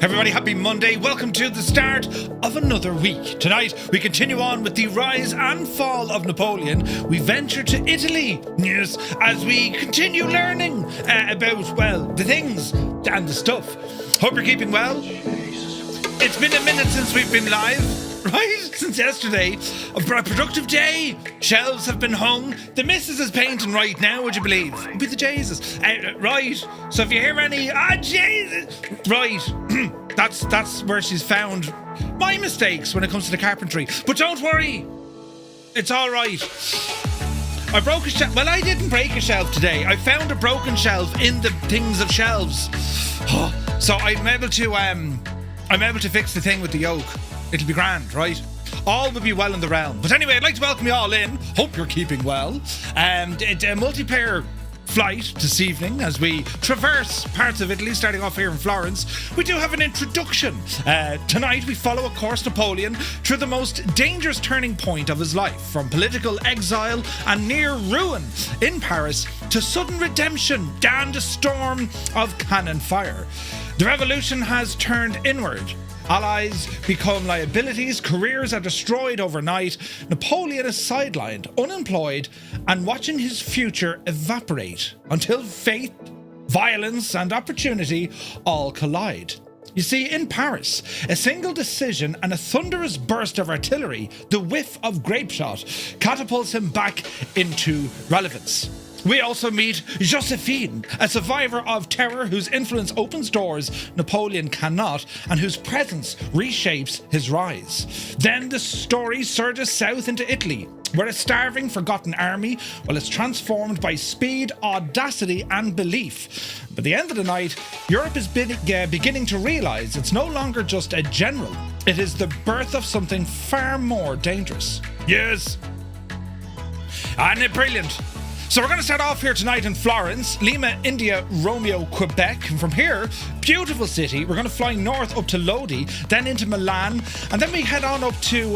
Everybody, happy Monday. Welcome to the start of another week. Tonight, we continue on with the rise and fall of Napoleon. We venture to Italy, yes, as we continue learning about, well, the things and the stuff. Hope you're keeping well. It's been a minute since we've been live, right? Since yesterday. A productive day. Shelves have been hung. The missus is painting right now, would you believe? It'd be the Jesus. Right. So if you hear any, Jesus. Right. That's where she's found my mistakes when it comes to the carpentry. But don't worry. It's all right. I broke a shelf. Well, I didn't break a shelf today. I found a broken shelf in the things of shelves. So I'm able to fix the thing with the yoke. It'll be grand, right? All will be well in the realm. But anyway, I'd like to welcome you all in. Hope you're keeping well. It's a multiplayer flight this evening as we traverse parts of Italy, starting off here in Florence. We do have an introduction. Tonight we follow, of course, Napoleon through the most dangerous turning point of his life, from political exile and near ruin in Paris to sudden redemption down the storm of cannon fire. The revolution has turned inward. Allies become liabilities, careers are destroyed overnight, Napoleon is sidelined, unemployed, and watching his future evaporate until faith, violence, and opportunity all collide. You see, in Paris, a single decision and a thunderous burst of artillery, the Whiff of Grapeshot, catapults him back into relevance. We also meet Joséphine, a survivor of terror whose influence opens doors Napoleon cannot and whose presence reshapes his rise. Then the story surges south into Italy, where a starving, forgotten army, well, is transformed by speed, audacity and belief. By the end of the night, Europe is beginning to realise it's no longer just a general. It is the birth of something far more dangerous. Yes. And brilliant. So we're going to start off here tonight in Florence, Lima, India, Romeo, Quebec. And from here, beautiful city, we're going to fly north up to Lodi, then into Milan, and then we head on up to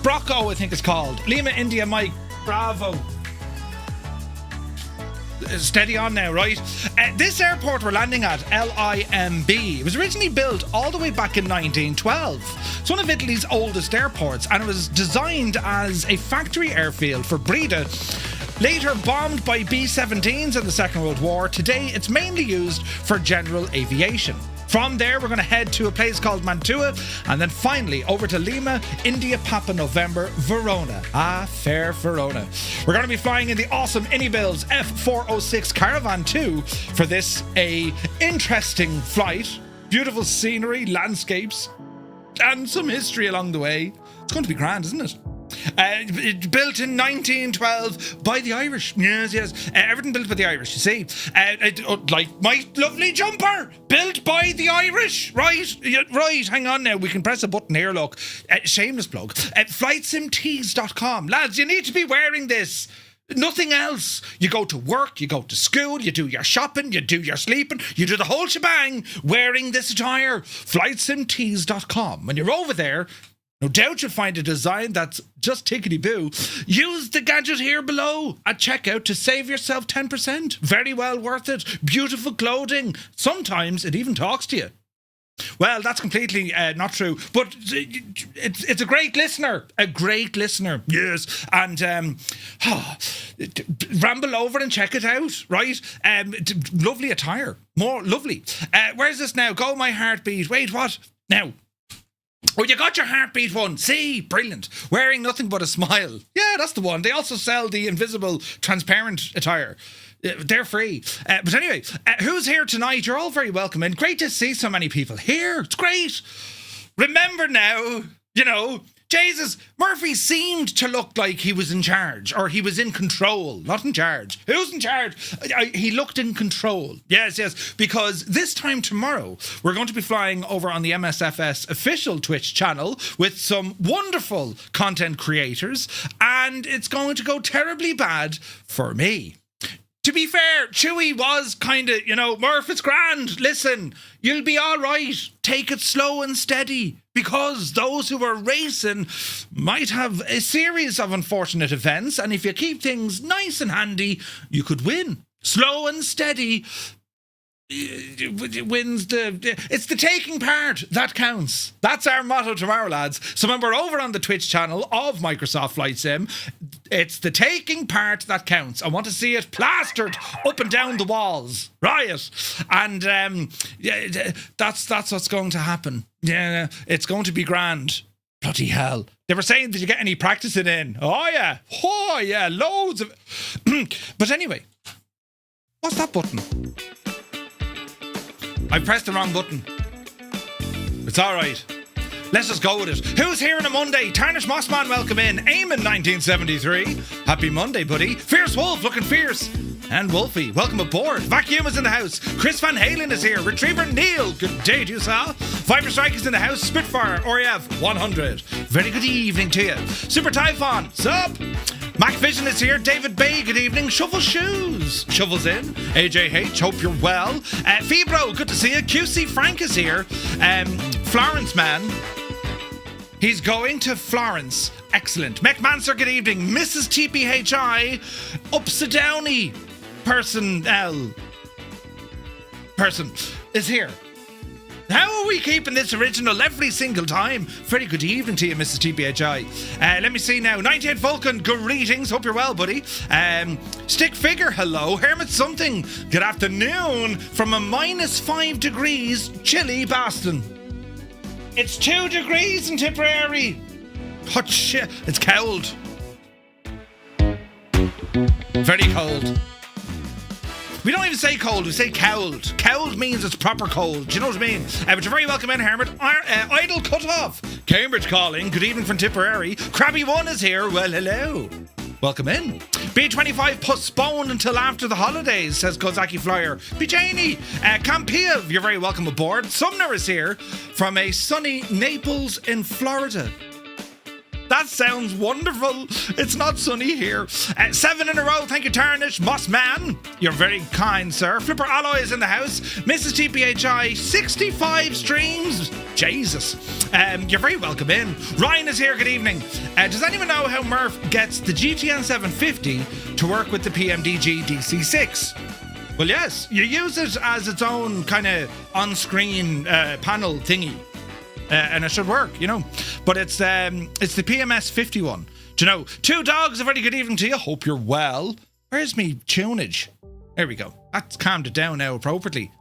Brocco, I think it's called. Lima, India, Mike, bravo. Steady on now, right? This airport we're landing at, LIMB, it was originally built all the way back in 1912. It's one of Italy's oldest airports, and it was designed as a factory airfield for Breda. Later bombed by B-17s in the Second World War, today it's mainly used for general aviation. From there, we're going to head to a place called Mantua, and then finally over to Lima, India, Papa November, Verona. Ah, fair Verona. We're going to be flying in the awesome iniBuilds F406 Caravan 2 for this interesting flight. Beautiful scenery, landscapes, and some history along the way. It's going to be grand, isn't it? Built in 1912 by the Irish. Yes. Everything built by the Irish, you see. Like my lovely jumper, built by the Irish. Right, hang on now. We can press a button here, look. Shameless plug. Flightsimtees.com. Lads, you need to be wearing this. Nothing else. You go to work, you go to school, you do your shopping, you do your sleeping, you do the whole shebang wearing this attire. Flightsimtees.com. When you're over there, no doubt you'll find a design that's just tickety-boo. Use the gadget here below at checkout to save yourself 10%. Very well worth it. Beautiful clothing. Sometimes it even talks to you. Well, that's completely not true, but it's a great listener. A great listener, yes. And ramble over and check it out, right? Lovely attire. More lovely. Where's this now? Go My Heartbeat. Wait, what? Now. Oh, you got your heartbeat one. See, brilliant. Wearing nothing but a smile. Yeah, that's the one. They also sell the invisible, transparent attire. They're free. But anyway, who's here tonight? You're all very welcome. And great to see so many people here. It's great. Remember now, Jesus, Murphy seemed to look like he was in charge, or he was in control, not in charge. Who's in charge? He looked in control. Yes, because this time tomorrow, we're going to be flying over on the MSFS official Twitch channel with some wonderful content creators, and it's going to go terribly bad for me. To be fair, Chewie was kind of, Murph, it's grand. Listen, you'll be all right. Take it slow and steady, because those who are racing might have a series of unfortunate events, and if you keep things nice and handy, you could win. Slow and steady wins it's the taking part that counts. That's our motto tomorrow, lads. So when we're over on the Twitch channel of Microsoft Flight Sim, it's the taking part that counts. I want to see it plastered up and down the walls, riot. And that's what's going to happen. Yeah, it's going to be grand. Bloody hell. They were saying, did you get any practicing in? Oh yeah, loads of but anyway, what's that button? I pressed the wrong button. It's all right. Let's just go with it. Who's here on a Monday? Tarnish Mossman, welcome in. Eamon, 1973. Happy Monday, buddy. Fierce Wolf, looking fierce. And Wolfie, welcome aboard. Vacuum is in the house. Chris Van Halen is here. Retriever Neil, good day to you, sir. Viper Strike is in the house. Spitfire, Oriev, 100. Very good evening to you. Super Typhon, sup? Mac Vision is here. David Bay, good evening. Shovel Shoes, Shovels in. AJH, hope you're well. Fibro, good to see you. QC Frank is here. Florence Man, he's going to Florence. Excellent. Mech Manser, good evening. Mrs. TPHI, Upsa Downey person is here. How are we keeping this original every single time? Very good evening to you, Mrs. TPHI. Let me see now. 98 Vulcan, greetings. Hope you're well, buddy. Stick Figure, hello. Hermit Something, good afternoon. From a -5 degrees, chilly Boston. It's 2 degrees in Tipperary. Hot shit. It's cold. Very cold. We don't even say cold, we say cowled. Cowled means it's proper cold. Do you know what I mean? But you're very welcome in, Hermit. Idle cut off. Cambridge calling. Good evening from Tipperary. Crabby One is here. Well, hello. Welcome in. B25 postponed until after the holidays, says Kozaki Flyer. Bijani, Campia, you're very welcome aboard. Sumner is here from a sunny Naples in Florida. That sounds wonderful. It's not sunny here. 7 in a row. Thank you, Tarnish. Moss Man, you're very kind, sir. Flipper Alloy is in the house. Mrs. TPHI, 65 streams. Jesus. You're very welcome in. Ryan is here. Good evening. Does anyone know how Murph gets the GTN 750 to work with the PMDG DC6? Well, yes. You use it as its own kind of on-screen panel thingy. And it should work, you know. But it's the PMS 51. Do you know? Two dogs, a very good evening to you. Hope you're well. Where's me tunage? There we go. That's calmed it down now appropriately.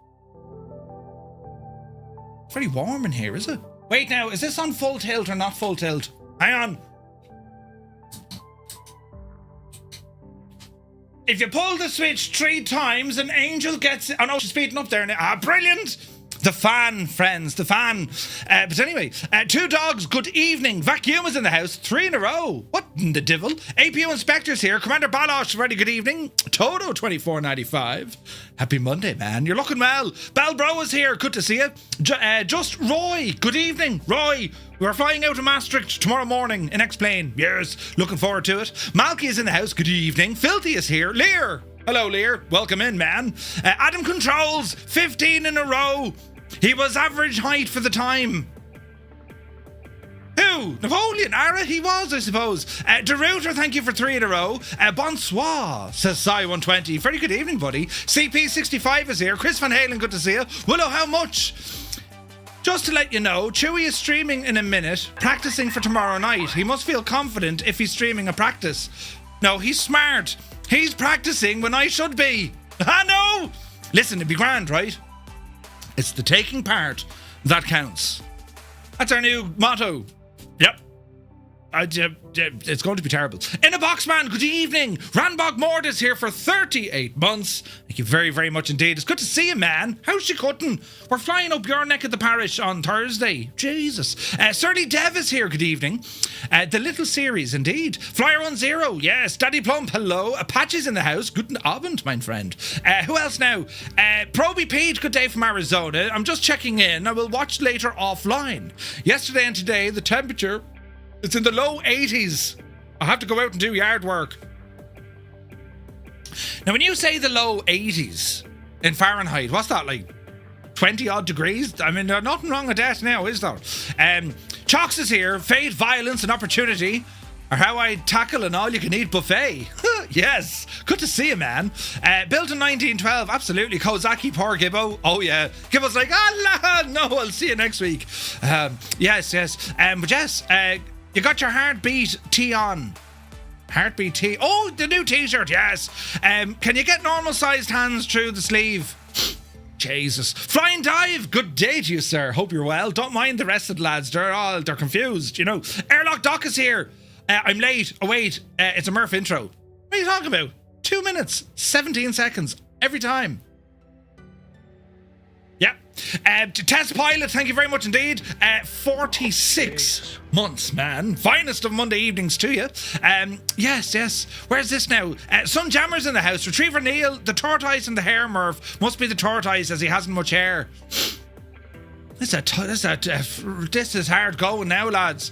It's very warm in here, is it? Wait now, is this on full tilt or not full tilt? Hang on. If you pull the switch 3 times, an angel gets it. Oh no, she's speeding up there now. Ah, brilliant! The fan, friends, the fan. But anyway, 2 dogs, good evening. Vacuum is in the house, 3 in a row. What in the devil? APO Inspector's here. Commander Balosh, very good evening. Toto, 24.95. Happy Monday, man. You're looking well. Balbro is here. Good to see you. Just Roy, good evening. Roy, we're flying out to Maastricht tomorrow morning in X-Plane. Yes, looking forward to it. Malky is in the house. Good evening. Filthy is here. Lear. Hello, Lear. Welcome in, man. Adam Controls, 15 in a row. He was average height for the time. Who? Napoleon? Ara, he was, I suppose. DeRuiter, thank you for 3 in a row. Bonsoir, says Sai120. Very good evening, buddy. CP65 is here. Chris Van Halen, good to see you. Willow, how much? Just to let you know, Chewy is streaming in a minute, practicing for tomorrow night. He must feel confident if he's streaming a practice. No, he's smart. He's practicing when I should be. Ah, no! Listen, it'd be grand, right? It's the taking part that counts. That's our new motto. Yep. It's going to be terrible. In a box, man. Good evening. Ranbog Mord is here for 38 months. Thank you very, very much indeed. It's good to see you, man. How's you cutting? We're flying up your neck of the parish on Thursday. Jesus. Surly Dev is here. Good evening. The little series, indeed. Flyer 10. Yes. Daddy Plump. Hello. Apache's in the house. Guten Abend, my friend. Who else now? Proby Pete. Good day from Arizona. I'm just checking in. I will watch later offline. Yesterday and today, the temperature, it's in the low 80s. I have to go out and do yard work. Now, when you say the low 80s in Fahrenheit, what's that, like 20 odd degrees? I mean, there's nothing wrong with that now, is there? Chalks is here. Fate, violence, and opportunity are how I tackle an all-you-can-eat buffet. Yes, good to see you, man. Built in 1912, absolutely. Kozaki, poor Gibbo. Oh, yeah. Gibbo's like, Allah, no, I'll see you next week. Yes. But yes, you got your heartbeat tee on. Heartbeat tee. Oh, the new t-shirt, yes. Can you get normal sized hands through the sleeve? Jesus. Flying Dive, good day to you, sir. Hope you're well. Don't mind the rest of the lads. They're confused, you know. Airlock Doc is here. I'm late. Oh, wait. It's a Murph intro. What are you talking about? 2 minutes, 17 seconds every time. Yeah. Test Pilot, thank you very much indeed. 46 months, man. Finest of Monday evenings to you. Yes. Where's this now? Sunjammer's in the house. Retriever Neil, the tortoise and the hair Murph. Must be the tortoise as he hasn't much hair. This is hard going now, lads.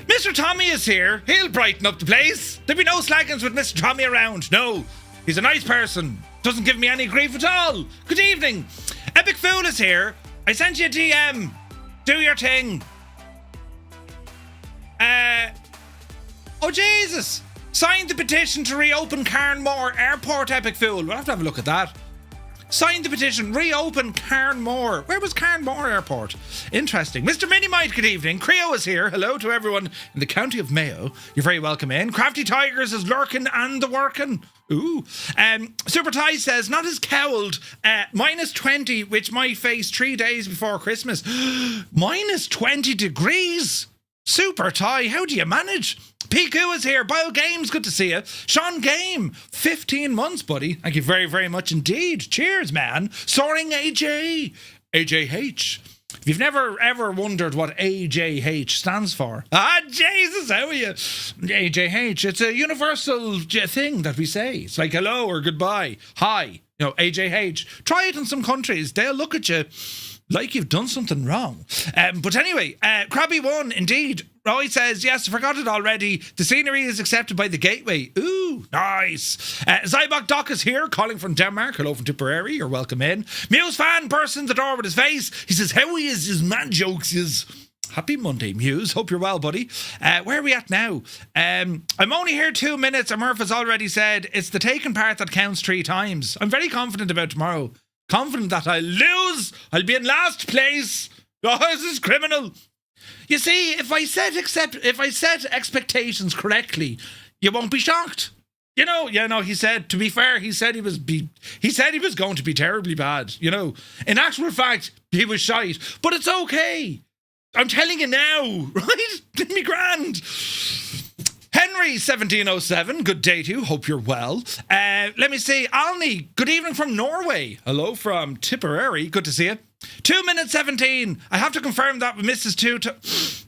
Mr. Tommy is here. He'll brighten up the place. There'll be no slaggins with Mr. Tommy around. No, he's a nice person. Doesn't give me any grief at all. Good evening. Epic Fool is here. I sent you a DM. Do your thing. Oh, Jesus. Signed the petition to reopen Carnmore Airport, Epic Fool. We'll have to have a look at that. Signed the petition, reopen Carnmore. Where was Carnmore Airport? Interesting. Mr. Minimite, good evening. Creo is here. Hello to everyone in the county of Mayo. You're very welcome in. Crafty Tigers is lurking and the working. Ooh. Super Ty says, not as cowled. Minus 20, which might face 3 days before Christmas. Minus 20 degrees. Super Ty, how do you manage? Piku is here. Bio Games, good to see you. Sean Game, 15 months, buddy. Thank you very, very much indeed. Cheers, man. Soaring AJ. AJH. If you've never ever wondered what AJH stands for, Jesus, how are you? AJH, it's a universal thing that we say. It's like hello or goodbye, hi, AJH. Try it in some countries, they'll look at you like you've done something wrong. But anyway, Krabby One, indeed. Roy says, yes, I forgot it already. The scenery is accepted by the gateway. Ooh, nice. Zybok Doc is here, calling from Denmark. Hello from Tipperary. You're welcome in. Muse fan bursts in the door with his face. He says, how he is his man jokes is. Happy Monday, Muse. Hope you're well, buddy. Where are we at now? I'm only here 2 minutes, and Murph has already said it's the taken part that counts 3 times. I'm very confident about tomorrow. Confident that I'll lose. I'll be in last place. Oh, this is criminal. You see, if I set expectations correctly, you won't be shocked. He said, to be fair, he said he was going to be terribly bad. In actual fact, he was shite. But it's okay. I'm telling you now, right? Give me grand. Henry 1707, good day to you. Hope you're well. Let me see. Alni, good evening from Norway. Hello from Tipperary. Good to see you. 2 minutes 17. I have to confirm that with Mrs.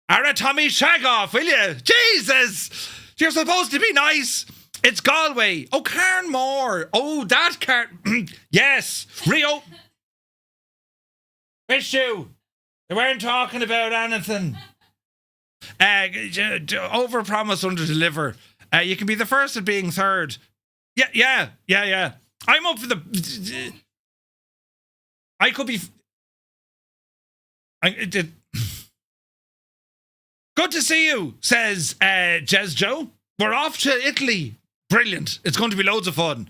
Ara Tommy Shagoff, will you? Jesus! You're supposed to be nice. It's Galway. Oh, Carnmore. Oh, that yes. Rio. Wish you. They weren't talking about anything. Over promise, under deliver. You can be the first at being third. Yeah. I'm up for the. I could be. Good to see you, says Jez Joe. We're off to Italy. Brilliant. It's going to be loads of fun.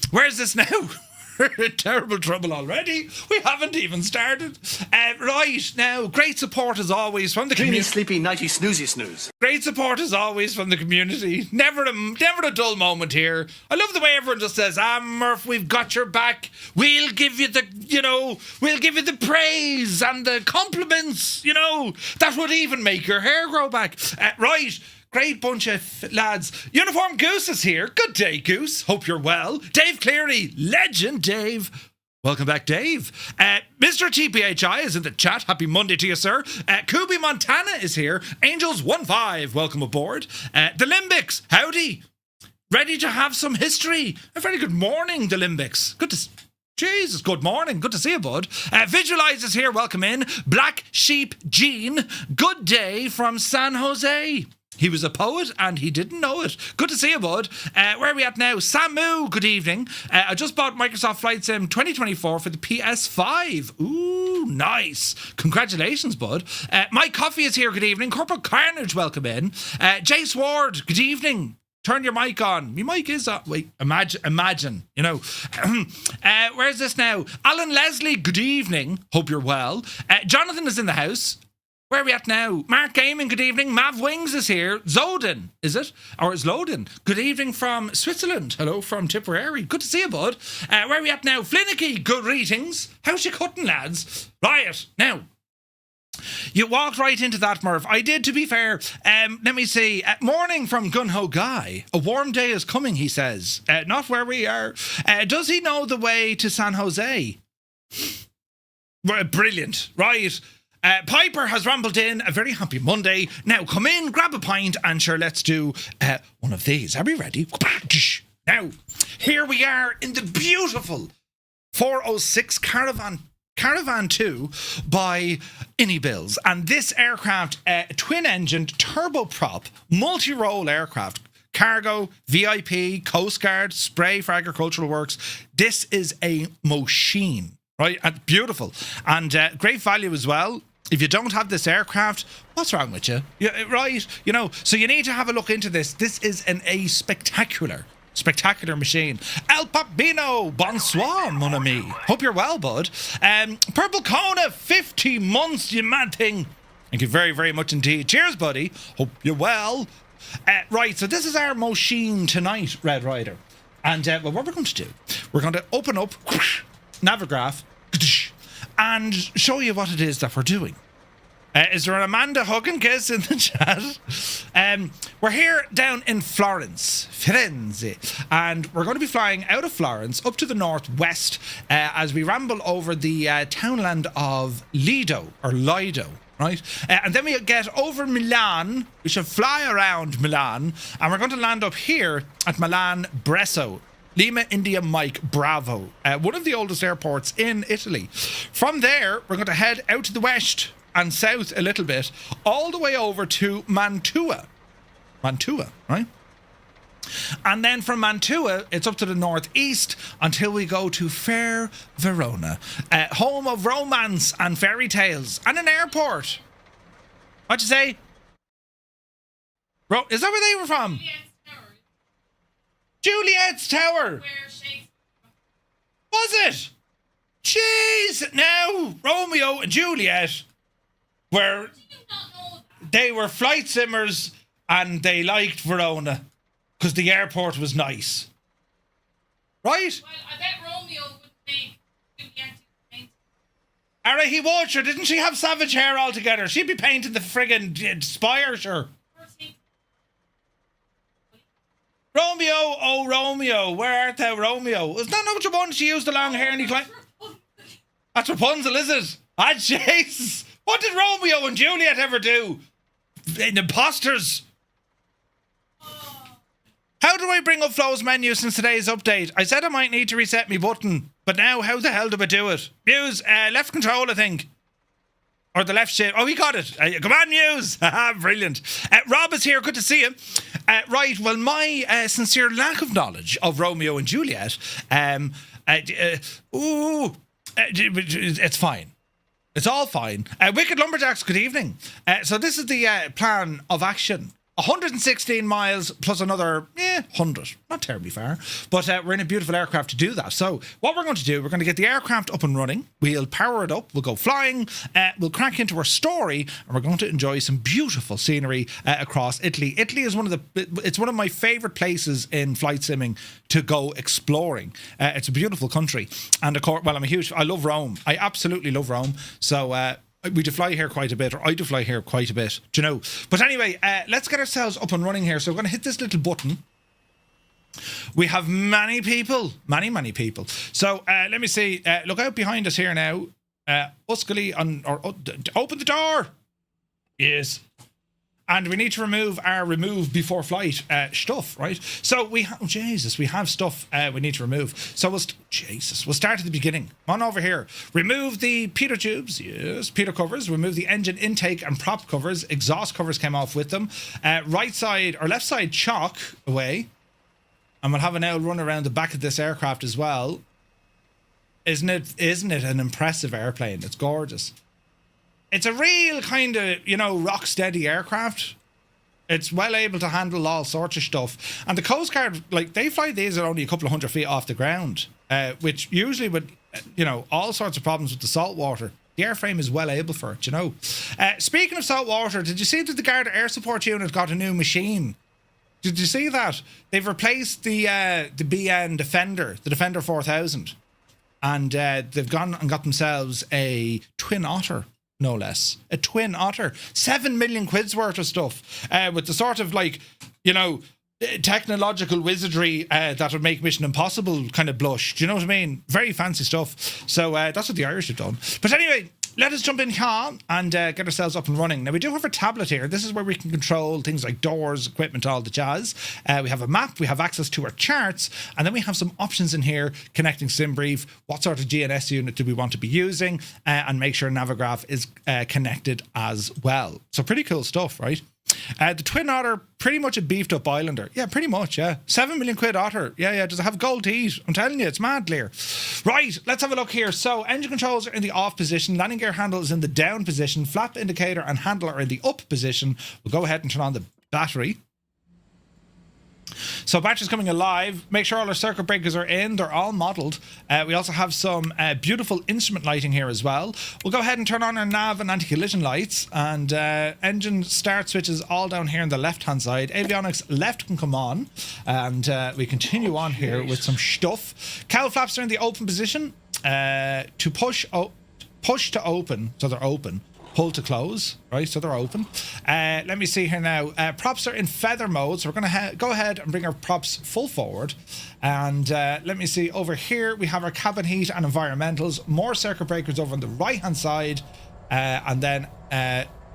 Where's this now? We're in terrible trouble already. We haven't even started. Right, now, great support as always from the community. Sleepy, nighty, snoozy, snooze. Great support as always from the community. Never a dull moment here. I love the way everyone just says, Murph, we've got your back. We'll give you the praise and the compliments, that would even make your hair grow back. Right. Great bunch of lads. Uniform Goose is here. Good day, Goose. Hope you're well. Dave Cleary. Legend, Dave. Welcome back, Dave. Mr. TPHI is in the chat. Happy Monday to you, sir. Kubi Montana is here. Angels15. Welcome aboard. The Limbics. Howdy. Ready to have some history. A very good morning, the Limbics. Jesus, good morning. Good to see you, bud. Visualize is here. Welcome in. Black Sheep Gene. Good day from San Jose. He was a poet and he didn't know it. Good to see you, bud. Where are we at now? Samu, good evening. I just bought Microsoft Flight Sim 2024 for the PS5. Ooh, nice. Congratulations, bud. Mike Coffey is here, good evening. Corporal Carnage, welcome in. Jace Ward, good evening. Turn your mic on. My mic is on. Wait, imagine, Where's this now? Alan Leslie, good evening. Hope you're well. Jonathan is in the house. Where are we at now? Mark Gaming, good evening. Mav Wings is here. Zoden, is it? Or is Loden? Good evening from Switzerland. Hello from Tipperary. Good to see you, bud. Where are we at now? Flinicky, good greetings. How's you cutting, lads? Riot. Now, you walked right into that, Murph. I did, to be fair. Let me see. Morning from Gunho Guy. A warm day is coming, he says. Not where we are. Does he know the way to San Jose? Brilliant. Right. Piper has rambled in. A very happy Monday. Now come in, grab a pint, and sure, let's do one of these. Are we ready? Now, here we are in the beautiful 406 Caravan 2 by iniBuilds. And this aircraft, twin-engined, turboprop, multi-role aircraft, cargo, VIP, Coast Guard, spray for agricultural works. This is a machine, right? And beautiful. And great value as well. If you don't have this aircraft, what's wrong with you? Right? So you need to have a look into this. This is a spectacular machine. El Papino, bonsoir, mon ami. Hope you're well, bud. Purple Kona, 50 months, you mad thing. Thank you very, very much indeed. Cheers, buddy. Hope you're well. Right, so this is our machine tonight, Red Rider. And what we're going to do, we're going to open up Navigraph and show you what it is that we're doing. Is there an Amanda Huggins in the chat? We're here down in Firenze, and we're going to be flying out of Florence up to the northwest as we ramble over the townland of Lido, right? And then we get over Milan. We should fly around Milan, and we're going to land up here at Milan Bresso. Lima India Mike Bravo, one of the oldest airports in Italy. From there, we're going to head out to the west and south a little bit, all the way over to Mantua, right? And then from Mantua, it's up to the northeast until we go to fair Verona, home of romance and fairy tales and an airport. What'd you say? Is that where they were from? Juliet's Tower. Was it? Jeez, now Romeo and Juliet were they were flight simmers and they liked Verona because the airport was nice, right? Well, I bet Romeo would make Juliet paint. Alright, he would, sure. Didn't she have savage hair altogether? She'd be painting the friggin' spire, sure. Romeo, oh Romeo, where art thou, Romeo? Is that not the one she used the long hair and he climbed? That's Rapunzel, is it? Ah, Jesus! What did Romeo and Juliet ever do? Imposters! How do I bring up Flo's menu since today's update? I said I might need to reset my button, but now how the hell do I do it? Muse, left control, I think. Or the left shift. Oh, he got it. Come on, Muse. Brilliant. Rob is here. Good to see you. Right. Well, my sincere lack of knowledge of Romeo and Juliet. It's fine. It's all fine. Wicked Lumberjacks, good evening. So this is the plan of action. 116 miles plus another 100. Not terribly far. But we're in a beautiful aircraft to do that. So what we're going to do, we're going to get the aircraft up and running. We'll power it up. We'll go flying. We'll crack into our story. And we're going to enjoy some beautiful scenery across Italy. Italy is one of my favourite places in flight simming to go exploring. It's a beautiful country. And of course, I love Rome. I absolutely love Rome. So we do fly here quite a bit, or I do fly here quite a bit, do you know? But anyway, let's get ourselves up and running here. So we're going to hit this little button. We have many people. So let me see. Look out behind us here now. Open the door. Yes. And we need to remove our remove before flight stuff, right? So we have stuff we need to remove. So we'll start at the beginning. Come on over here. Remove the pitot tubes, yes, pitot covers. Remove the engine intake and prop covers. Exhaust covers came off with them. Right side or left side chock away. And we'll have an L run around the back of this aircraft as well. Isn't it an impressive airplane? It's gorgeous. It's a real kind of, rock steady aircraft. It's well able to handle all sorts of stuff. And the Coast Guard, they fly these at only a couple of 100 feet off the ground, which usually would, all sorts of problems with the salt water. The airframe is well able for it, Speaking of salt water, did you see that the Garda Air Support Unit got a new machine? Did you see that? They've replaced the BN Defender, the Defender 4000. And they've gone and got themselves a Twin Otter. No less. A Twin Otter. 7 million quid's worth of stuff. With the sort of technological wizardry that would make Mission Impossible kind of blush. Do you know what I mean? Very fancy stuff. So that's what the Irish have done. But anyway, let us jump in here and get ourselves up and running. Now, we do have a tablet here. This is where we can control things like doors, equipment, all the jazz. We have a map. We have access to our charts. And then we have some options in here connecting SimBrief. What sort of GNS unit do we want to be using? And make sure Navigraph is connected as well. So pretty cool stuff, right? The Twin Otter, pretty much a beefed up Islander. Yeah, pretty much, yeah. 7 million quid Otter. Yeah. Does it have gold to eat? I'm telling you, it's mad clear. Right, let's have a look here. So, engine controls are in the off position. Landing gear handle is in the down position. Flap indicator and handle are in the up position. We'll go ahead and turn on the battery. So battery's coming alive. Make sure all our circuit breakers are in. They're all modelled. We also have some beautiful instrument lighting here as well. We'll go ahead and turn on our nav and anti-collision lights. And engine start switches all down here on the left-hand side. Avionics left can come on. And we continue on here with some stuff. Cowl flaps are in the open position. To push to open, so they're open. pull to close, right? So they're open. Let me see here now. Props are in feather mode, so we're going to go ahead and bring our props full forward. And let me see, over here we have our cabin heat and environmentals, more circuit breakers over on the right hand side, and then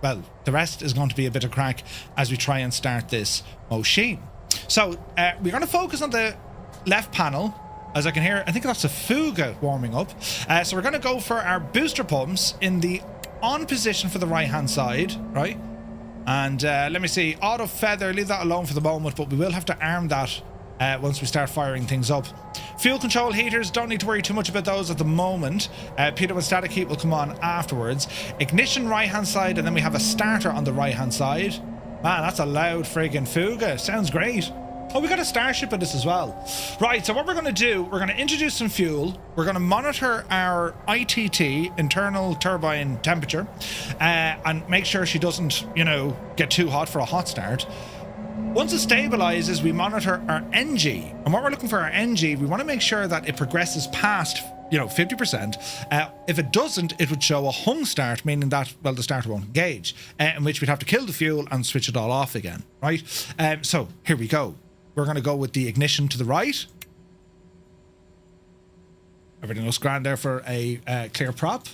well, the rest is going to be a bit of crack as we try and start this machine. So we're going to focus on the left panel. As I can hear, I think that's a Fuga warming up. So we're going to go for our booster pumps in the on position for the right hand side, right? And let me see, auto feather, leave that alone for the moment, but we will have to arm that once we start firing things up. Fuel control heaters, don't need to worry too much about those at the moment. Pitot and static heat will come on afterwards. Ignition right hand side, and then we have a starter on the right hand side. Man, that's a loud friggin' Fuga. Sounds great. Oh, we got a starship in this as well. Right, so what we're going to do, we're going to introduce some fuel. We're going to monitor our ITT, internal turbine temperature, and make sure she doesn't, you know, get too hot for a hot start. Once it stabilizes, we monitor our NG. And what we're looking for our NG, we want to make sure that it progresses past, you know, 50%. If it doesn't, it would show a hung start, meaning that, well, the starter won't engage, in which we'd have to kill the fuel and switch it all off again, right? So here we go. We're going to go with the ignition to the right. Everything looks grand there for a clear prop.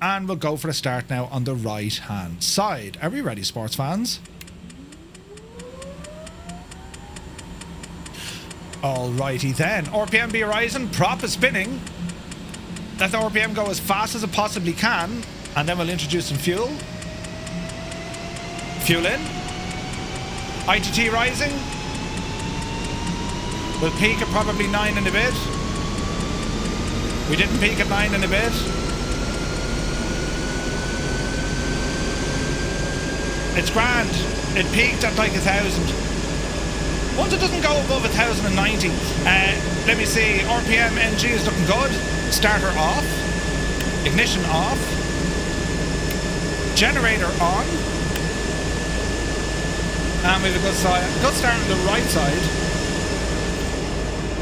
And we'll go for a start now on the right hand side. Are we ready, sports fans? Alrighty then. RPM be rising, prop is spinning. Let the RPM go as fast as it possibly can. And then we'll introduce some fuel. Fuel in. ITT rising. We'll peak at probably 9 and a bit. We didn't peak at 9 and a bit. It's grand. It peaked at like 1,000. Once it doesn't go above 1,090, let me see. RPM NG is looking good. Starter off. Ignition off. Generator on. And we have a good start on the right side.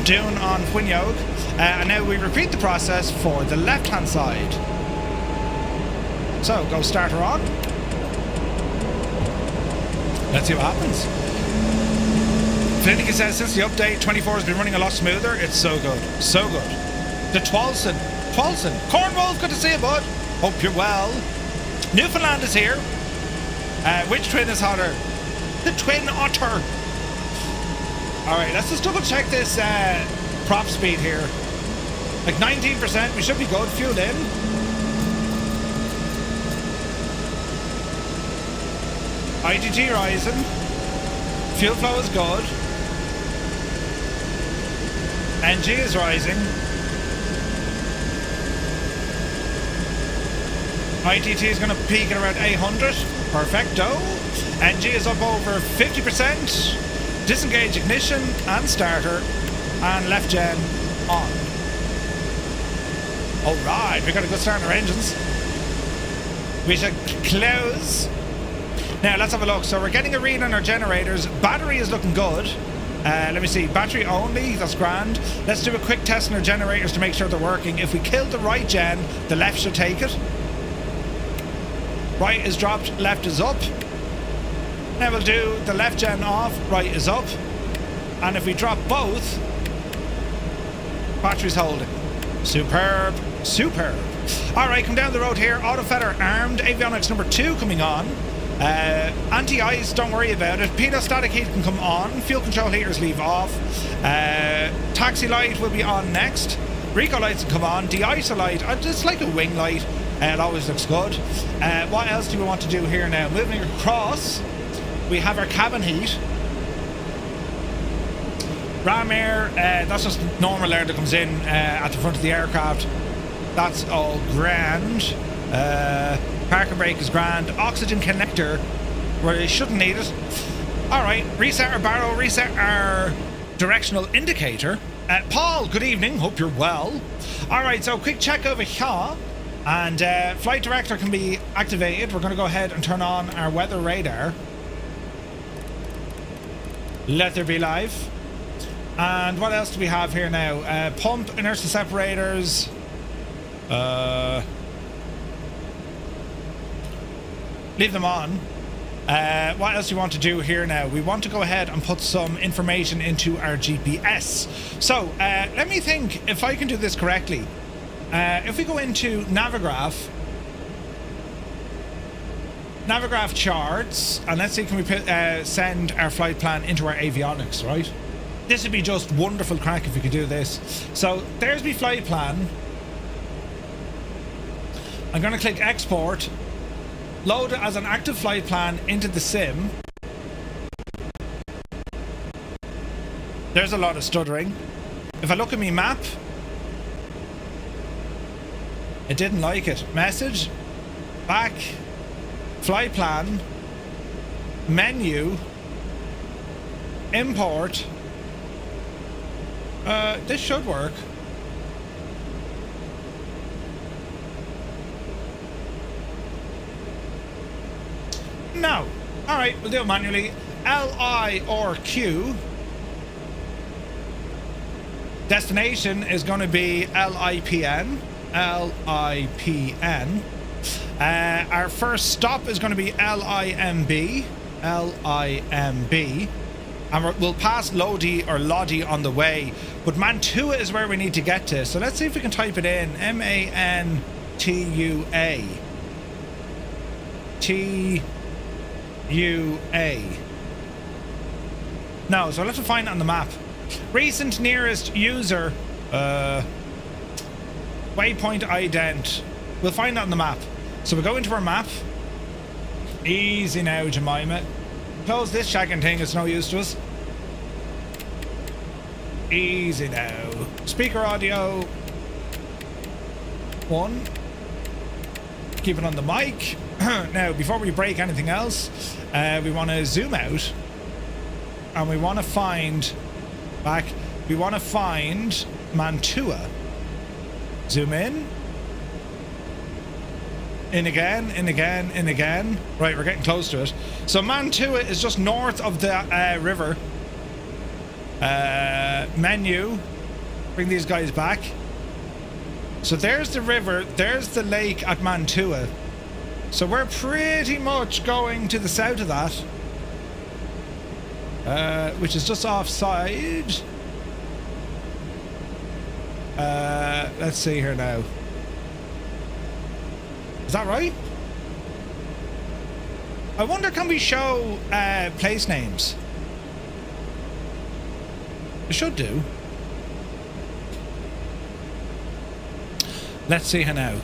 Dune on Fwyniog. And now we repeat the process for the left hand side. So go starter on. Let's see what happens. Flinnigan says since the update, 24 has been running a lot smoother. It's so good. So good. The Twalson. Cornwall, good to see you, bud. Hope you're well. Newfoundland is here. Which twin is hotter? The Twin Otter. Alright, let's just double check this prop speed here. Like 19%, we should be good. Fuel in. ITT rising. Fuel flow is good. NG is rising. ITT is going to peak at around 800. Perfecto. NG is up over 50%. Disengage ignition and starter. And left gen on. Alright, we got a good start on our engines. We should close. Now let's have a look. So we're getting a read on our generators. Battery is looking good. Let me see. Battery only. That's grand. Let's do a quick test on our generators to make sure they're working. If we kill the right gen, the left should take it. Right is dropped, left is up. Now we'll do the left gen off, right is up. And if we drop both, battery's holding. Superb. Superb. Alright, come down the road here. Auto feather armed. Avionics number 2 coming on. Anti-ice, don't worry about it. Pitot static heat can come on. Fuel control heaters leave off. Taxi light will be on next. Reco lights can come on. De-icer light, it's like a wing light. It always looks good. What else do we want to do here now? Moving across, we have our cabin heat. Ram air, that's just normal air that comes in at the front of the aircraft. That's all grand. Parking brake is grand. Oxygen connector, where you shouldn't need it. Alright, reset our barrel, reset our directional indicator. Paul, good evening, hope you're well. Alright, so quick check over here. And flight director can be activated. We're going to go ahead and turn on our weather radar. Let there be live. And what else do we have here now? Pump, inertial separators. Leave them on. What else do we want to do here now? We want to go ahead and put some information into our GPS. So let me think if I can do this correctly. If we go into Navigraph charts, and let's see, can we put, send our flight plan into our avionics, right? This would be just wonderful crack if we could do this. So there's my flight plan. I'm going to click export, load it as an active flight plan into the sim. There's a lot of stuttering. If I look at my map, it didn't like it. Message, back, flight plan, menu, import. This should work. No. Alright, we'll do it manually. L-I or Q. Destination is going to be L-I-P-N. L-I-P-N. Our first stop is going to be L-I-M-B. L-I-M-B. And we'll pass Lodi or Lodi on the way. But Mantua is where we need to get to. So let's see if we can type it in. M-A-N-T-U-A. T-U-A. No, so let's find it on the map. Recent nearest user. Waypoint ident. We'll find that on the map. So we go into our map. Easy now, Jemima. Close this shagging thing, it's no use to us. Easy now. Speaker audio 1. Keep it on the mic. Now, before we break anything else, we want to zoom out. And we want to find... Back. We want to find Mantua. Zoom in. In again, in again, in again. Right, we're getting close to it. So Mantua is just north of the river. Menu. Bring these guys back. So there's the river. There's the lake at Mantua. So we're pretty much going to the south of that. Which is just offside. Let's see here now. Is that right? I wonder, can we show place names? It should do. Let's see here now.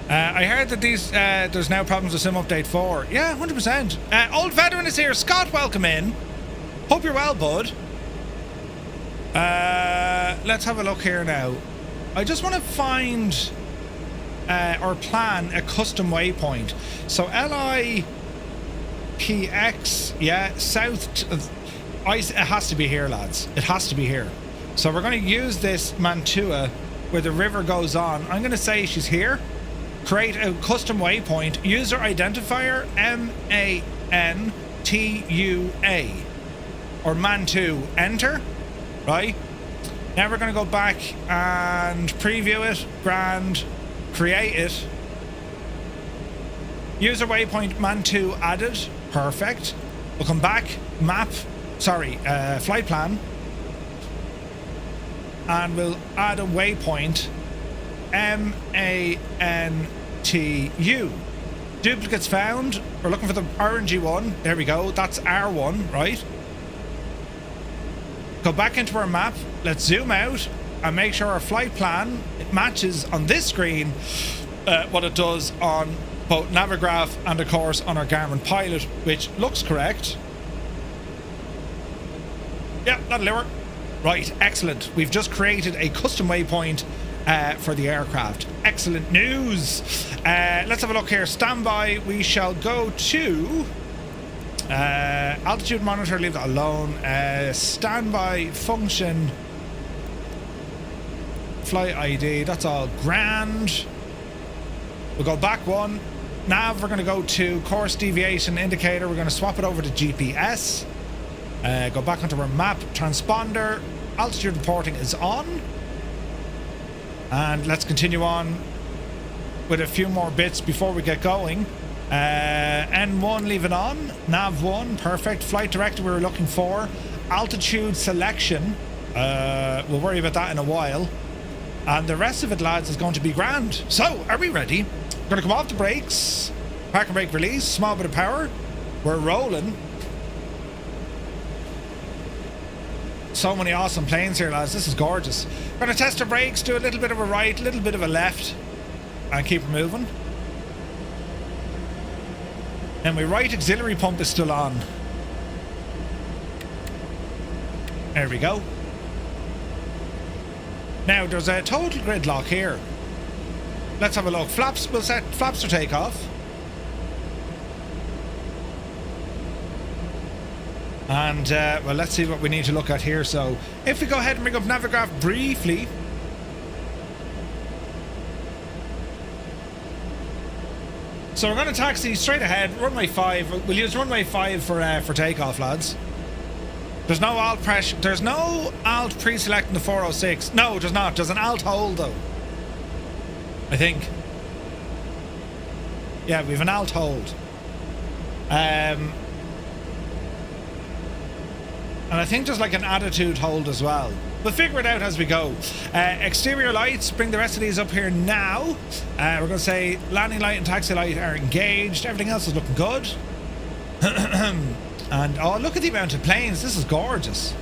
I heard that these there's now problems with Sim Update 4. Yeah, 100%. Old Veteran is here. Scott, welcome in. Hope you're well, bud. Let's have a look here now. I just want to find or plan a custom waypoint. So LIPX, yeah, south. It has to be here, lads. It has to be here. So we're going to use this Mantua where the river goes on. I'm going to say she's here. Create a custom waypoint. User identifier MANTUA or Mantu. Enter. Right. Now we're going to go back and preview it. Grand. Create it. User waypoint Mantu added. Perfect. We'll come back. Map. Sorry. Flight plan. And we'll add a waypoint. MANTU. Duplicates found. We're looking for the orangey one. There we go. That's our one, right? Go back into our map. Let's zoom out and make sure our flight plan it matches on this screen what it does on both Navigraph and of course on our Garmin Pilot, which looks correct. Yeah, that'll work. Right, excellent. We've just created a custom waypoint for the aircraft. Excellent news. Let's have a look here. Standby. We shall go to altitude monitor. Leave that alone. Standby function. Flight ID. That's all grand. We'll go back one. Nav. We're going to go to course deviation indicator. We're going to swap it over to GPS. Go back onto our map. Transponder. Altitude reporting is on. And let's continue on with a few more bits before we get going. N1 leave it on. Nav 1, perfect. Flight director we were looking for. Altitude selection. We'll worry about that in a while. And the rest of it, lads, is going to be grand. So, are we ready? We're going to come off the brakes. Park and brake release. Small bit of power. We're rolling. So many awesome planes here, lads. This is gorgeous. We're going to test our brakes, do a little bit of a right, a little bit of a left, and keep it moving. And my right auxiliary pump is still on. There we go. Now, there's a total gridlock here. Let's have a look. Flaps, we'll set flaps for takeoff. And, well, let's see what we need to look at here. So, if we go ahead and bring up Navigraph briefly. So, we're going to taxi straight ahead. Runway 5. We'll use runway 5 for takeoff, lads. There's no alt pressure. There's no alt pre-select in the 406. No, there's not. There's an alt hold, though. I think. Yeah, we have an alt hold. And I think there's like an attitude hold as well. We'll figure it out as we go. Exterior lights, bring the rest of these up here now. We're going to say landing light and taxi light are engaged. Everything else is looking good. And oh, look at the amount of planes. This is gorgeous.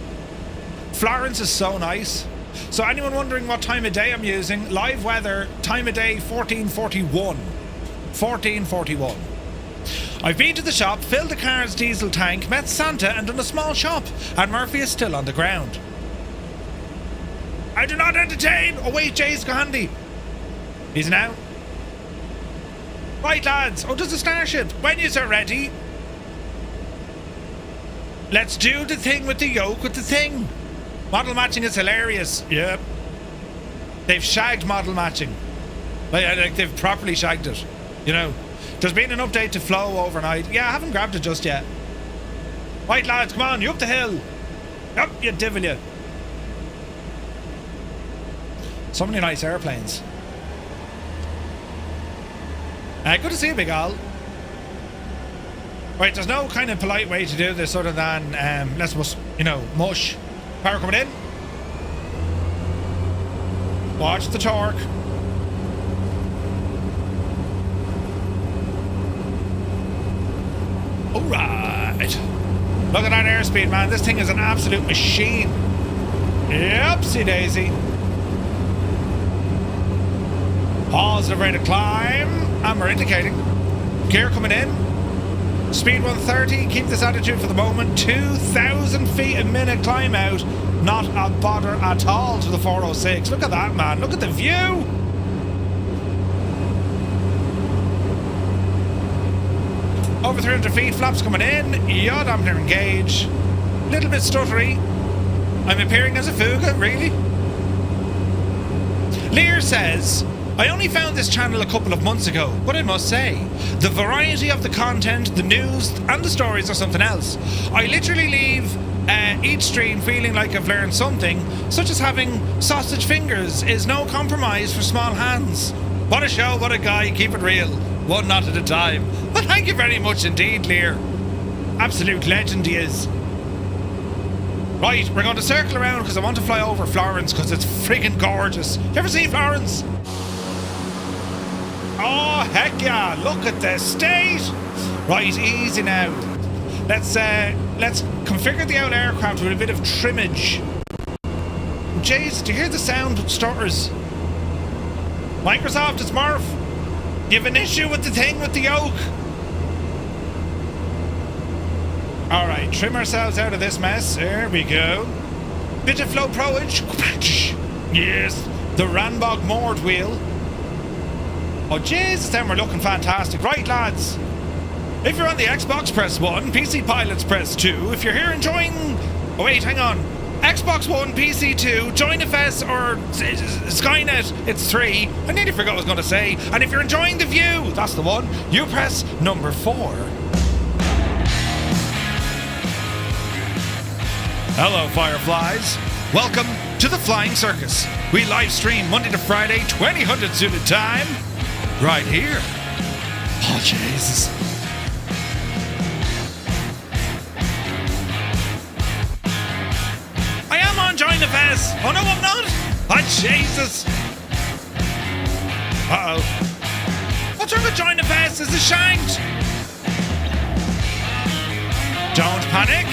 Florence is so nice. So anyone wondering what time of day I'm using, live weather, time of day 1441. 1441. I've been to the shop, filled the car's diesel tank, met Santa and done a small shop, and Murphy is still on the ground. I do not entertain! Oh wait, Jay's got handy. He's now. Right, lads. Oh, there's a starship. When you are ready. Let's do the thing with the yoke with the thing. Model matching is hilarious. Yep. They've shagged model matching. Like they've properly shagged it. You know. There's been an update to Flow overnight. Yeah, I haven't grabbed it just yet. Right, lads, come on, you up the hill. Up, you divil you. So many nice airplanes. Good to see you, Big Al. Right, there's no kind of polite way to do this other than let's, you know, mush. Power coming in. Watch the torque. Alright. Look at that airspeed, man. This thing is an absolute machine. Yepsy daisy. Positive rate of climb. And we're indicating. Gear coming in. Speed 130. Keep this attitude for the moment. 2,000 feet a minute climb out. Not a bother at all to the 406. Look at that, man. Look at the view. Over 300 feet, flaps coming in. Yaw dampener engage. Little bit stuttery. I'm appearing as a Fuga, really? Lear says, I only found this channel a couple of months ago, but I must say, the variety of the content, the news, and the stories are something else. I literally leave each stream feeling like I've learned something, such as having sausage fingers is no compromise for small hands. What a show, what a guy, keep it real. One knot at a time. Well, thank you very much indeed, Lear. Absolute legend he is. Right, we're going to circle around because I want to fly over Florence because it's freaking gorgeous. You ever seen Florence? Oh, heck yeah. Look at the state. Right, easy now. Let's configure the old aircraft with a bit of trimmage. Jeez, do you hear the sound it stutters? Microsoft, it's Murph. You have an issue with the thing with the yoke? Alright, trim ourselves out of this mess. There we go. Bit of flow proage. Yes, the Ranbog moored wheel. Oh Jesus, then we're looking fantastic. Right, lads. If you're on the Xbox, press 1. PC Pilots, press 2. If you're here enjoying... Oh wait, hang on. Xbox One, PC 2, JoinFS or Skynet, it's 3. I nearly forgot what I was going to say. And if you're enjoying the view, that's the one, you press number 4. Hello, Fireflies. Welcome to the Flying Circus. We live stream Monday to Friday, 2000 suited time, right here. Oh, Jesus. I am on Join the Fest. Oh, no, I'm not. Oh, Jesus. Uh-oh. What's wrong with Join the Fest? Is it shanked? Don't panic.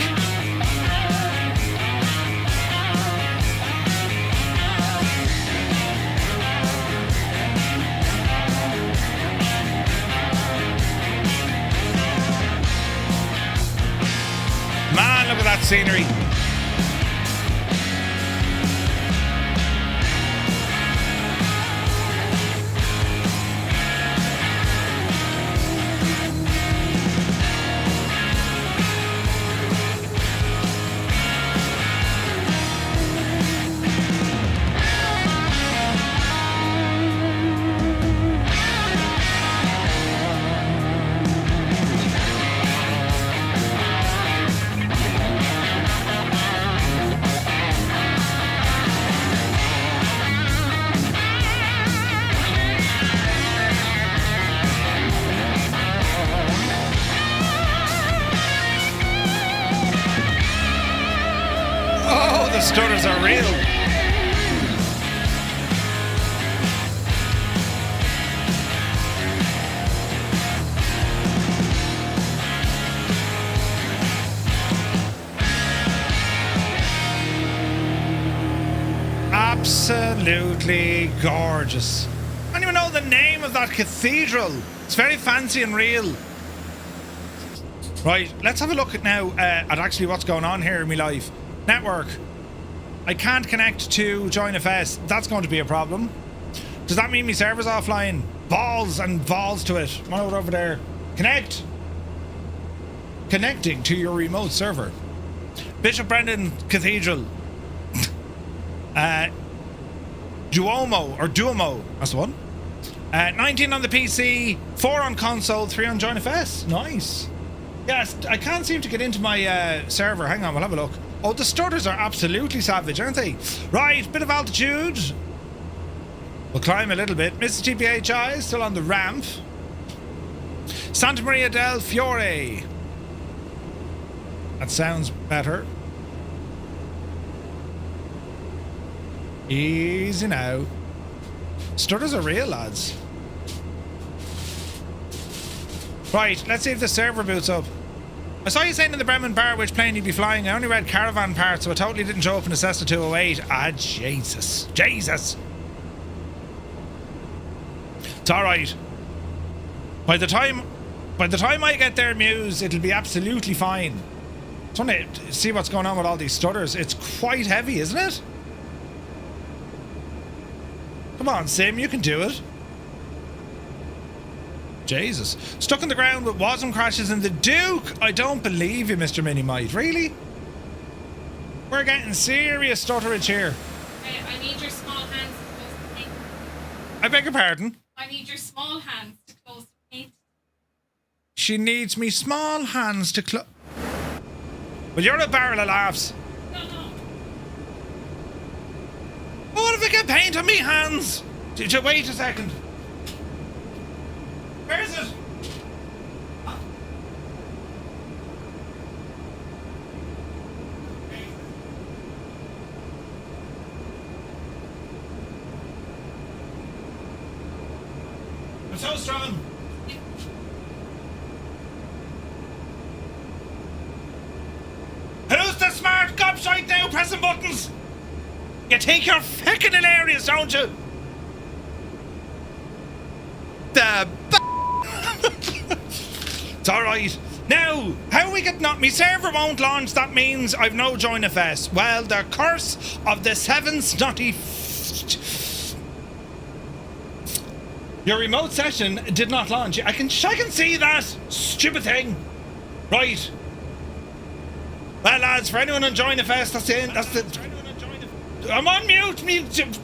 Man, look at that scenery. The stutters are real. Absolutely gorgeous. I don't even know the name of that cathedral. It's very fancy and real. Right, let's have a look at now at actually what's going on here in my life. Network. I can't connect to Join FS. That's going to be a problem. Does that mean my server's offline? Balls and balls to it. Come on over there. Connect. Connecting to your remote server. Bishop Brendan Cathedral. Duomo. That's the one. 19 on the PC, 4 on console, 3 on Join FS. Nice. Yes, I can't seem to get into my server. Hang on, we'll have a look. Oh, the stutters are absolutely savage, aren't they? Right, bit of altitude. We'll climb a little bit. Mr. TPHI still on the ramp. Santa Maria del Fiore. That sounds better. Easy now. Stutters are real, lads. Right, let's see if the server boots up. I saw you saying in the Bremen bar which plane you'd be flying. I only read caravan parts, so I totally didn't show up in a Cessna 208. Ah, Jesus. Jesus. It's alright. By the time I get there, Muse, it'll be absolutely fine. Just want to see what's going on with all these stutters. It's quite heavy, isn't it? Come on, Sim, you can do it. Jesus. Stuck on the ground with Wasm crashes in the Duke. I don't believe you, Mr. Minimite. Really? We're getting serious stutterage here. I need your small hands to close the paint. I beg your pardon? I need your small hands to close the paint. She needs me small hands to close. Well, you're a barrel of laughs. No. What if I get paint on me hands? Wait a second. Where is it? I'm so strong. Who's the smart gobshite now pressing buttons? You think you're fucking hilarious, don't you? It's alright. Now, how we get not me server won't launch, that means I've no Join FS. Well, the curse of the 7 snotty your remote session did not launch. I can see that stupid thing. Right. Well, lads, for anyone on Join FS, that's it. That's the I'm on mute,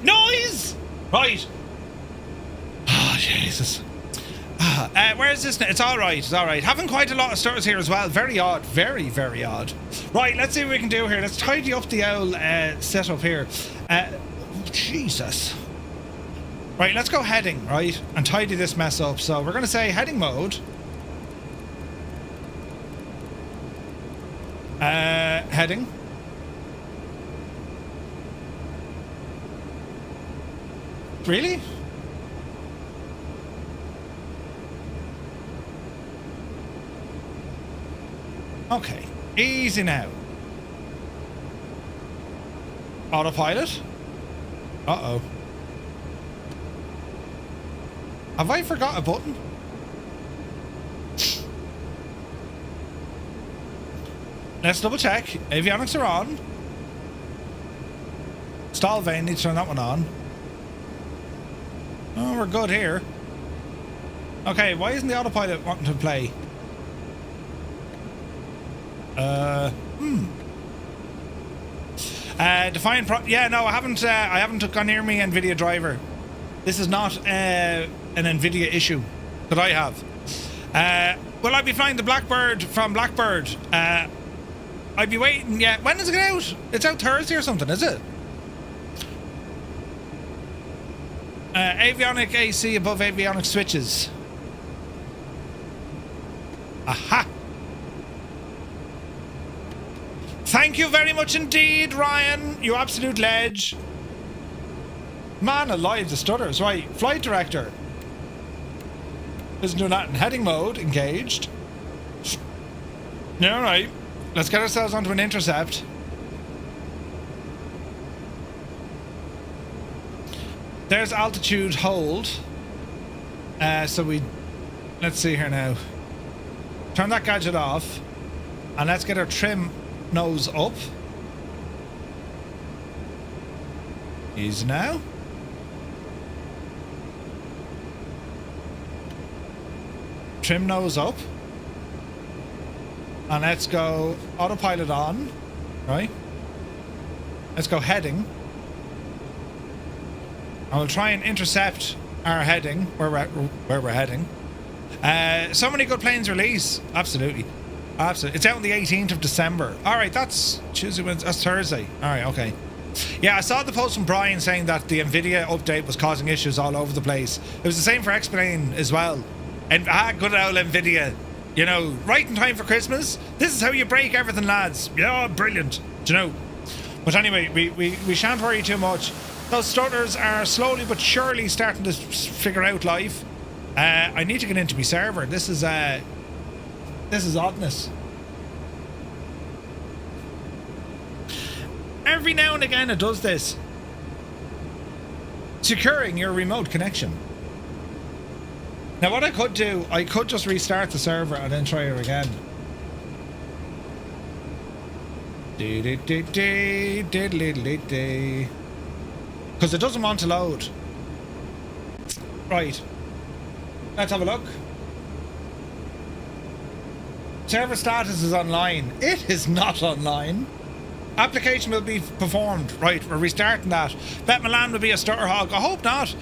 noise! Right. Oh, Jesus. Where is this now? It's alright, it's alright. Having quite a lot of stutters here as well. Very odd. Very, very odd. Right, let's see what we can do here. Let's tidy up the old setup here. Jesus. Right, let's go heading, right? And tidy this mess up. So we're going to say heading mode. Heading. Really? Okay. Easy now. Autopilot. Uh-oh. Have I forgot a button? Let's double check. Avionics are on. Stall vane, need to turn that one on. Oh, we're good here. Okay, why isn't the autopilot wanting to play? Define yeah, no, I haven't gone near me NVIDIA driver. This is not an NVIDIA issue that I have. Will I be flying the Blackbird from Blackbird? I'd be waiting. Yeah, when does it get out? It's out Thursday or something, is it? Avionic AC above avionic switches. Aha! Thank you very much indeed, Ryan. You absolute ledge. Man alive, the stutters. Right, flight director. Isn't doing that in heading mode. Engaged. Yeah, right. Let's get ourselves onto an intercept. There's altitude hold. So we... Let's see here now. Turn that gadget off. And let's get our trim nose up. Easy now. Trim nose up. And let's go autopilot on. Right? Let's go heading. And we'll try and intercept our heading where we're heading. So many good planes release. Absolutely. Absolutely. It's out on the 18th of December. Alright, that's Tuesday, Wednesday, that's Thursday. Alright, okay. Yeah, I saw the post from Brian saying that the NVIDIA update was causing issues all over the place. It was the same for X-Plane as well. And good old NVIDIA. You know, right in time for Christmas. This is how you break everything, lads. Yeah, brilliant. Do you know? But anyway, we shan't worry too much. Those stutters are slowly but surely starting to figure out life. I need to get into my server. This is oddness. Every now and again it does this. Securing your remote connection. Now what I could do, I could just restart the server and then try it again. Because it doesn't want to load. Right. Let's have a look. Server status is online. It is not online. Application will be performed. Right, we're restarting that. Bet Milan will be a stutter hog. I hope not.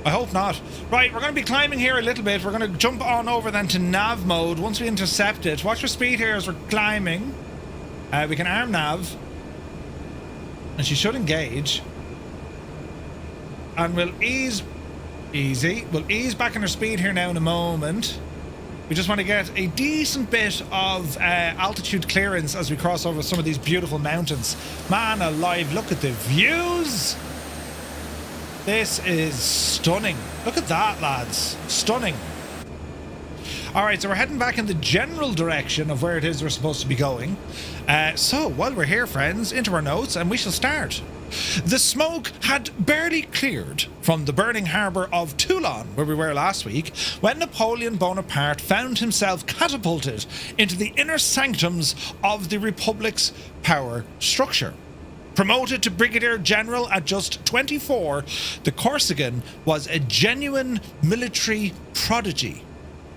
I hope not. Right, we're going to be climbing here a little bit. We're going to jump on over then to nav mode once we intercept it. Watch your speed here as we're climbing. We can arm nav. And she should engage. And we'll ease... Easy. We'll ease back in her speed here now in a moment. We just want to get a decent bit of altitude clearance as we cross over some of these beautiful mountains. Man alive, look at the views! This is stunning. Look at that, lads. Stunning. Alright, so we're heading back in the general direction of where it is we're supposed to be going. So, while we're here, friends, into our notes, and we shall start. The smoke had barely cleared from the burning harbour of Toulon, where we were last week, when Napoleon Bonaparte found himself catapulted into the inner sanctums of the Republic's power structure. Promoted to Brigadier General at just 24, the Corsican was a genuine military prodigy.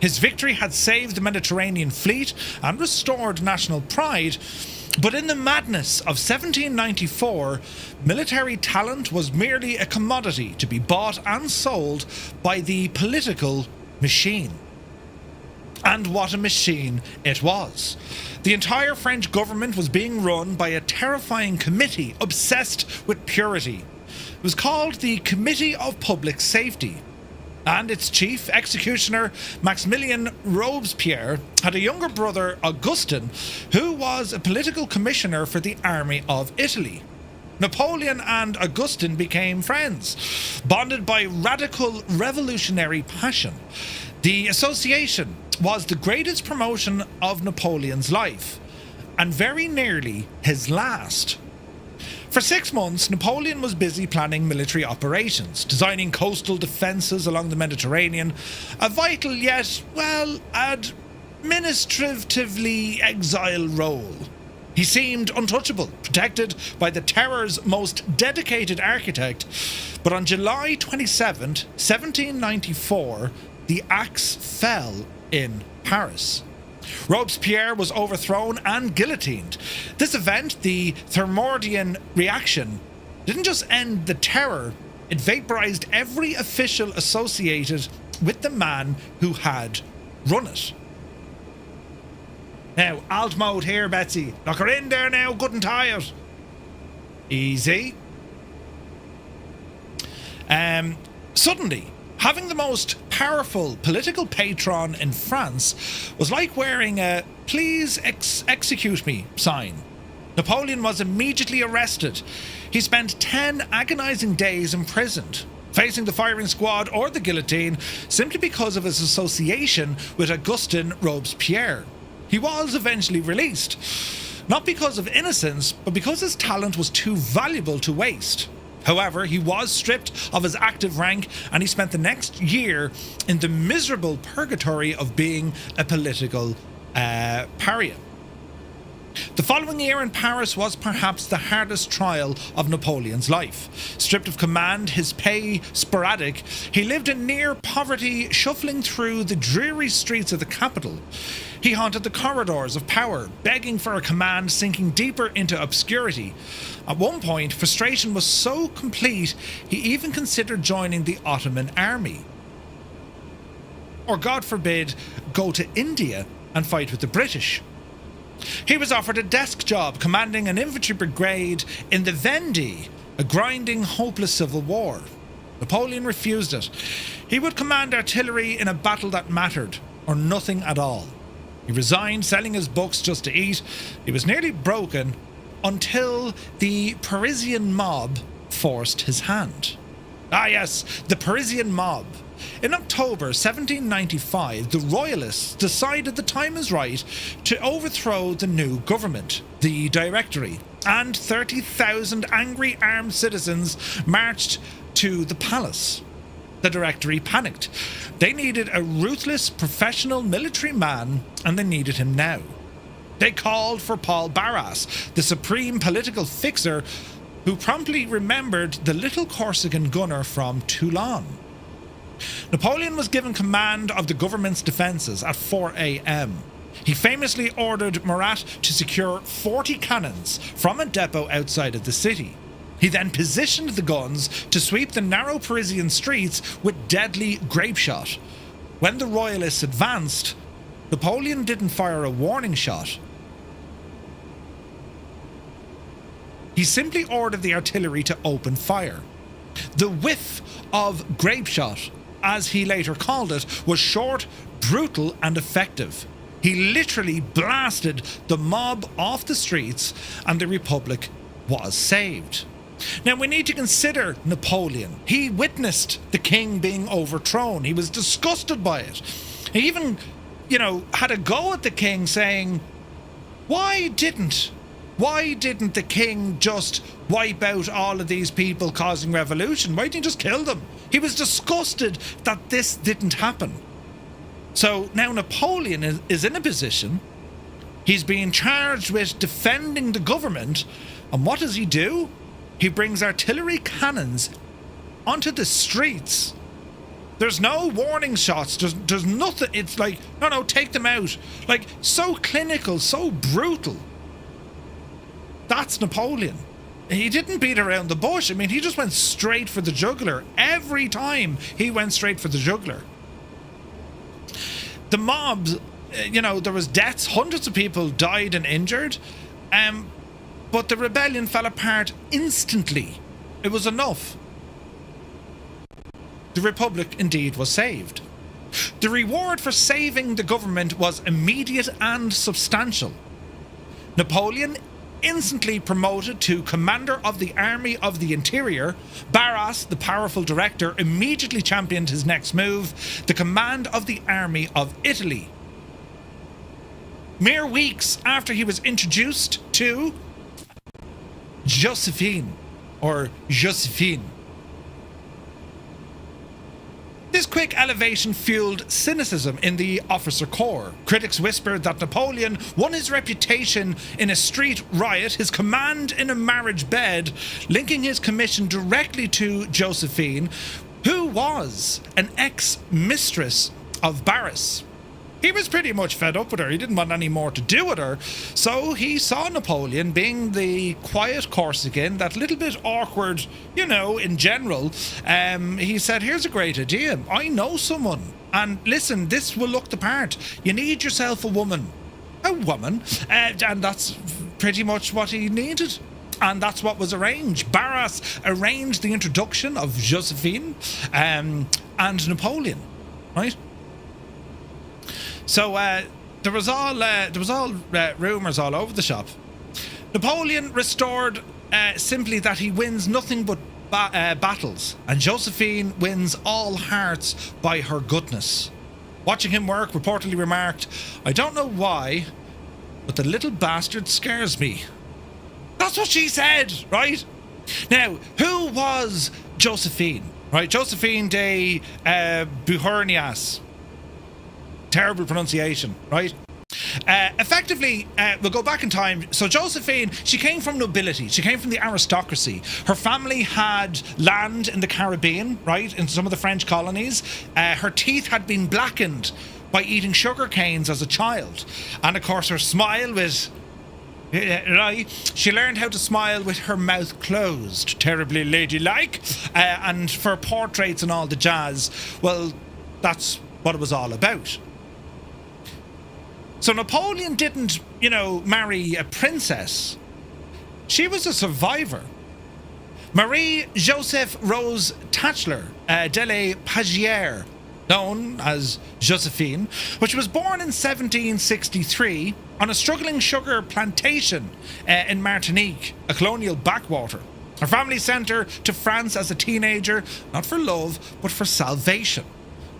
His victory had saved the Mediterranean fleet and restored national pride, but in the madness of 1794, military talent was merely a commodity to be bought and sold by the political machine. And what a machine it was. The entire French government was being run by a terrifying committee obsessed with purity. It was called the Committee of Public Safety, and its chief executioner, Maximilien Robespierre, had a younger brother, Augustin, who was a political commissioner for the Army of Italy. Napoleon and Augustin became friends, bonded by radical revolutionary passion. The association was the greatest promotion of Napoleon's life, and very nearly his last. For 6 months, Napoleon was busy planning military operations, designing coastal defences along the Mediterranean, a vital yet, well, administratively exile role. He seemed untouchable, protected by the terror's most dedicated architect, but on July 27, 1794, the axe fell in Paris. Robespierre was overthrown and guillotined. This event, the Thermidorian reaction, didn't just end the terror, it vaporized every official associated with the man who had run it. Now, alt mode here, Betsy. Lock her in there now, good and tired. Easy. Suddenly, having the most powerful political patron in France was like wearing a "please execute me" sign. Napoleon was immediately arrested. He spent 10 agonizing days imprisoned, facing the firing squad or the guillotine simply because of his association with Augustin Robespierre. He was eventually released, not because of innocence, but because his talent was too valuable to waste. However, he was stripped of his active rank, and he spent the next year in the miserable purgatory of being a political pariah. The following year in Paris was perhaps the hardest trial of Napoleon's life. Stripped of command, his pay sporadic, he lived in near poverty, shuffling through the dreary streets of the capital. He haunted the corridors of power, begging for a command, sinking deeper into obscurity. At one point, frustration was so complete, he even considered joining the Ottoman army. Or, God forbid, go to India and fight with the British. He was offered a desk job commanding an infantry brigade in the Vendée, a grinding, hopeless civil war. Napoleon refused it. He would command artillery in a battle that mattered, or nothing at all. He resigned, selling his books just to eat. He was nearly broken until the Parisian mob forced his hand. Ah yes, the Parisian mob. In October 1795, the Royalists decided the time is right to overthrow the new government, the Directory, and 30,000 angry armed citizens marched to the palace. The Directory panicked. They needed a ruthless professional military man, and they needed him now. They called for Paul Barras, the supreme political fixer, who promptly remembered the little Corsican gunner from Toulon. Napoleon was given command of the government's defences at 4 a.m. He famously ordered Murat to secure 40 cannons from a depot outside of the city. He then positioned the guns to sweep the narrow Parisian streets with deadly grapeshot. When the Royalists advanced, Napoleon didn't fire a warning shot. He simply ordered the artillery to open fire. The whiff of grapeshot, as he later called it, was short, brutal, and effective. He literally blasted the mob off the streets, and the Republic was saved. Now, we need to consider Napoleon. He witnessed the king being overthrown. He was disgusted by it. He even, had a go at the king, saying, why didn't the king just wipe out all of these people causing revolution? Why didn't he just kill them? He was disgusted that this didn't happen. So now Napoleon is in a position. He's being charged with defending the government. And what does he do? He brings artillery cannons onto the streets. There's no warning shots. There's nothing. It's like, no, take them out. Like, so clinical, so brutal. That's Napoleon. He didn't beat around the bush. I mean, he just went straight for the jugular. Every time he went straight for the jugular. The mobs, there was deaths. Hundreds of people died and injured. But the rebellion fell apart instantly. it was enough. The Republic indeed was saved. The reward for saving the government was immediate and substantial. Napoleon instantly promoted to commander of the Army of the Interior. Barras, the powerful director, immediately championed his next move, the command of the Army of Italy. Mere weeks after he was introduced to Joséphine, or Joséphine. This quick elevation fueled cynicism in the officer corps. Critics whispered that Napoleon won his reputation in a street riot, his command in a marriage bed, linking his commission directly to Joséphine, who was an ex-mistress of Barras. He was pretty much fed up with her. He didn't want any more to do with her. So he saw Napoleon being the quiet Corsican, that little bit awkward, you know, in general. He said, here's a great idea. I know someone. And listen, this will look the part. You need yourself a woman. A woman. And that's pretty much what he needed. And that's what was arranged. Barras arranged the introduction of Joséphine and Napoleon, right? So there was all rumours all over the shop. Napoleon restored simply that he wins nothing but battles, and Joséphine wins all hearts by her goodness. Watching him work, reportedly remarked, "I don't know why, but the little bastard scares me." That's what she said, right? Now, who was Joséphine? Right, Joséphine de Beauharnais. Terrible pronunciation, right? Effectively, we'll go back in time. So Joséphine, she came from nobility. She came from the aristocracy. Her family had land in the Caribbean, right, in some of the French colonies. Her teeth had been blackened by eating sugar canes as a child. And of course, her smile was... right? She learned how to smile with her mouth closed. Terribly ladylike. And for portraits and all the jazz, well, that's what it was all about. So Napoleon didn't, you know, marry a princess. She was a survivor. Marie-Joseph Rose Tachler de la Pagière, known as Joséphine, which was born in 1763 on a struggling sugar plantation in Martinique, a colonial backwater. Her family sent her to France as a teenager, not for love, but for salvation.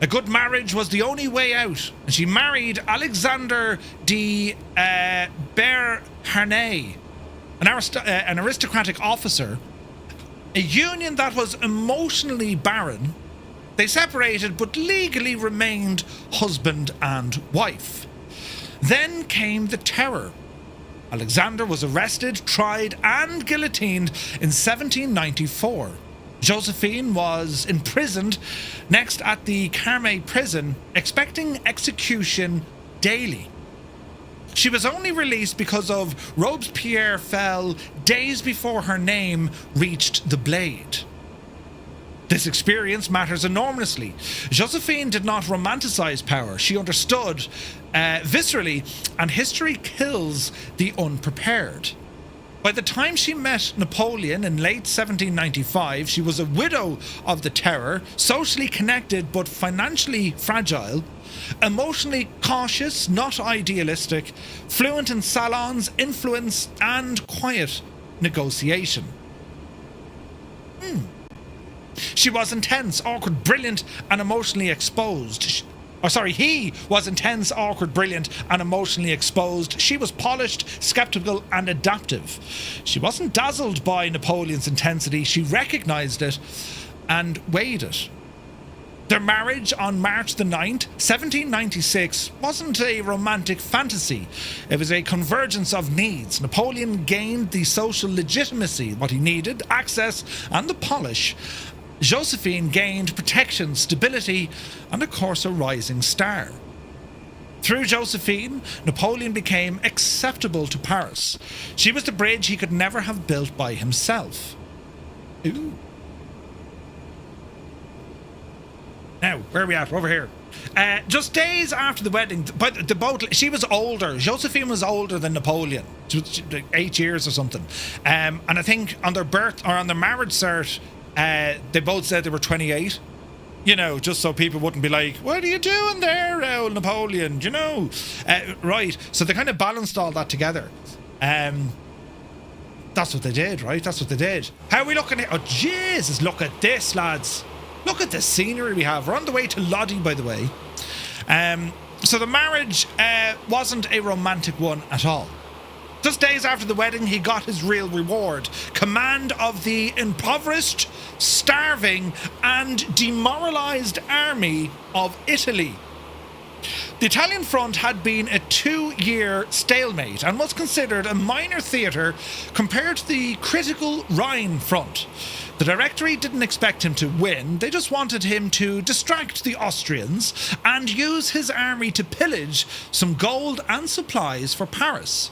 A good marriage was the only way out, and she married Alexander de Beauharnais, an aristocratic officer, a union that was emotionally barren. They separated but legally remained husband and wife. Then came the terror. Alexander was arrested, tried and guillotined in 1794. Joséphine was imprisoned next at the Carme prison, expecting execution daily. She was only released because of Robespierre fell days before her name reached the blade. This experience matters enormously. Joséphine did not romanticize power. She understood viscerally, and history kills the unprepared. By the time she met Napoleon in late 1795, she was a widow of the terror, socially connected but financially fragile, emotionally cautious, not idealistic, fluent in salons, influence, and quiet negotiation. She was intense, awkward, brilliant, and emotionally exposed. He was intense, awkward, brilliant, and emotionally exposed. She was polished, skeptical, and adaptive. She wasn't dazzled by Napoleon's intensity. She recognized it and weighed it. Their marriage on March the 9th, 1796, wasn't a romantic fantasy. It was a convergence of needs. Napoleon gained the social legitimacy, what he needed, access, and the polish. Joséphine gained protection, stability, and of course a rising star. Through Joséphine, Napoleon became acceptable to Paris. She was the bridge he could never have built by himself. Ooh. Now, where are we at? Over here. Just days after the wedding, but she was older. Joséphine was older than Napoleon, she was 8 years or something. And I think on their birth or on their marriage cert, they both said they were 28. You know, just so people wouldn't be like, "What are you doing there, old Napoleon?" You know, right? So they kind of balanced all that together. That's what they did, right? That's what they did. How are we looking at? Oh Jesus! Look at this, lads. Look at the scenery we have. We're on the way to Lodi, by the way. So the marriage wasn't a romantic one at all. Just days after the wedding, he got his real reward: command of the impoverished, starving, and demoralized army of Italy. The Italian front had been a 2-year stalemate and was considered a minor theatre compared to the critical Rhine front. The Directory didn't expect him to win, they just wanted him to distract the Austrians and use his army to pillage some gold and supplies for Paris.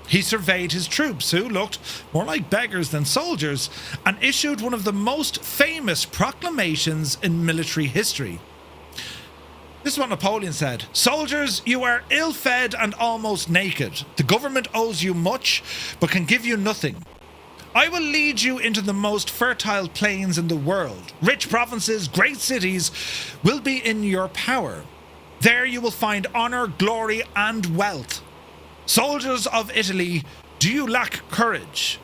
He surveyed his troops, who looked more like beggars than soldiers, and issued one of the most famous proclamations in military history. This is what Napoleon said: "Soldiers, you are ill-fed and almost naked. The government owes you much, but can give you nothing. I will lead you into the most fertile plains in the world. Rich provinces, great cities will be in your power. There you will find honour, glory, and wealth. Soldiers of Italy, do you lack courage?"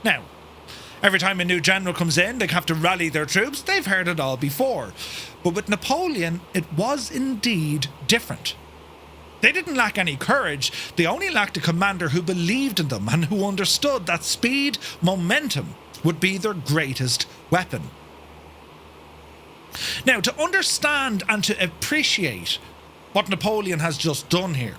Now, every time a new general comes in, they have to rally their troops. They've heard it all before. But with Napoleon, it was indeed different. They didn't lack any courage. They only lacked a commander who believed in them and who understood that speed, momentum, would be their greatest weapon. Now, to understand and to appreciate what Napoleon has just done here,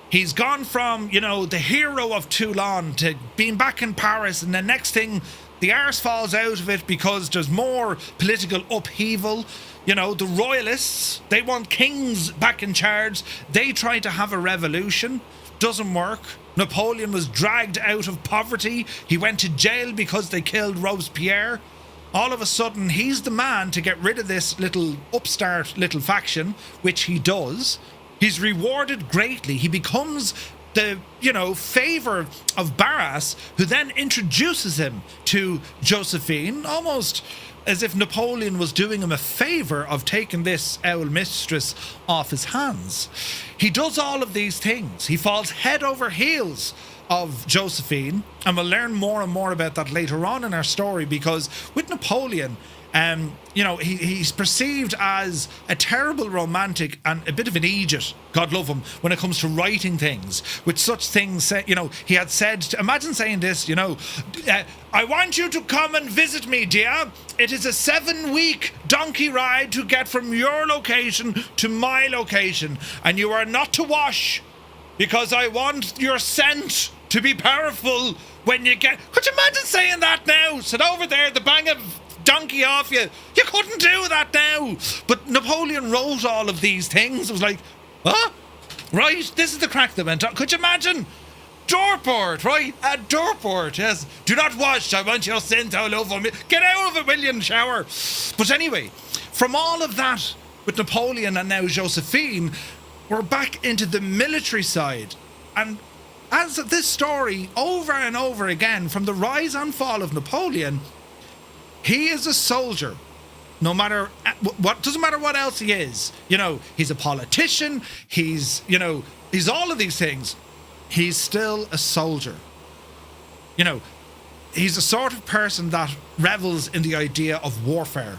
he's gone from, you know, the hero of Toulon to being back in Paris, and the next thing, the arse falls out of it because there's more political upheaval. You know, the royalists, they want kings back in charge. They try to have a revolution. Doesn't work. Napoleon was dragged out of poverty. He went to jail because they killed Robespierre. All of a sudden, he's the man to get rid of this little upstart little faction, which he does. He's rewarded greatly. He becomes the, you know, favour of Barras, who then introduces him to Joséphine, almost as if Napoleon was doing him a favour of taking this owl mistress off his hands. He does all of these things. He falls head over heels of Joséphine, and we'll learn more and more about that later on in our story, because with Napoleon, you know, he's perceived as a terrible romantic and a bit of an idiot, God love him, when it comes to writing things. With such things, you know, he had said, imagine saying this, you know, "I want you to come and visit me, dear. It is a 7-week donkey ride to get from your location to my location, and you are not to wash, because I want your scent to be powerful when you get..." Could you imagine saying that now? Sit over there, the bang of donkey off you. You couldn't do that now. But Napoleon wrote all of these things. It was like, what? Right, this is the crack that went on. Could you imagine? Doorport, right? A doorport, yes. "Do not wash, I want your scent all over me. Get out of it, will you, and shower." But anyway, from all of that with Napoleon and now Joséphine, we're back into the military side. And as this story over and over again, from the rise and fall of Napoleon, he is a soldier, no matter what, doesn't matter what else he is. You know, he's a politician, he's, you know, he's all of these things. He's still a soldier. You know, he's the sort of person that revels in the idea of warfare.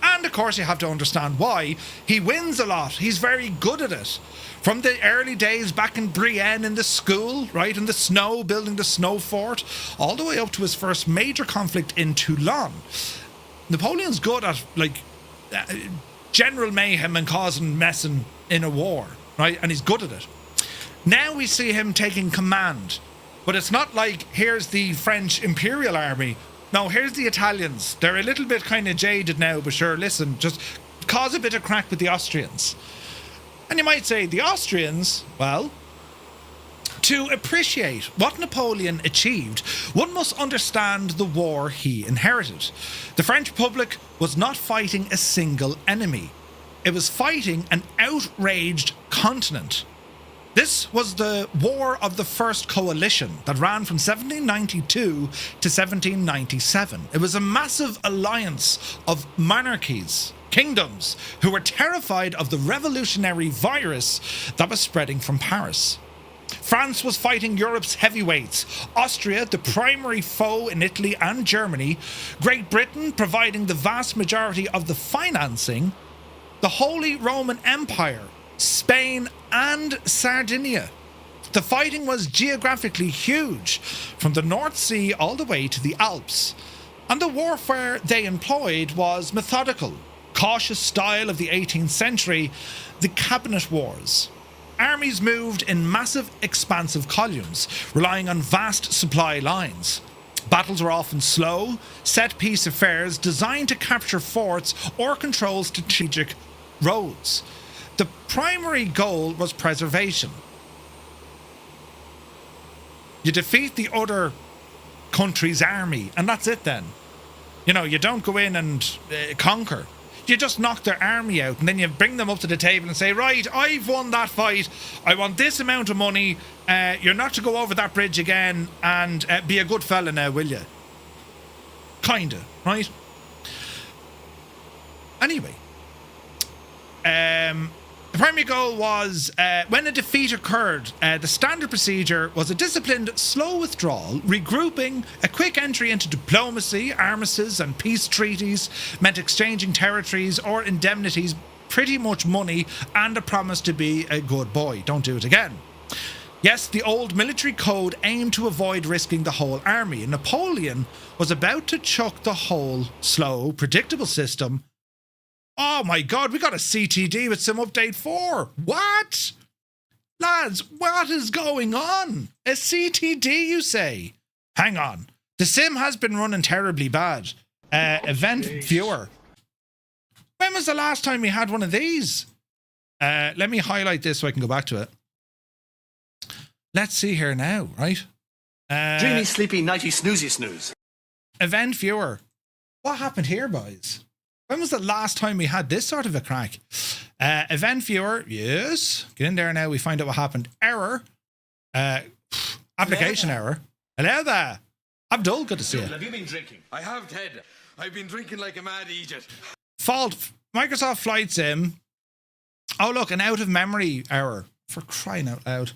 And of course, you have to understand why. He wins a lot. He's very good at it. From the early days back in Brienne in the school, right, in the snow, building the snow fort, all the way up to his first major conflict in Toulon. Napoleon's good at, like, general mayhem and causing messing in a war, right? And he's good at it. Now we see him taking command. But it's not like, here's the French Imperial Army. No, here's the Italians. They're a little bit kind of jaded now, but sure, listen, just cause a bit of crack with the Austrians. And you might say, the Austrians, well, to appreciate what Napoleon achieved, one must understand the war he inherited. The French Republic was not fighting a single enemy. it was fighting an outraged continent. This was the War of the First Coalition that ran from 1792 to 1797. It was a massive alliance of monarchies, kingdoms, who were terrified of the revolutionary virus that was spreading from Paris. France was fighting Europe's heavyweights, Austria the primary foe in Italy and Germany, Great Britain providing the vast majority of the financing, the Holy Roman Empire, Spain and Sardinia. The fighting was geographically huge, from the North Sea all the way to the Alps, and the warfare they employed was methodical, cautious style of the 18th century, the cabinet wars. Armies moved in massive, expansive columns, relying on vast supply lines. Battles were often slow, set-piece affairs designed to capture forts or control strategic roads. The primary goal was preservation. You defeat the other country's army, and that's it then. You know, you don't go in and conquer. You just knock their army out, and then you bring them up to the table and say, right, I've won that fight. I want this amount of money. You're not to go over that bridge again, and be a good fella now, will you? Kinda, right? Anyway. The primary goal was, when a defeat occurred, the standard procedure was a disciplined, slow withdrawal, regrouping, a quick entry into diplomacy, armistices and peace treaties, meant exchanging territories or indemnities, pretty much money, and a promise to be a good boy. Don't do it again. Yes, the old military code aimed to avoid risking the whole army. Napoleon was about to chuck the whole slow, predictable system. Oh my god, we got a CTD with Sim Update 4. What? Lads, what is going on? A CTD, you say? Hang on. The sim has been running terribly bad. Event viewer. When was the last time we had one of these? Let me highlight this so I can go back to it. Let's see here now, right? Dreamy, sleepy, nighty, snoozy, snooze. Event viewer. What happened here, boys? When was the last time we had this sort of a crack? Event viewer, yes. Get in there now, we find out what happened. Error. Application error. Hello there. Abdul, good to see you. Have you been drinking? I have, Ted. I've been drinking like a mad idiot. Fault. Microsoft Flight Sim. Oh, look, an out of memory error. For crying out loud.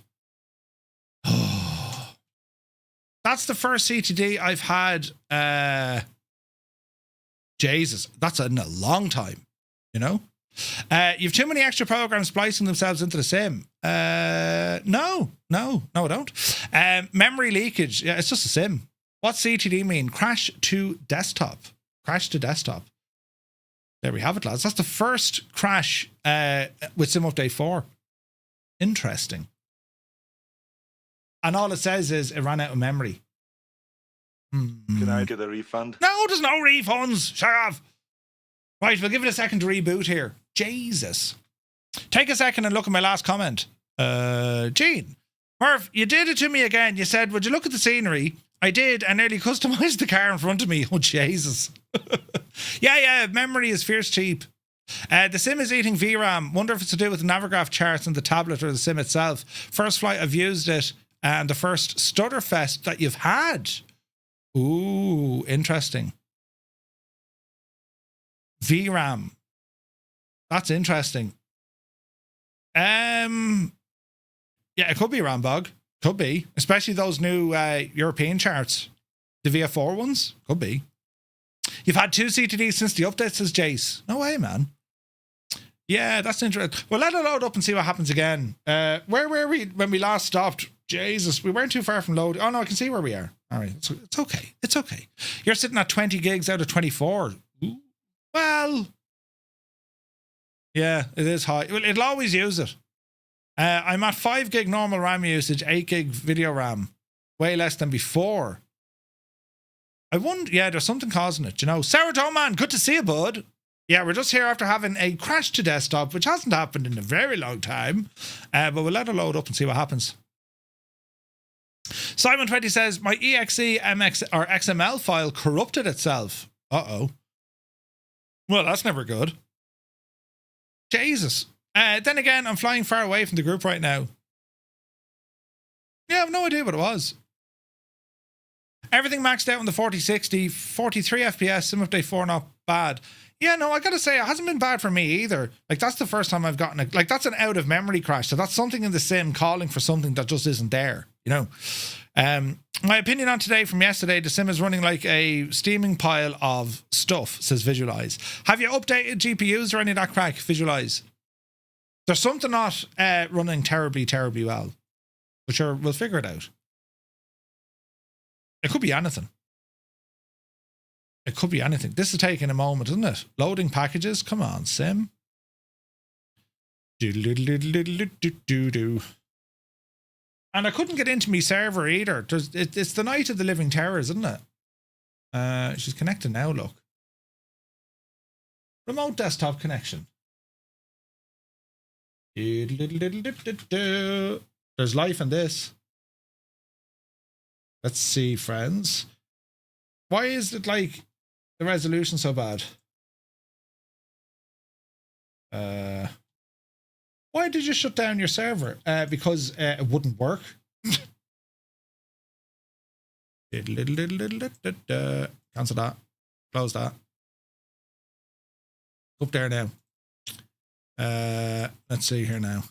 That's the first CTD I've had. Jesus, that's in a long time, you know? You've too many extra programs splicing themselves into the sim. No, I don't. Memory leakage. Yeah, it's just a sim. What's CTD mean? Crash to desktop. Crash to desktop. There we have it, lads. That's the first crash with Sim Update 4. Interesting. And all it says is it ran out of memory. Can I get a refund? No, there's no refunds. Shut up. Right, we'll give it a second to reboot here. Jesus. Take a second and look at my last comment. Gene. Murph, you did it to me again. You said, would you look at the scenery? I did, and nearly customized the car in front of me. Oh, Jesus. Yeah, memory is fierce cheap. The sim is eating VRAM. Wonder if it's to do with the Navigraph charts and the tablet or the sim itself. First flight I've used it, and the first Stutterfest that you've had. Ooh, interesting. VRAM. That's interesting. Yeah, it could be Rambog. Could be. Especially those new European charts. The VF4 ones. Could be. You've had 2 CTDs since the update, says Jace. No way, man. Yeah, that's interesting. Well, let it load up and see what happens again. Where were we when we last stopped? Jesus, we weren't too far from load. Oh, no, I can see where we are. All right, it's okay. It's okay. You're sitting at 20 gigs out of 24. Ooh. Well, yeah, it is high. Well, it'll always use it. I'm at 5 gig normal RAM usage, 8 gig video RAM. Way less than before. I wonder, yeah, there's something causing it, you know. Sourdough Man, good to see you, bud. Yeah, we're just here after having a crash to desktop, which hasn't happened in a very long time. But we'll let it load up and see what happens. Simon20 says, my exe MX or XML file corrupted itself. Uh-oh. Well, that's never good. Jesus. Then again, I'm flying far away from the group right now. Yeah, I have no idea what it was. Everything maxed out on the 4060, 43 FPS, sim update 4 not bad. Yeah, no, I gotta say, it hasn't been bad for me either. Like, that's the first time I've gotten a, like, that's an out of memory crash. So that's something in the sim calling for something that just isn't there, you know? My opinion on today from yesterday, the sim is running like a steaming pile of stuff, says Visualize. Have you updated GPUs or any of that crack, Visualize? There's something not running terribly, terribly well. But sure, we'll figure it out. It could be anything. It could be anything. This is taking a moment, isn't it? Loading packages. Come on, sim. Do-do-do-do-do-do-do-do. And I couldn't get into my server either. It's the night of the living terrors, isn't it? She's connected now, look. Remote desktop connection. Do-do-do-do-do-do-do. There's life in this. Let's see, friends. Why is it like the resolution so bad? Why did you shut down your server? Because it wouldn't work. Cancel that. Close that. Up there now. Let's see here now.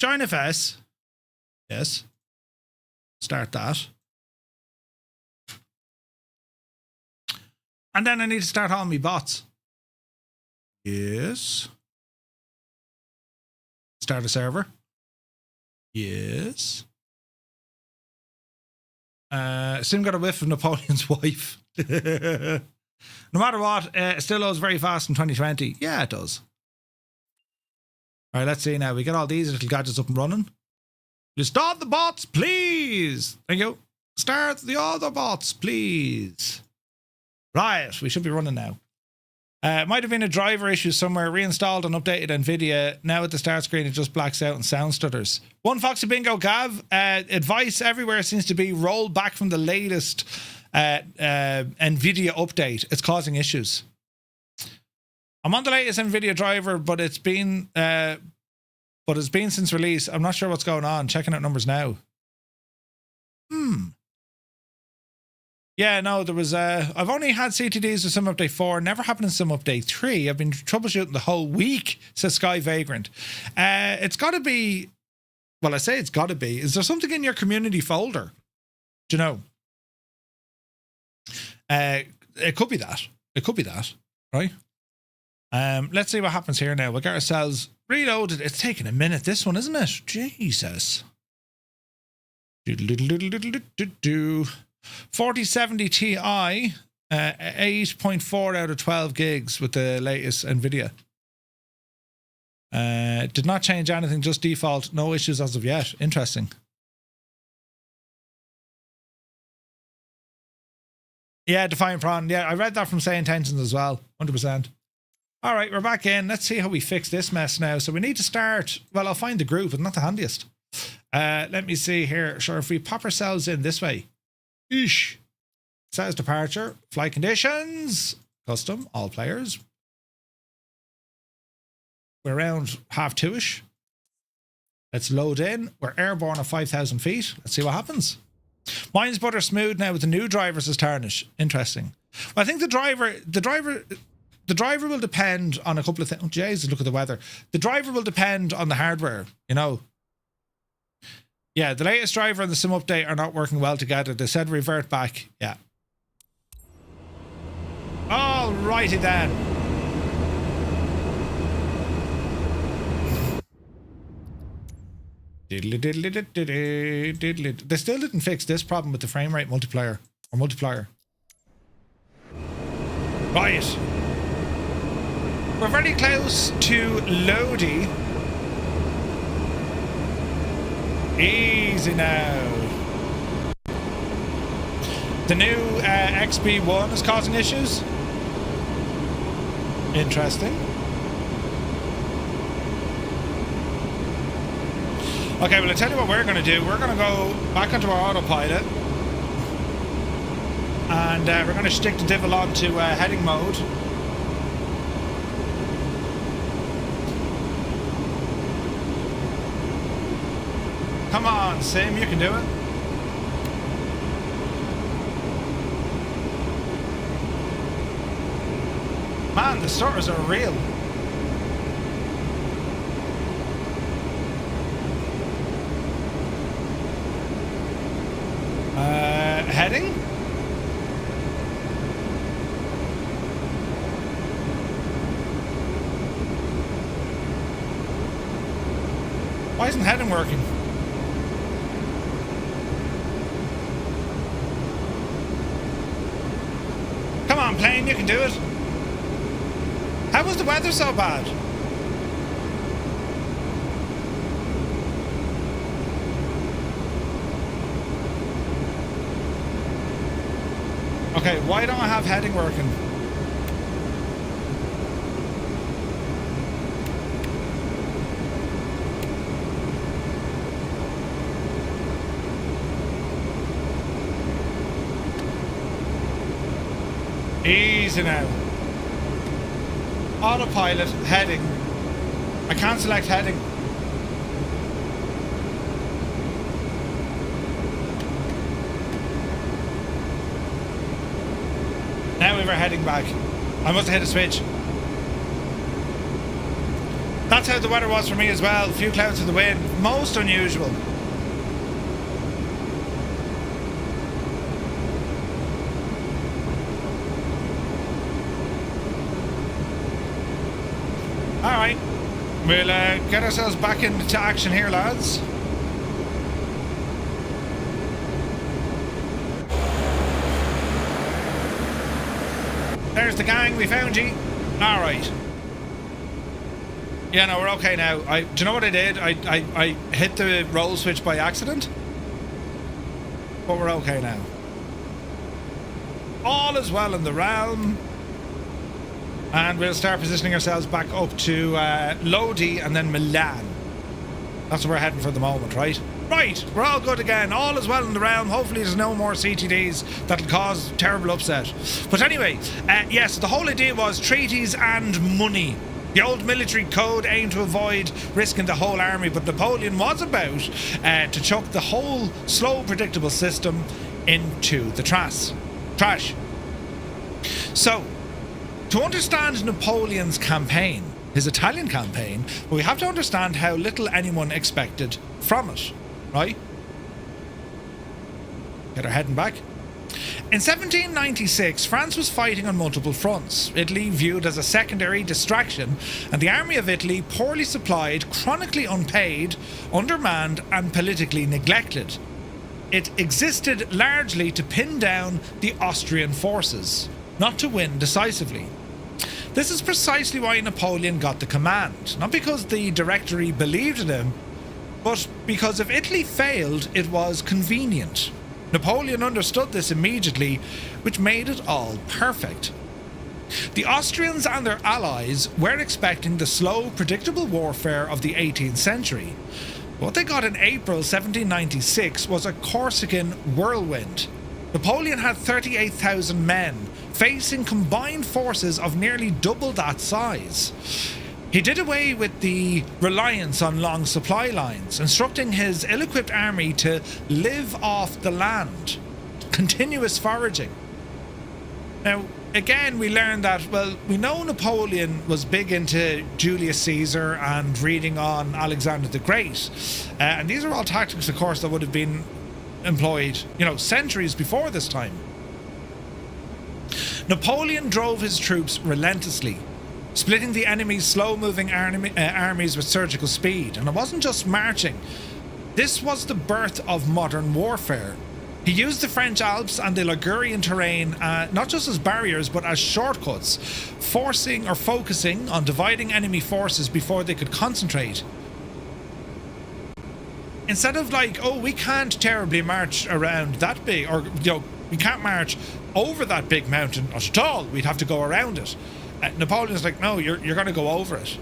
Join FS. Yes. Start that. And then I need to start all my bots. Yes. Start a server. Yes. Sim got a whiff of Napoleon's wife. No matter what, it still loads very fast in 2020. Yeah, it does. All right, let's see now. We get all these little gadgets up and running. You start the bots, please. Thank you. Start the other bots, please. Right, we should be running now. Might have been a driver issue somewhere. Reinstalled and updated NVIDIA. Now at the start screen, it just blacks out and sound stutters. One Foxy Bingo Gav. Advice everywhere seems to be roll back from the latest NVIDIA update. It's causing issues. I'm on the latest NVIDIA driver, but it's been since release. I'm not sure what's going on. Checking out numbers now. Yeah, no, there was I've only had CTDs with Sim Update 4, never happened in Sim Update 3. I've been troubleshooting the whole week, says Sky Vagrant. It's got to be, well, I say it's got to be. Is there something in your community folder? Do you know? It could be that. It could be that, right? Let's see what happens here now. We'll get ourselves reloaded. It's taking a minute, this one, isn't it? Jesus. 4070 Ti, 8.4 out of 12 gigs with the latest NVIDIA. Did not change anything, just default. No issues as of yet. Interesting. Yeah, Defiant Prawn. Yeah, I read that from Say Intentions as well. 100%. All right, we're back in. Let's see how we fix this mess now. So we need to start. Well, I'll find the group, but not the handiest. Let me see here. Sure, if we pop ourselves in this way. Eesh. Says departure. Flight conditions. Custom. All players. We're around 2:30-ish. Let's load in. We're airborne at 5,000 feet. Let's see what happens. Mine's butter smooth now with the new drivers as tarnish. Interesting. Well, I think the driver will depend on a couple of things. Oh, Jesus, look at the weather. The driver will depend on the hardware, you know. Yeah, the latest driver and the sim update are not working well together. They said revert back. Yeah. Alrighty then. They still didn't fix this problem with the frame rate multiplier. Right. We're very close to Lodi. Easy now. The new XB1 is causing issues. Interesting. Okay, well, I'll tell you what we're going to do. We're going to go back onto our autopilot. And we're going to stick the div along to heading mode. Come on, Sim, you can do it. Man, the stutters are real. Heading? Why isn't heading working? Come on, plane, you can do it. How was the weather so bad? Okay, why don't I have heading working? Easy now. Autopilot, heading. I can't select heading. Now we're heading back. I must have hit a switch. That's how the weather was for me as well. A few clouds in the wind. Most unusual. Alright. We'll get ourselves back into action here, lads. There's the gang, we found you. Alright. Yeah, no, we're okay now. Do you know what I did? I hit the roll switch by accident. But we're okay now. All is well in the realm. And we'll start positioning ourselves back up to Lodi and then Milan. That's where we're heading for the moment, right? Right, we're all good again. All is well in the realm. Hopefully there's no more CTDs that'll cause terrible upset. But anyway, yes, the whole idea was treaties and money. The old military code aimed to avoid risking the whole army, but Napoleon was about to chuck the whole slow, predictable system into the trash. So, to understand Napoleon's campaign, his Italian campaign, we have to understand how little anyone expected from it, right? Get our heading back. In 1796, France was fighting on multiple fronts. Italy viewed as a secondary distraction, and the army of Italy poorly supplied, chronically unpaid, undermanned, and politically neglected. It existed largely to pin down the Austrian forces, not to win decisively. This is precisely why Napoleon got the command, not because the Directory believed in him, but because if Italy failed, it was convenient. Napoleon understood this immediately, which made it all perfect. The Austrians and their allies were expecting the slow, predictable warfare of the 18th century. What they got in April 1796 was a Corsican whirlwind. Napoleon had 38,000 men, facing combined forces of nearly double that size. He did away with the reliance on long supply lines, instructing his ill-equipped army to live off the land. Continuous foraging. Now, again, we learned that, well, we know Napoleon was big into Julius Caesar and reading on Alexander the Great. And these are all tactics, of course, that would have been employed, centuries before this time. Napoleon drove his troops relentlessly, splitting the enemy's slow-moving armies with surgical speed. And it wasn't just marching. This was the birth of modern warfare. He used the French Alps and the Ligurian terrain not just as barriers, but as shortcuts, forcing or focusing on dividing enemy forces before they could concentrate. Instead of we can't terribly march around that big, or, we can't march over that big mountain, not at all. We'd have to go around it. Napoleon's like, no, you're going to go over it,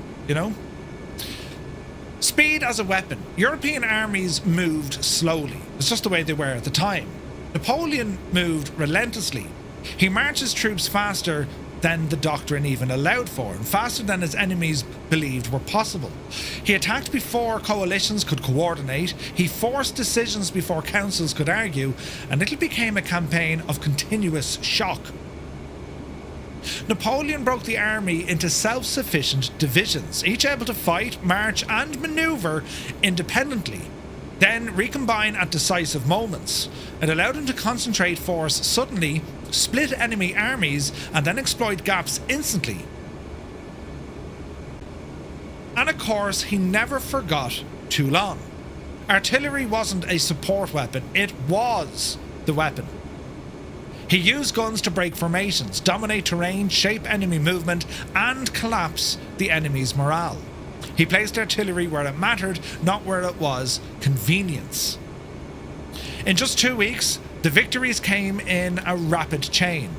Speed as a weapon. European armies moved slowly. It's just the way they were at the time. Napoleon moved relentlessly. He marched his troops faster than the doctrine even allowed for, and faster than his enemies believed were possible. He attacked before coalitions could coordinate, he forced decisions before councils could argue, and it became a campaign of continuous shock. Napoleon broke the army into self-sufficient divisions, each able to fight, march and manoeuvre independently, then recombine at decisive moments. It allowed him to concentrate force suddenly, split enemy armies, and then exploit gaps instantly. And of course, he never forgot Toulon. Artillery wasn't a support weapon, it was the weapon. He used guns to break formations, dominate terrain, shape enemy movement, and collapse the enemy's morale. He placed artillery where it mattered, not where it was convenience. In just 2 weeks, the victories came in a rapid chain.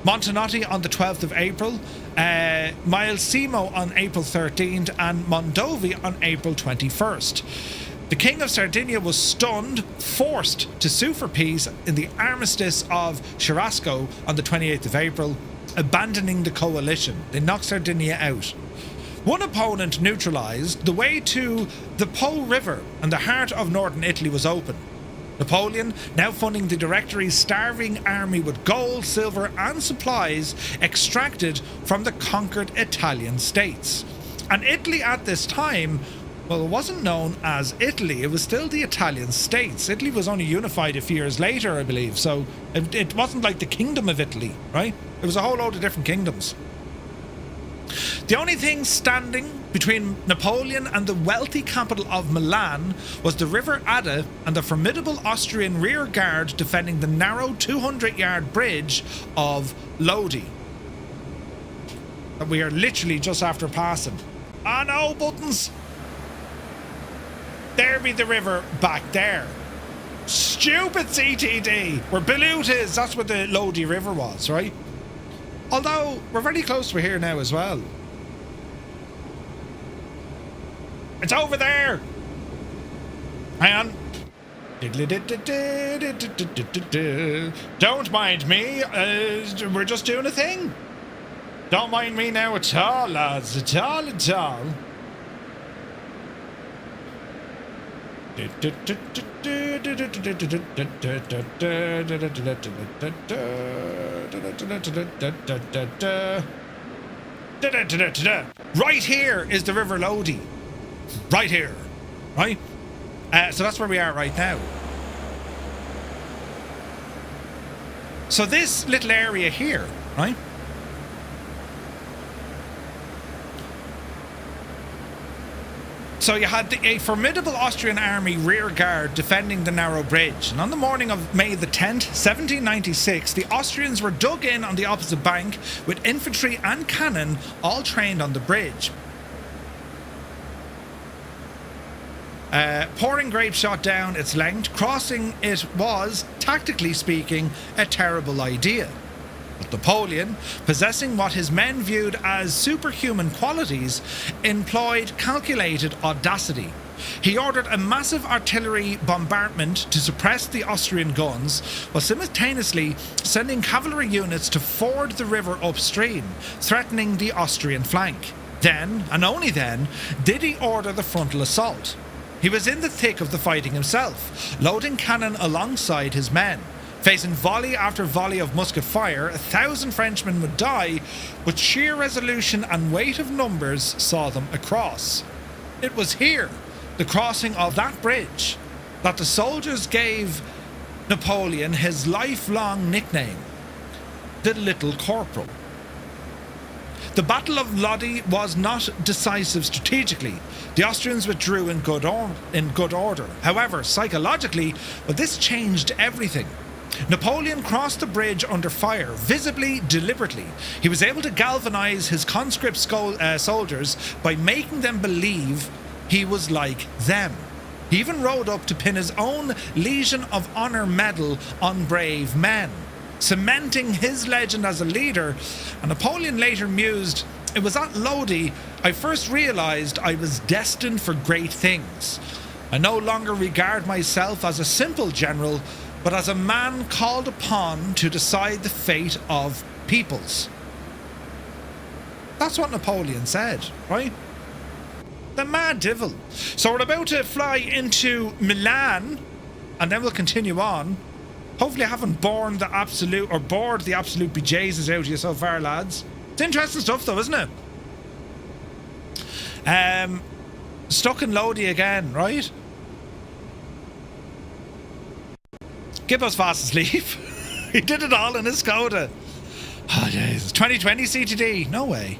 Montenotte on the 12th of April, Milesimo on April 13th, and Mondovi on April 21st. The King of Sardinia was stunned, forced to sue for peace in the armistice of Cherasco on the 28th of April, abandoning the coalition. They knocked Sardinia out. One opponent neutralised, the way to the Po River and the heart of northern Italy was open. Napoleon, now funding the Directory's starving army with gold, silver and supplies extracted from the conquered Italian states. And Italy at this time, well, it wasn't known as Italy, it was still the Italian states. Italy was only unified a few years later, I believe, so it wasn't like the Kingdom of Italy, right? It was a whole load of different kingdoms. The only thing standing between Napoleon and the wealthy capital of Milan was the River Adda and the formidable Austrian rear guard defending the narrow 200-yard bridge of Lodi, that we are literally just after passing. Ah no, buttons! There be the river back there. Stupid CTD! Where Belout is, that's what the Lodi River was, right? Although, we're very close to here now as well. It's over there! Hang on. Don't mind me, we're just doing a thing. Don't mind me now at all, lads, at all, at all. Right here is the River Lodi. Right here. Right? So that's where we are right now. So this little area here, right? So you had a formidable Austrian army rear guard defending the narrow bridge. And on the morning of May the 10th, 1796, the Austrians were dug in on the opposite bank with infantry and cannon all trained on the bridge. Pouring grapeshot down its length, crossing it was, tactically speaking, a terrible idea. But Napoleon, possessing what his men viewed as superhuman qualities, employed calculated audacity. He ordered a massive artillery bombardment to suppress the Austrian guns, while simultaneously sending cavalry units to ford the river upstream, threatening the Austrian flank. Then, and only then, did he order the frontal assault. He was in the thick of the fighting himself, loading cannon alongside his men. Facing volley after volley of musket fire, 1,000 Frenchmen would die, but sheer resolution and weight of numbers saw them across. It was here, the crossing of that bridge, that the soldiers gave Napoleon his lifelong nickname, the Little Corporal. The Battle of Lodi was not decisive strategically. The Austrians withdrew in good order. However, psychologically, well, this changed everything. Napoleon crossed the bridge under fire, visibly, deliberately. He was able to galvanise his conscript soldiers by making them believe he was like them. He even rode up to pin his own Legion of Honour medal on brave men, cementing his legend as a leader. And Napoleon later mused, "It was at Lodi I first realised I was destined for great things. I no longer regard myself as a simple general, but as a man called upon to decide the fate of peoples." That's what Napoleon said, right? The mad devil. So we're about to fly into Milan, and then we'll continue on. Hopefully I haven't bored the absolute bejesus out of you so far, lads. It's interesting stuff though, isn't it? Stuck in Lodi again, right? Gibbo's fast asleep. He did it all in his Skoda. Oh, Jesus. 2020 CTD. No way.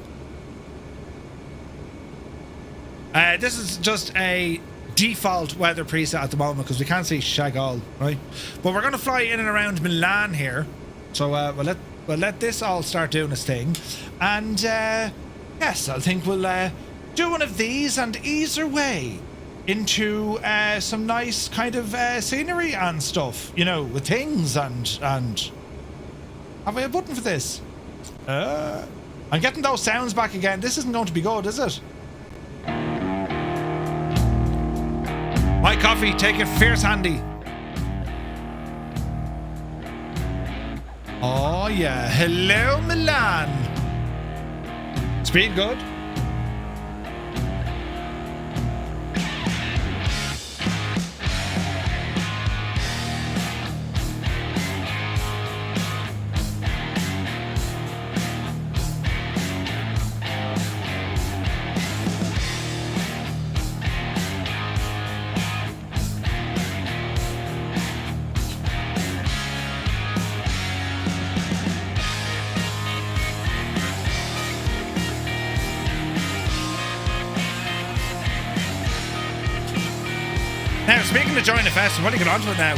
This is just a default weather preset at the moment because we can't see shag all, right? But we're going to fly in and around Milan here. So we'll let this all start doing its thing. And yes, I think we'll do one of these and ease our way into some nice kind of scenery and stuff, you know, with things and have I a button for this? I'm getting those sounds back again. This isn't going to be good, is it? My coffee, take it fierce handy. Oh yeah, hello Milan. Speed good. Now, speaking of join the fest, we're going to get on to it now.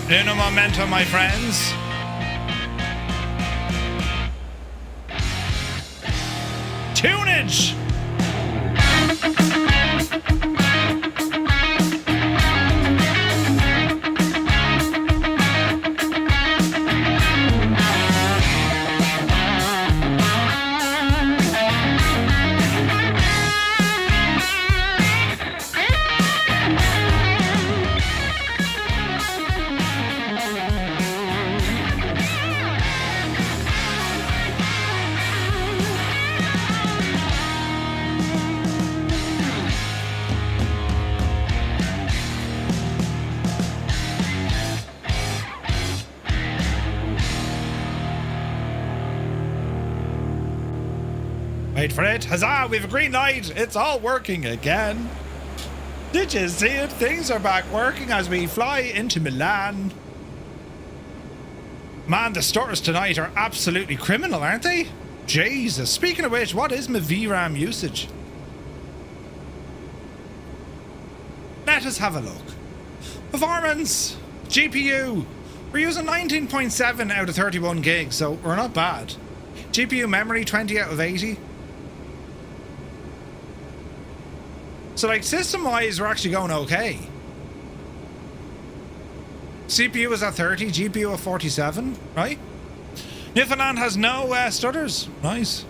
Uno momento, my friends. Tunage! Wait for it. Huzzah, we have a green light. It's all working again. Did you see it? Things are back working as we fly into Milan. Man, the stutters tonight are absolutely criminal, aren't they? Jesus. Speaking of which, what is my VRAM usage? Let us have a look. Performance. GPU. We're using 19.7 out of 31 gigs, so we're not bad. GPU memory, 20 out of 80. So, like, system-wise, we're actually going okay. CPU is at 30, GPU at 47, right? Newfoundland has no stutters. Nice.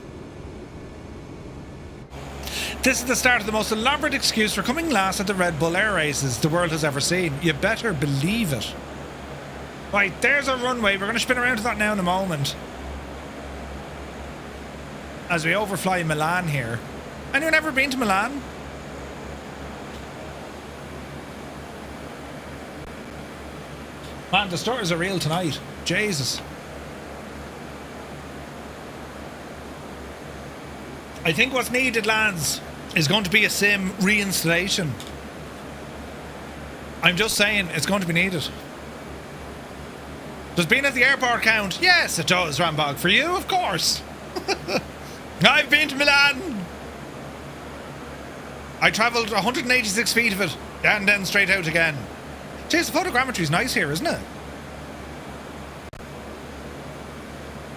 This is the start of the most elaborate excuse for coming last at the Red Bull Air Races the world has ever seen. You better believe it. Right, there's our runway. We're going to spin around to that now in a moment. As we overfly Milan here. Anyone ever been to Milan? Man, the stutters are real tonight. Jesus. I think what's needed, lads, is going to be a sim reinstallation. I'm just saying, it's going to be needed. Does being at the airport count? Yes, it does, Rambog. For you, of course. I've been to Milan. I travelled 186 feet of it, and then straight out again. Jeez, the photogrammetry is nice here, isn't it?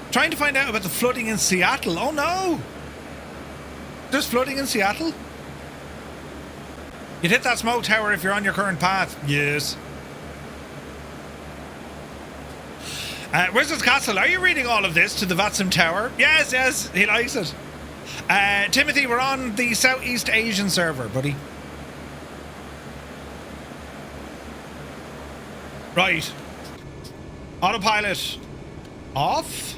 Trying to find out about the flooding in Seattle. Oh no! There's flooding in Seattle? You'd hit that smoke tower if you're on your current path. Yes. Wizard's Castle, are you reading all of this to the Vatsim Tower? Yes, yes, he likes it. Timothy, we're on the Southeast Asian server, buddy. Right. Autopilot off.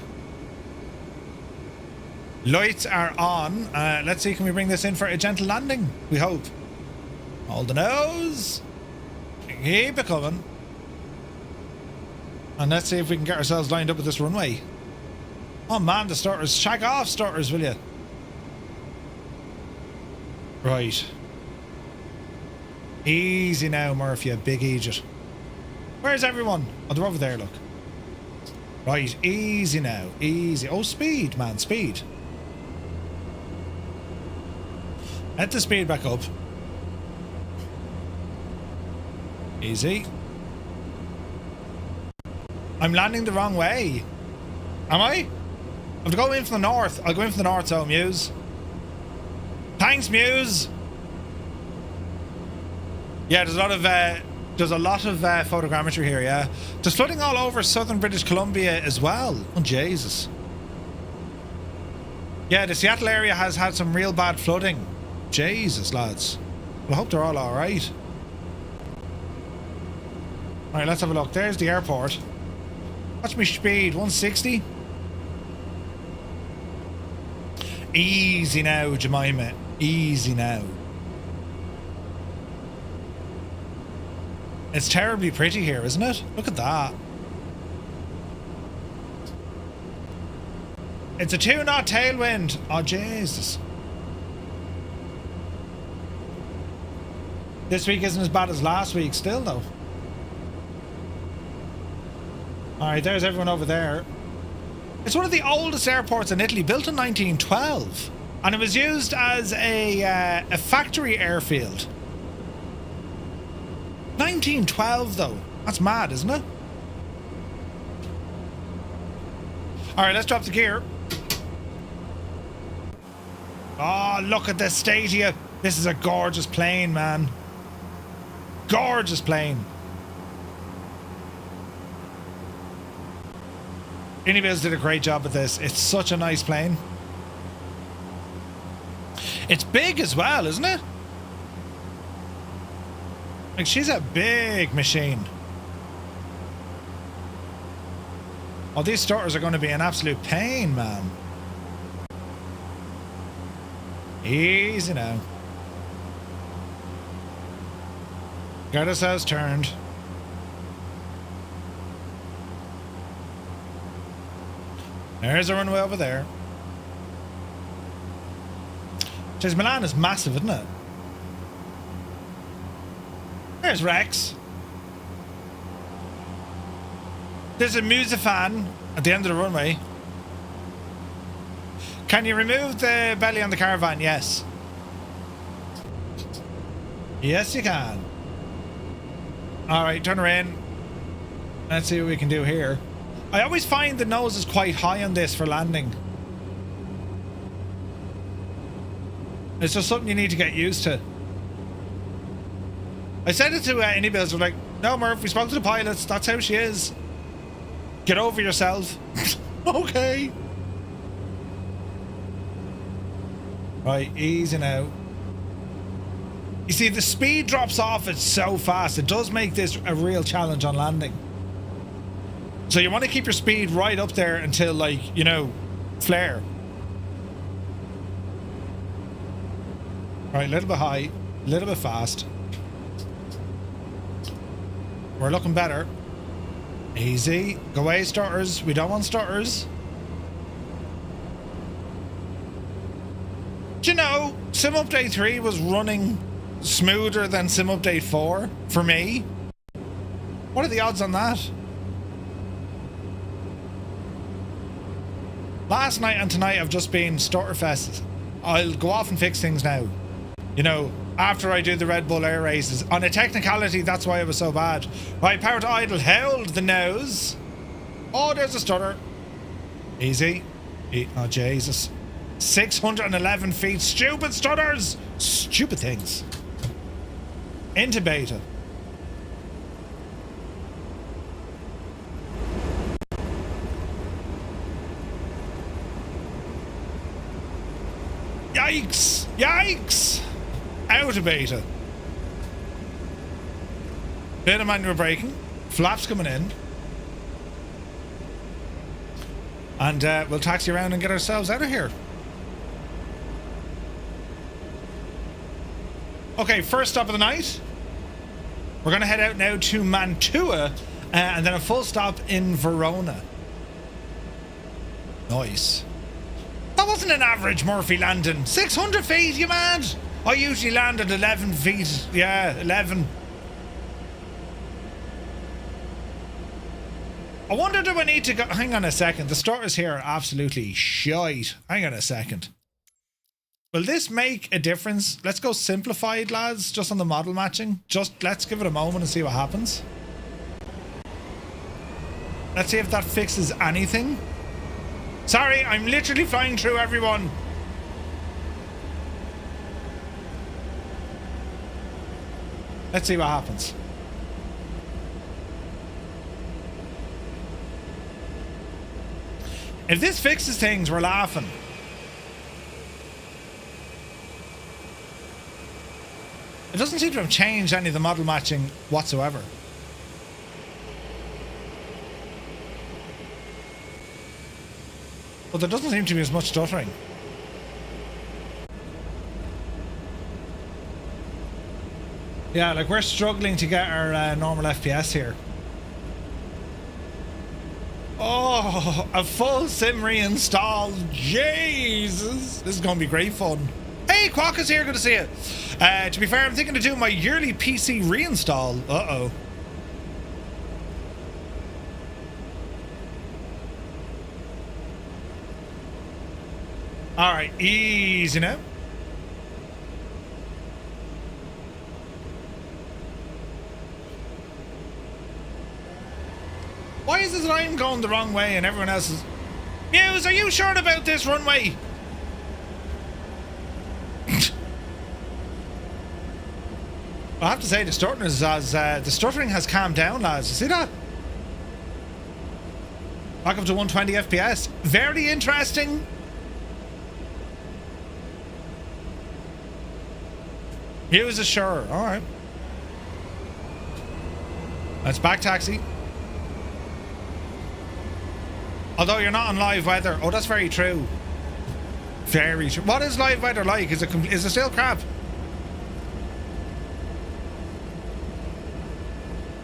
Lights are on. Let's see, can we bring this in for a gentle landing? We hope. Hold the nose. Keep it coming. And let's see if we can get ourselves lined up with this runway. Oh man, the starters. Shag off, starters, will you? Right. Easy now, Murph, you big idiot. Where's everyone? Oh, they're over there, look. Right, easy now. Easy. Oh, speed, man, speed. Let the speed back up. Easy. I'm landing the wrong way. Am I? I have to go in from the north. I'll go in from the north, so Muse. Thanks, Muse. Yeah, there's a lot of photogrammetry here, yeah. There's flooding all over southern British Columbia as well. Oh, Jesus. Yeah, the Seattle area has had some real bad flooding. Jesus, lads. Well, I hope they're all alright. Alright, let's have a look. There's the airport. What's my speed? 160? Easy now, Jemima. Easy now. It's terribly pretty here, isn't it? Look at that. It's a 2-knot tailwind. Oh, Jesus. This week isn't as bad as last week still, though. Alright, there's everyone over there. It's one of the oldest airports in Italy, built in 1912. And it was used as a factory airfield. 1912, though. That's mad, isn't it? Alright, let's drop the gear. Oh, look at this stadia. This is a gorgeous plane, man. Gorgeous plane. iniBuilds did a great job with this. It's such a nice plane. It's big as well, isn't it? Like, she's a big machine. Oh, these starters are going to be an absolute pain, man. Easy now. Got ourselves turned. There's a runway over there. Jeez, Milan is massive, isn't it? There's Rex. There's a Joséphine at the end of the runway. Can you remove the belly on the caravan? Yes. Yes, you can. Alright, turn her in. Let's see what we can do here. I always find the nose is quite high on this for landing. It's just something you need to get used to. I said it to iniBuilds, they're like, no, Murph, we spoke to the pilots, that's how she is. Get over yourself. Okay. Right, easy now. You see, the speed drops off it so fast. It does make this a real challenge on landing. So you want to keep your speed right up there until, like, you know, flare. Right, a little bit high, a little bit fast. We're looking better. Easy. Go away, starters. We don't want starters. Do you know, Sim Update 3 was running smoother than Sim Update 4 for me? What are the odds on that? Last night and tonight have just been starter fests. I'll go off and fix things now. You know, after I do the Red Bull air races. On a technicality, that's why it was so bad. Right, power to idle. Hold the nose. Oh, there's a stutter. Easy. Oh, Jesus. 611 feet. Stupid stutters. Stupid things. Into beta. Yikes. Yikes. Out of beta. Bit of manual braking. Flaps coming in. And we'll taxi around and get ourselves out of here. Okay, first stop of the night. We're going to head out now to Mantua and then a full stop in Verona. Nice. That wasn't an average Murphy landing. 600 feet, you mad? I usually land at 11 feet. Yeah, 11. I wonder, do I need to go... Hang on a second. The starters here are absolutely shite. Hang on a second. Will this make a difference? Let's go simplified, lads, just on the model matching. Just let's give it a moment and see what happens. Let's see if that fixes anything. Sorry, I'm literally flying through everyone. Let's see what happens. If this fixes things, we're laughing. It doesn't seem to have changed any of the model matching whatsoever. But there doesn't seem to be as much stuttering. Yeah, like we're struggling to get our normal FPS here. Oh, a full sim reinstall. Jesus. This is going to be great fun. Hey, Quack is here. Good to see you. To be fair, I'm thinking of doing my yearly PC reinstall. Uh-oh. Alright, easy now. Why is it that I'm going the wrong way and everyone else is... Muse, are you sure about this runway? I have to say the stuttering has calmed down, lads. You see that? Back up to 120 FPS. Very interesting. Muse is sure. All right. That's back taxi. Although you're not on live weather. Oh, that's very true. Very true. What is live weather like? Is it still crap?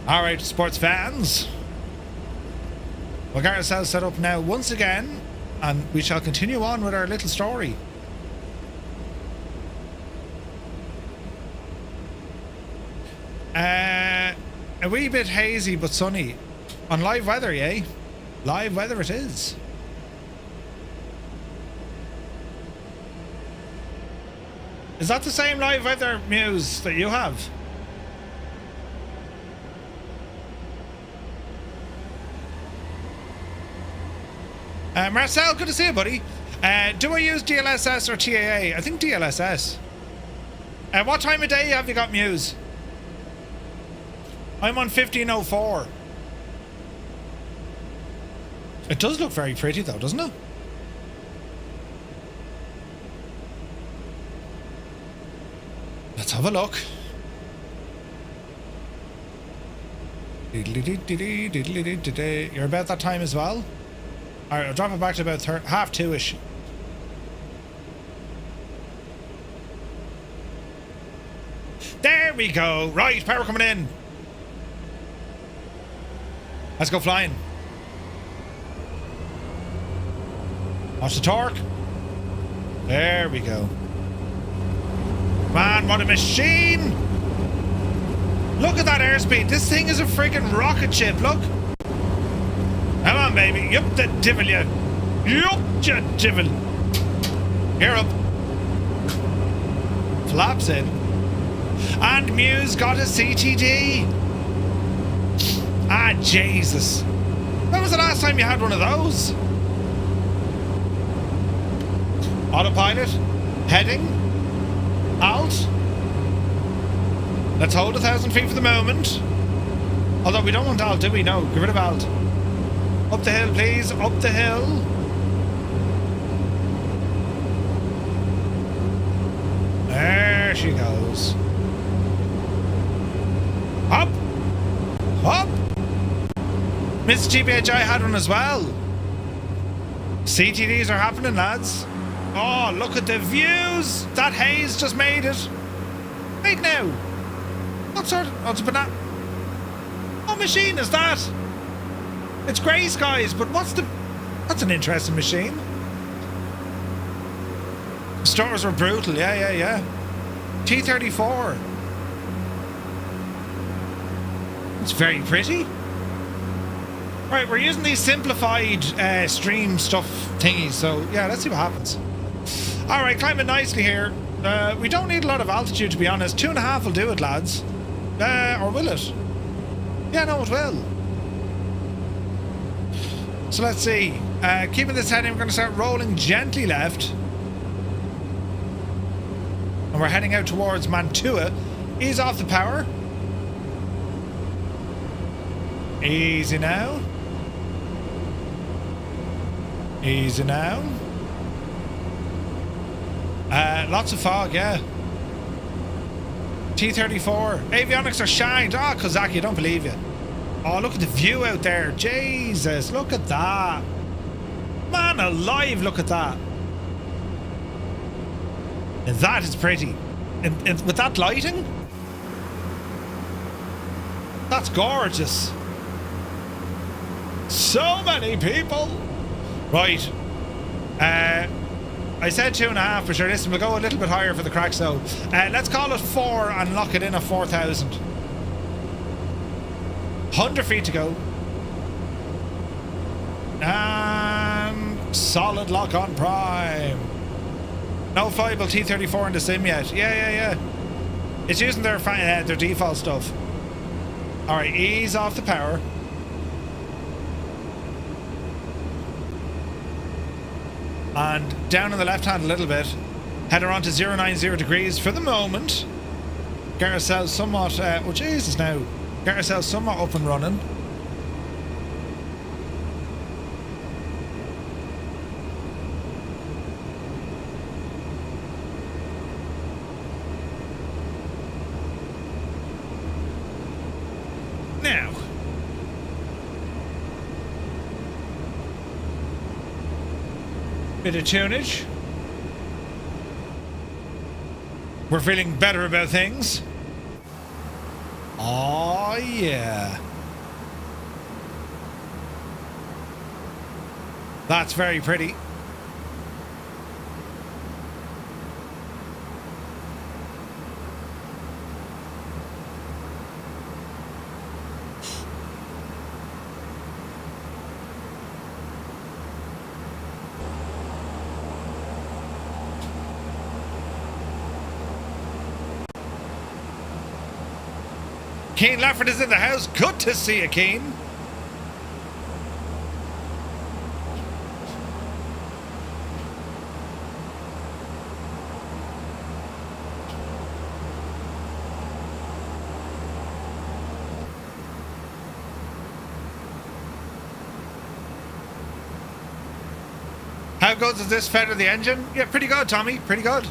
All right, sports fans. We'll get ourselves set up now once again, and we shall continue on with our little story. A wee bit hazy but sunny. On live weather, yay? Live weather it is. Is that the same live weather, Muse, that you have? Marcel, good to see you, buddy. Do I use DLSS or TAA? I think DLSS. What time of day have you got, Muse? I'm on 1504. It does look very pretty though, doesn't it? Let's have a look. You're about that time as well? Alright, I'll drop it back to about half two-ish. There we go. Right, power coming in. Let's go flying. Watch the torque. There we go. Man, what a machine! Look at that airspeed. This thing is a freaking rocket ship. Look. Come on, baby. Yup, the devil, you. Yup, the devil. Gear up. Flaps in. And Muse got a CTD. Ah, Jesus. When was the last time you had one of those? Autopilot. Heading. Alt. Let's hold 1,000 feet for the moment. Although we don't want alt, do we? No, get rid of alt. Up the hill, please. Up the hill. There she goes. Up. Up. Miss GBHI had one as well. CTDs are happening, lads. Oh, look at the views. That haze just made it. Wait now. What sort of... Oh, it's a banana. What machine is that? It's grey skies, but what's the... That's an interesting machine. Stores were brutal. Yeah. T-34. It's very pretty. Right, we're using these simplified stream stuff thingies, so yeah, let's see what happens. Alright, climbing nicely here. We don't need a lot of altitude, to be honest. 2.5 will do it, lads. Or will it? Yeah, no, it will. So let's see. Keeping this heading, we're going to start rolling gently left. And we're heading out towards Mantua. Ease off the power. Easy now. Easy now. Lots of fog, yeah. T-34. Avionics are shined. Oh, Kozaki, I don't believe you. Oh, look at the view out there. Jesus, look at that. Man alive, look at that. And that is pretty. And with that lighting? That's gorgeous. So many people. Right. I said 2.5 for sure. Listen, we'll go a little bit higher for the cracks though. Let's call it 4 and lock it in at 4,000. 100 feet to go. And solid lock on prime. No viable T-34 in the sim yet. Yeah. It's using their default stuff. Alright, ease off the power. And down on the left hand a little bit. Head her on to 090 degrees for the moment. Get ourselves somewhat... oh, Jesus now. Get ourselves somewhat up and running. Now. Bit of tunage. We're feeling better about things. Oh yeah. That's very pretty. Keen Lafford is in the house. Good to see you, Keen. How good does this feather the engine? Yeah, pretty good, Tommy. Pretty good.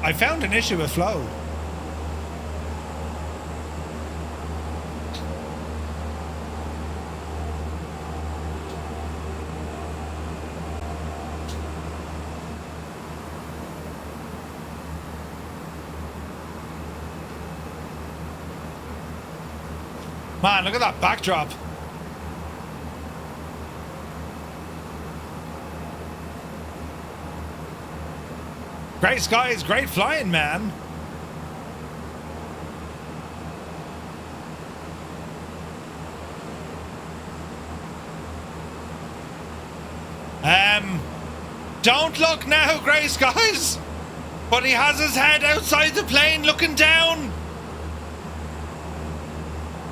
I found an issue with flow. Man, look at that backdrop. Great skies, great flying, man. Don't look now, grey skies. But he has his head outside the plane looking down.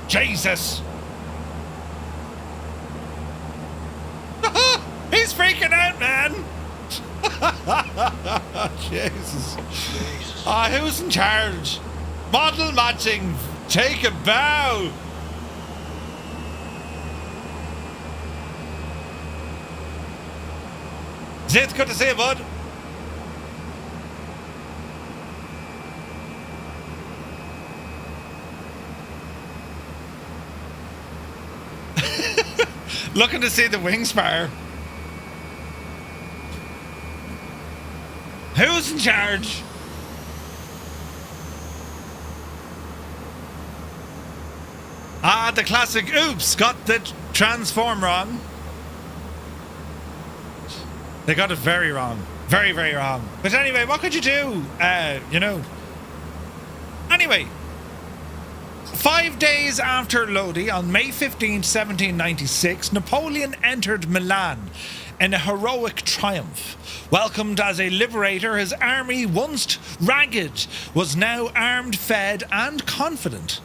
Jesus. He's freaking out, man. Jesus. Who's in charge? Model matching. Take a bow. Zit, good to see you, bud. Looking to see the wing spar. Who's in charge? Ah, the classic oops, got the transform wrong. They got it very wrong. Very, very wrong. But anyway, what could you do? You know. Anyway, 5 days after Lodi, on May 15, 1796, Napoleon entered Milan in a heroic triumph. Welcomed as a liberator, his army, once ragged, was now armed, fed, and confident.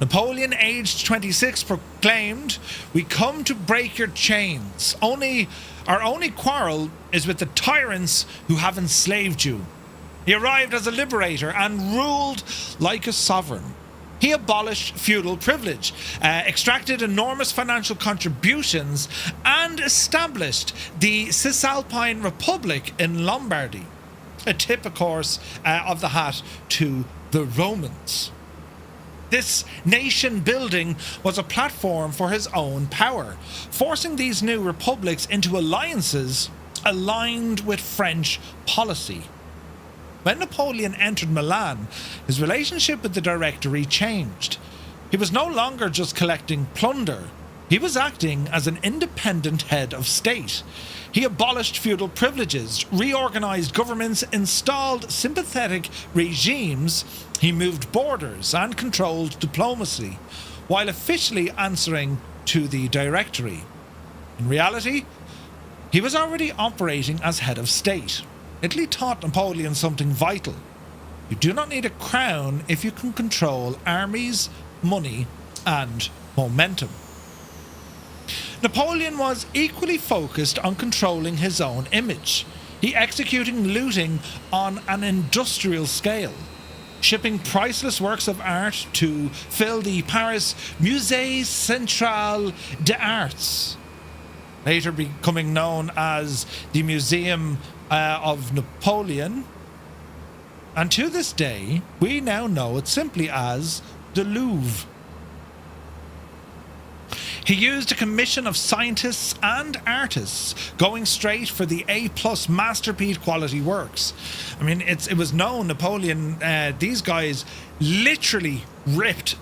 Napoleon, aged 26, proclaimed, "We come to break your chains. Our only quarrel is with the tyrants who have enslaved you." He arrived as a liberator and ruled like a sovereign. He abolished feudal privilege, extracted enormous financial contributions, and established the Cisalpine Republic in Lombardy. A tip, of course, of the hat to the Romans. This nation building was a platform for his own power, forcing these new republics into alliances aligned with French policy. When Napoleon entered Milan, his relationship with the Directory changed. He was no longer just collecting plunder. He was acting as an independent head of state. He abolished feudal privileges, reorganized governments, installed sympathetic regimes. He moved borders and controlled diplomacy, while officially answering to the Directory. In reality, he was already operating as head of state. Italy taught Napoleon something vital. You do not need a crown if you can control armies, money, and momentum. Napoleon was equally focused on controlling his own image. He executing looting on an industrial scale, shipping priceless works of art to fill the Paris Musée Central des Arts, later becoming known as the Museum of Napoleon, and to this day we now know it simply as the Louvre. He used a commission of scientists and artists, going straight for the A+ masterpiece quality works. I mean, it was known Napoleon, these guys literally ripped,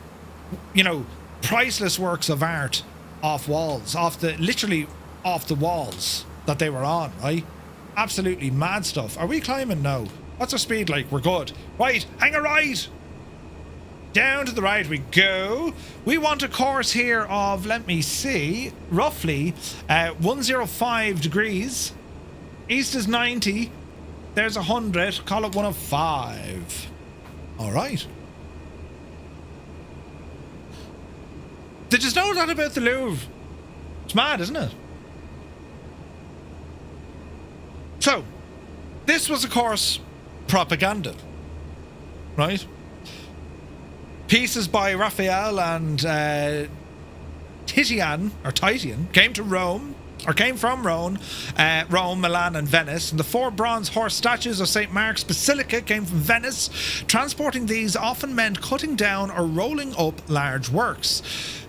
priceless works of art off walls, literally off the walls that they were on, right? Absolutely mad stuff. Are we climbing? No. What's our speed like? We're good. Right, hang a right. Down to the right we go. We want a course here of, let me see, roughly 105 degrees. East is 90. There's 100. Call it 105. All right. Did you know that about the Louvre? It's mad, isn't it? So, this was, of course, propaganda, right? Pieces by Raphael and Titian came from Rome, Milan, and Venice. And the 4 bronze horse statues of St. Mark's Basilica came from Venice. Transporting these often meant cutting down or rolling up large works.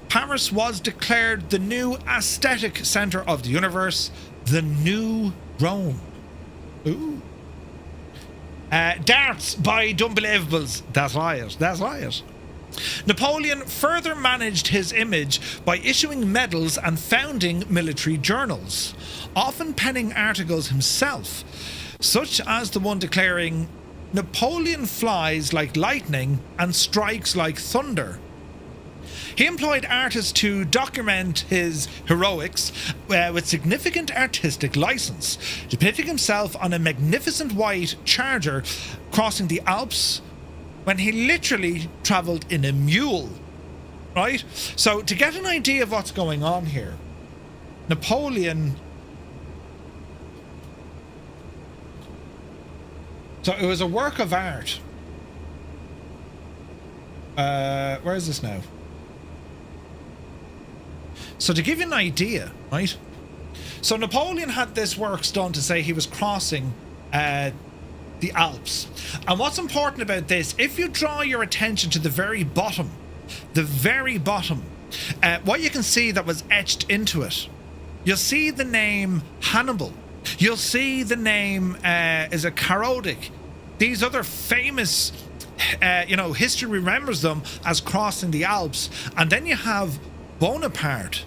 Paris was declared the new aesthetic centre of the universe, the new Rome. Ooh. Darts by Unbelievables. That's right. Napoleon further managed his image by issuing medals and founding military journals, often penning articles himself, such as the one declaring, "Napoleon flies like lightning and strikes like thunder." He employed artists to document his heroics with significant artistic license, depicting himself on a magnificent white charger crossing the Alps when he literally travelled in a mule, right? So to get an idea of what's going on here, Napoleon... So it was a work of art. Where is this now? So to give you an idea, right? So Napoleon had this works done to say he was crossing the Alps. And what's important about this, if you draw your attention to the very bottom, what you can see that was etched into it, you'll see the name Hannibal. you'll see the name is a Karodic. These other famous, history remembers them as crossing the Alps. And then you have Bonaparte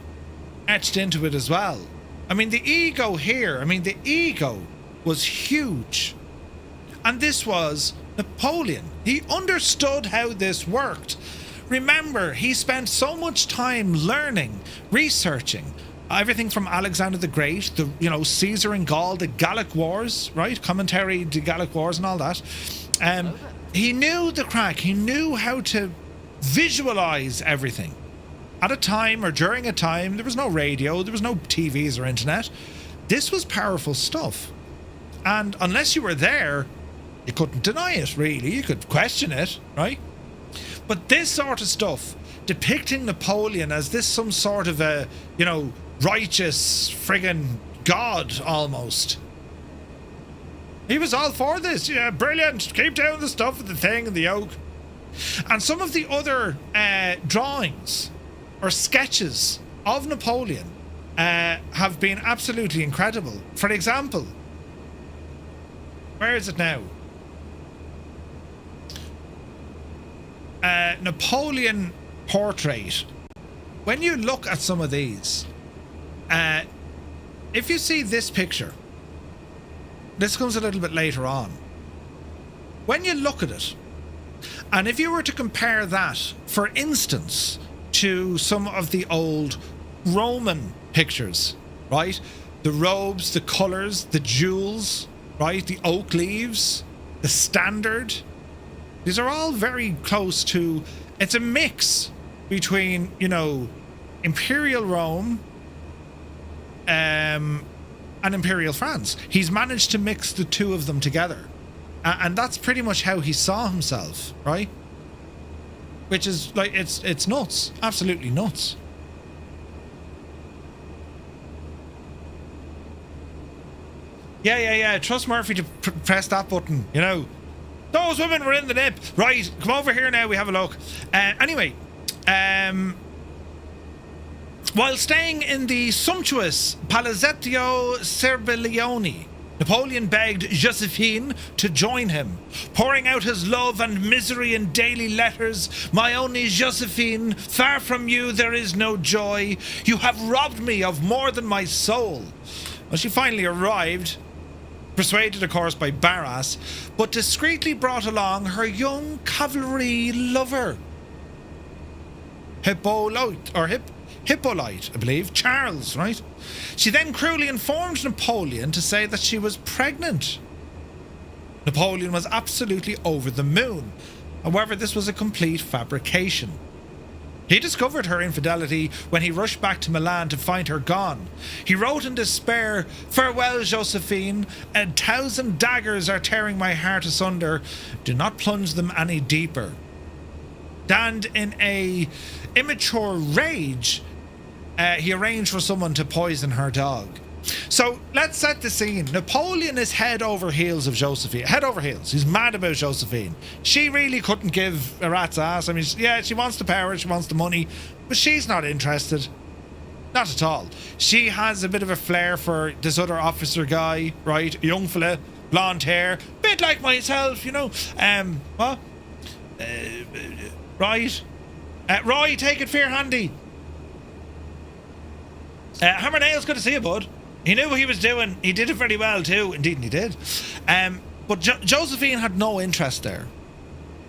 etched into it as well. I mean, the ego here, the ego was huge. And this was Napoleon. He understood how this worked. Remember, he spent so much time learning, researching everything from Alexander the Great, Caesar in Gaul, the Gallic Wars, right? Commentary, the Gallic Wars and all that. He knew the crack. He knew how to visualize everything. At a time or during a time, there was no radio, there was no TVs or internet. This was powerful stuff. And unless you were there, you couldn't deny it, really. You could question it, right? But this sort of stuff, depicting Napoleon as this some sort of a, righteous friggin' god almost. He was all for this. Yeah, brilliant. Keep down the stuff with the thing and the yoke. And some of the other drawings or sketches of Napoleon have been absolutely incredible. For example, where is it now? Napoleon portrait. When you look at some of these, if you see this picture, this comes a little bit later on. When you look at it, and if you were to compare that, for instance, to some of the old Roman pictures, right? The robes, the colours, the jewels, right? The oak leaves, the standard. These are all very close to... It's a mix between, Imperial Rome and Imperial France. He's managed to mix the two of them together. And that's pretty much how he saw himself, right? Which is, it's nuts. Absolutely nuts. Yeah. Trust Murphy to press that button, Those women were in the nip. Right, come over here now, we have a look. Anyway, while staying in the sumptuous Palazzetto Cervelloni, Napoleon begged Joséphine to join him, pouring out his love and misery in daily letters. My only Joséphine, far from you there is no joy. You have robbed me of more than my soul. Well, she finally arrived, persuaded, of course, by Barras, but discreetly brought along her young cavalry lover, Hippolyte, I believe, Charles, right? She then cruelly informed Napoleon to say that she was pregnant. Napoleon was absolutely over the moon. However, this was a complete fabrication. He discovered her infidelity when he rushed back to Milan to find her gone. He wrote in despair, "Farewell, Joséphine. 1,000 daggers are tearing my heart asunder. Do not plunge them any deeper." And in a immature rage, he arranged for someone to poison her dog. So let's set the scene. Napoleon is head over heels of Joséphine. Head over heels. He's mad about Joséphine. She really couldn't give a rat's ass. Yeah, she wants the power, she wants the money, but she's not interested. Not at all. She has a bit of a flair for this other officer guy, right? A young fella, blonde hair, bit like myself, what? Right. Roy, take it fair handy. Hammer Nails, good to see you, bud. He knew what he was doing. He did it very well too. Indeed, he did. But Joséphine had no interest there.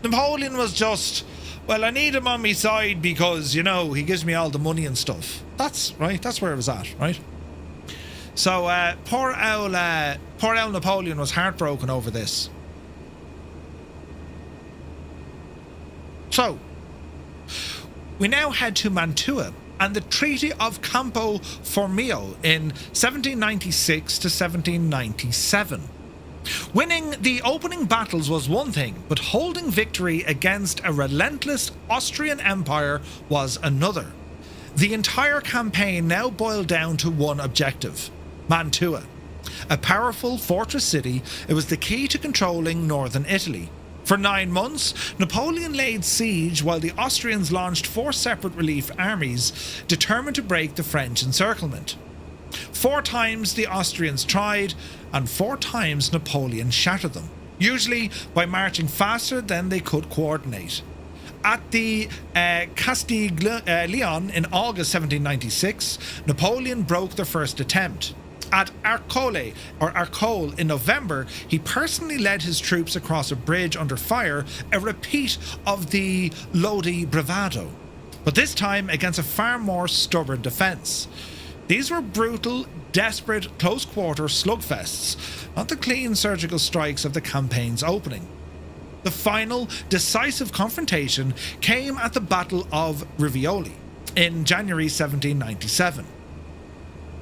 Napoleon was just, well, I need him on my side because, he gives me all the money and stuff. That's right. That's where it was at, right? So poor old Napoleon was heartbroken over this. So we now head to Mantua and the Treaty of Campo Formio in 1796 to 1797. Winning the opening battles was one thing, but holding victory against a relentless Austrian Empire was another. The entire campaign now boiled down to one objective: Mantua. A powerful fortress city, it was the key to controlling northern Italy. For 9 months, Napoleon laid siege while the Austrians launched 4 separate relief armies determined to break the French encirclement. 4 times the Austrians tried, and 4 times Napoleon shattered them, usually by marching faster than they could coordinate. At the Castiglione in August 1796, Napoleon broke the first attempt. At Arcole in November, he personally led his troops across a bridge under fire, a repeat of the Lodi bravado, but this time against a far more stubborn defence. These were brutal, desperate, close-quarter slugfests, not the clean surgical strikes of the campaign's opening. The final, decisive confrontation came at the Battle of Rivoli in January 1797.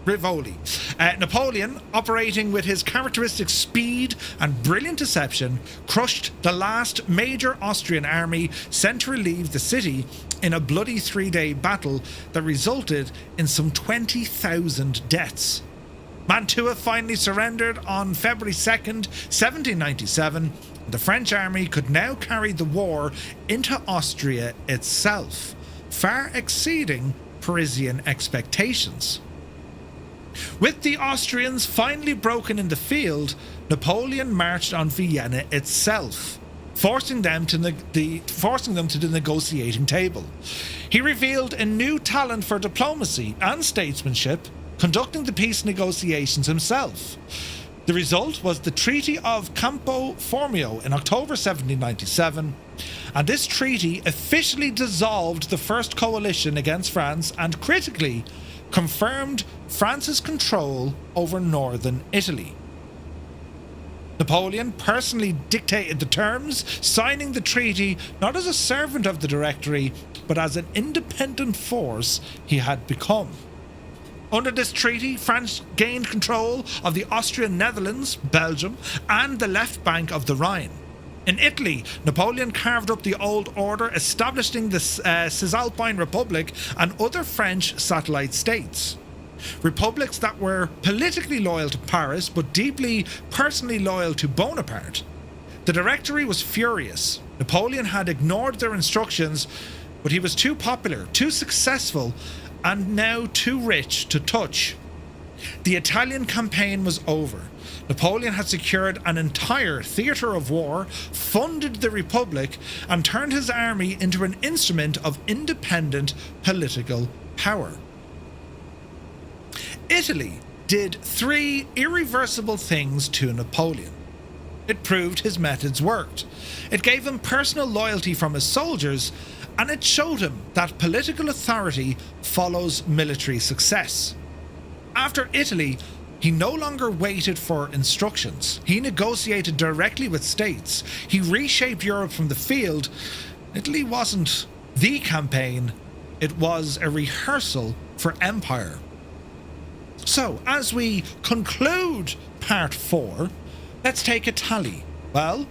Napoleon, operating with his characteristic speed and brilliant deception, crushed the last major Austrian army sent to relieve the city in a bloody 3-day battle that resulted in some 20,000 deaths. Mantua finally surrendered on February 2nd, 1797. The French army could now carry the war into Austria itself, far exceeding Parisian expectations. With the Austrians finally broken in the field, Napoleon marched on Vienna itself, forcing them to the negotiating table. He revealed a new talent for diplomacy and statesmanship, conducting the peace negotiations himself. The result was the Treaty of Campo Formio in October 1797, and this treaty officially dissolved the First Coalition against France and critically confirmed France's control over northern Italy. Napoleon personally dictated the terms, signing the treaty not as a servant of the Directory, but as an independent force he had become. Under this treaty, France gained control of the Austrian Netherlands, Belgium, and the left bank of the Rhine. In Italy, Napoleon carved up the old order, establishing the Cisalpine Republic and other French satellite states. Republics that were politically loyal to Paris, but deeply personally loyal to Bonaparte. The Directory was furious. Napoleon had ignored their instructions, but he was too popular, too successful, and now too rich to touch. The Italian campaign was over. Napoleon had secured an entire theatre of war, funded the Republic, and turned his army into an instrument of independent political power. Italy did 3 irreversible things to Napoleon. It proved his methods worked. It gave him personal loyalty from his soldiers, and it showed him that political authority follows military success. After Italy, he no longer waited for instructions. He negotiated directly with states. He reshaped Europe from the field. Italy wasn't the campaign, it was a rehearsal for empire. So, as we conclude part 4, let's take a tally. Well,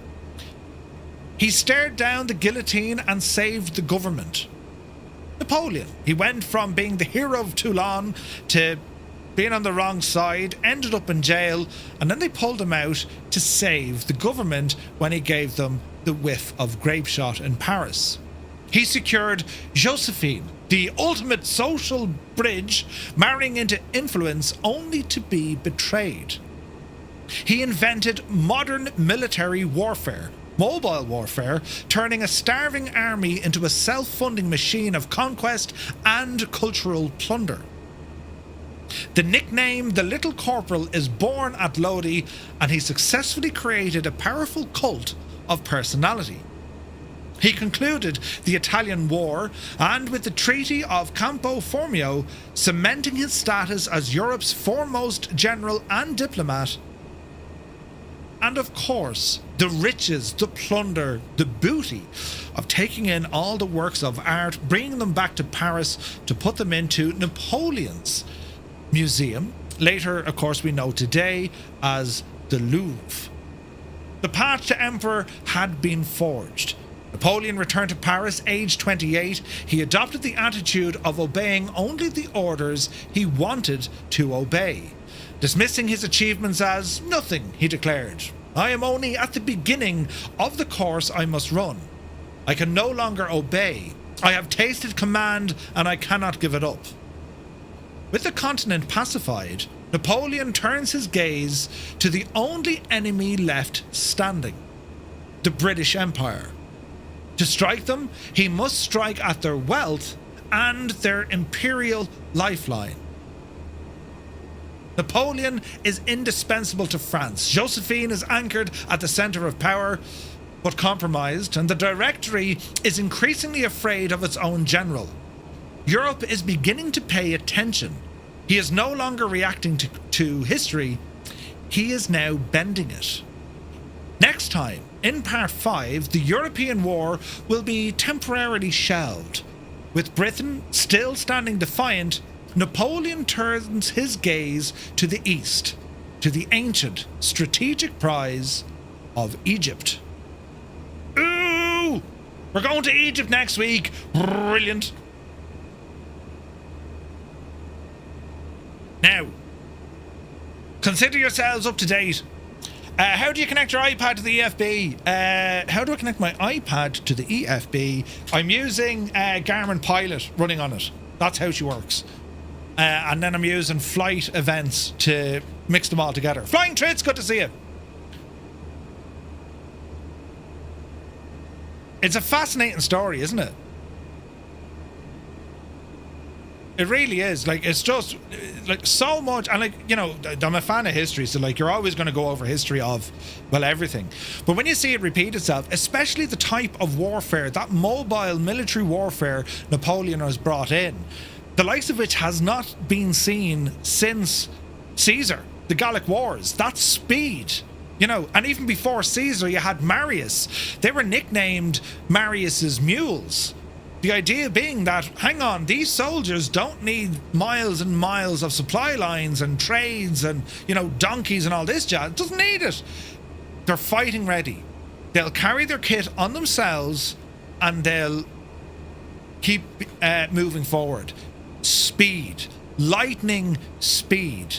he stared down the guillotine and saved the government. Napoleon, he went from being the hero of Toulon to being on the wrong side, ended up in jail, and then they pulled him out to save the government when he gave them the Whiff of Grapeshot in Paris. He secured Joséphine, the ultimate social bridge, marrying into influence only to be betrayed. He invented modern military warfare, mobile warfare, turning a starving army into a self-funding machine of conquest and cultural plunder. The nickname The Little Corporal is born at Lodi, and he successfully created a powerful cult of personality. He concluded the Italian War, and with the Treaty of Campo Formio, cementing his status as Europe's foremost general and diplomat. And of course, the riches, the plunder, the booty of taking in all the works of art, bringing them back to Paris to put them into Napoleon's museum, later, of course, we know today as the Louvre. The path to emperor had been forged. Napoleon returned to Paris aged 28. He adopted the attitude of obeying only the orders he wanted to obey. Dismissing his achievements as nothing, he declared. I am only at the beginning of the course I must run. I can no longer obey. I have tasted command and I cannot give it up. With the continent pacified, Napoleon turns his gaze to the only enemy left standing, the British Empire. To strike them, he must strike at their wealth and their imperial lifeline. Napoleon is indispensable to France. Joséphine is anchored at the centre of power, but compromised, and the Directory is increasingly afraid of its own general. Europe is beginning to pay attention. He is no longer reacting to history, he is now bending it. Next time, in part 5, the European war will be temporarily shelved. With Britain still standing defiant, Napoleon turns his gaze to the east, to the ancient strategic prize of Egypt. Ooh! We're going to Egypt next week. Brilliant. Now, consider yourselves up to date. How do you connect your iPad to the EFB? How do I connect my iPad to the EFB? I'm using Garmin Pilot running on it. That's how she works. And then I'm using flight events to mix them all together. Flying Trits, good to see you. It's a fascinating story, isn't it? It really is. Like, it's just like so much. And like, you know, I'm a fan of history, so like you're always going to go over history of, well, everything. But when you see it repeat itself, especially the type of warfare, that mobile military warfare Napoleon has brought in, the likes of which has not been seen since Caesar, the Gallic Wars. That speed, you know, and even before Caesar, you had Marius. They were nicknamed Marius's mules. The idea being that, hang on, these soldiers don't need miles and miles of supply lines and trades and, you know, donkeys and all this jazz. Doesn't need it. They're fighting ready. They'll carry their kit on themselves and they'll keep moving forward. Speed. Lightning speed.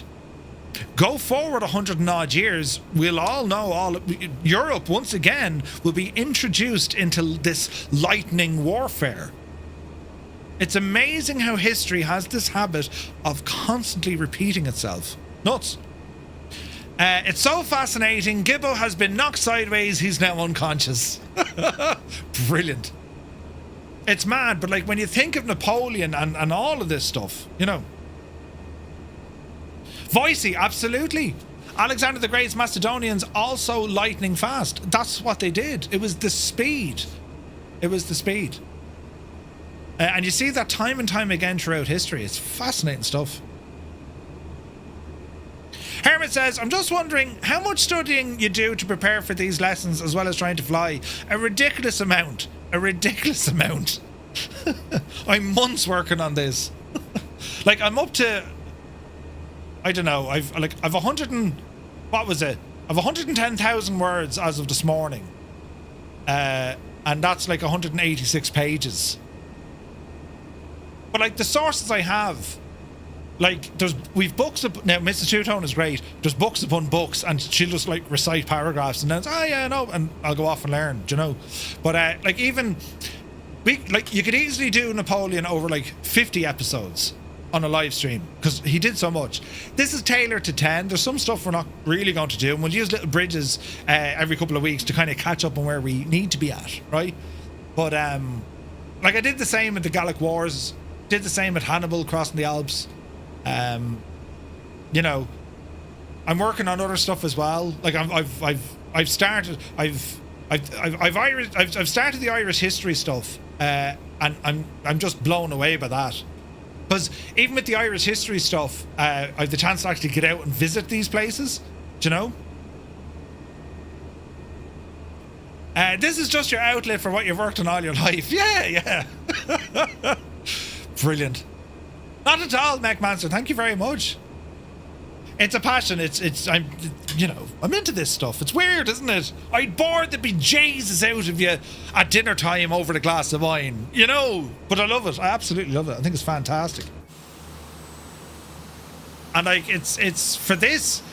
Go forward 100 and odd years, we'll all know Europe once again will be introduced into this lightning warfare. It's amazing how history has this habit of constantly repeating itself. Nuts. It's so fascinating. Gibbo has been knocked sideways. He's now unconscious. Brilliant. It's mad, but like when you think of Napoleon and all of this stuff, you know. Voicey, absolutely. Alexander the Great's Macedonians also lightning fast. That's what they did. It was the speed. It was the speed. And you see that time and time again throughout history. It's fascinating stuff. Hermit says, I'm just wondering how much studying you do to prepare for these lessons as well as trying to fly. A ridiculous amount. A ridiculous amount. I'm months working on this. Like, I'm up to, I don't know, I've 100 and, what was it? I've 110,000 words as of this morning. And that's like 186 pages. But like the sources I have, like we've books up, now Mrs. Two-Tone is great. There's books upon books and she'll just like recite paragraphs and then it's, yeah, no, and I'll go off and learn, do you know? But like even, you could easily do Napoleon over like 50 episodes on a live stream because he did so much. This is tailored to 10. There's some stuff we're not really going to do, and we'll use little bridges every couple of weeks to kind of catch up on where we need to be at, right? But like I did the same at the Gallic Wars, did the same at Hannibal crossing the Alps. You know, I'm working on other stuff as well. Like I've started the Irish history stuff, and I'm just blown away by that. Because even with the Irish history stuff, I have the chance to actually get out and visit these places. Do you know? This is just your outlet for what you've worked on all your life. Yeah. Brilliant. Not at all, MacManster. Thank you very much. It's a passion. I'm into this stuff. It's weird, isn't it? I'd bored the bejesus out of you at dinner time over the glass of wine, you know. But I love it. I absolutely love it. I think it's fantastic. And like, it's for this,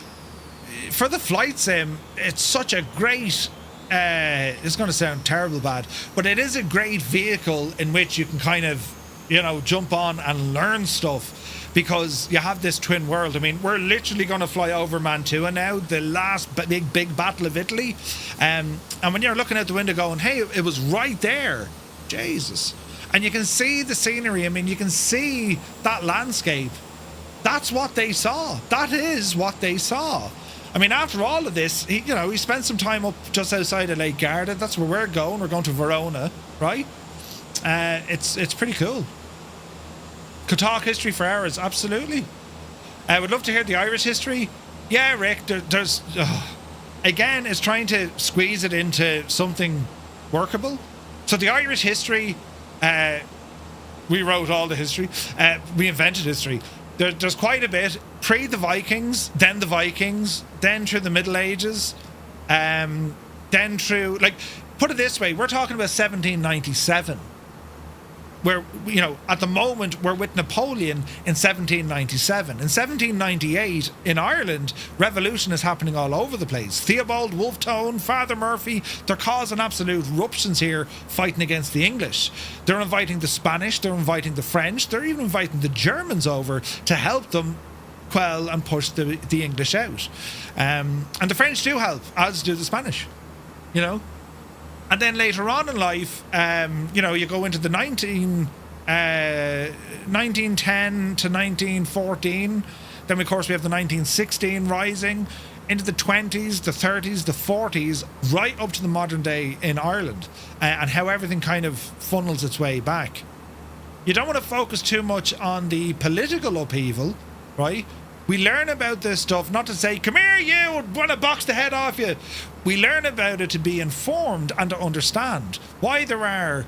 for the flight sim, it's such a great. It's going to sound terrible bad, but it is a great vehicle in which you can kind of, you know, jump on and learn stuff. because you have this twin world. I mean, we're literally going to fly over Mantua now, the last big battle of Italy. And when you're looking out the window going, hey, it was right there. Jesus. And you can see the scenery. I mean, you can see that landscape. That's what they saw. That is what they saw. I mean, after all of this, he spent some time up just outside of Lake Garda. That's where we're going. We're going to Verona, right? It's pretty cool. Could talk history for hours, absolutely. I would love to hear the Irish history. Yeah, Rick, there's... again, it's trying to squeeze it into something workable. So the Irish history, we wrote all the history. We invented history. There's quite a bit. Pre the Vikings, then through the Middle Ages, then through... Like, put it this way, we're talking about 1797. Where, at the moment, we're with Napoleon in 1797. In 1798, in Ireland, revolution is happening all over the place. Theobald, Wolfe Tone, Father Murphy, they're causing absolute ruptions here, fighting against the English. They're inviting the Spanish, they're inviting the French, they're even inviting the Germans over to help them quell and push the English out. And the French do help, as do the Spanish, And then later on in life, you go into the 1910 to 1914. Then, of course, we have the 1916 rising into the 20s, the 30s, the 40s, right up to the modern day in Ireland, and how everything kind of funnels its way back. You don't want to focus too much on the political upheaval, right? We learn about this stuff not to say, come here, you, want to box the head off you. We learn about it to be informed and to understand why there are,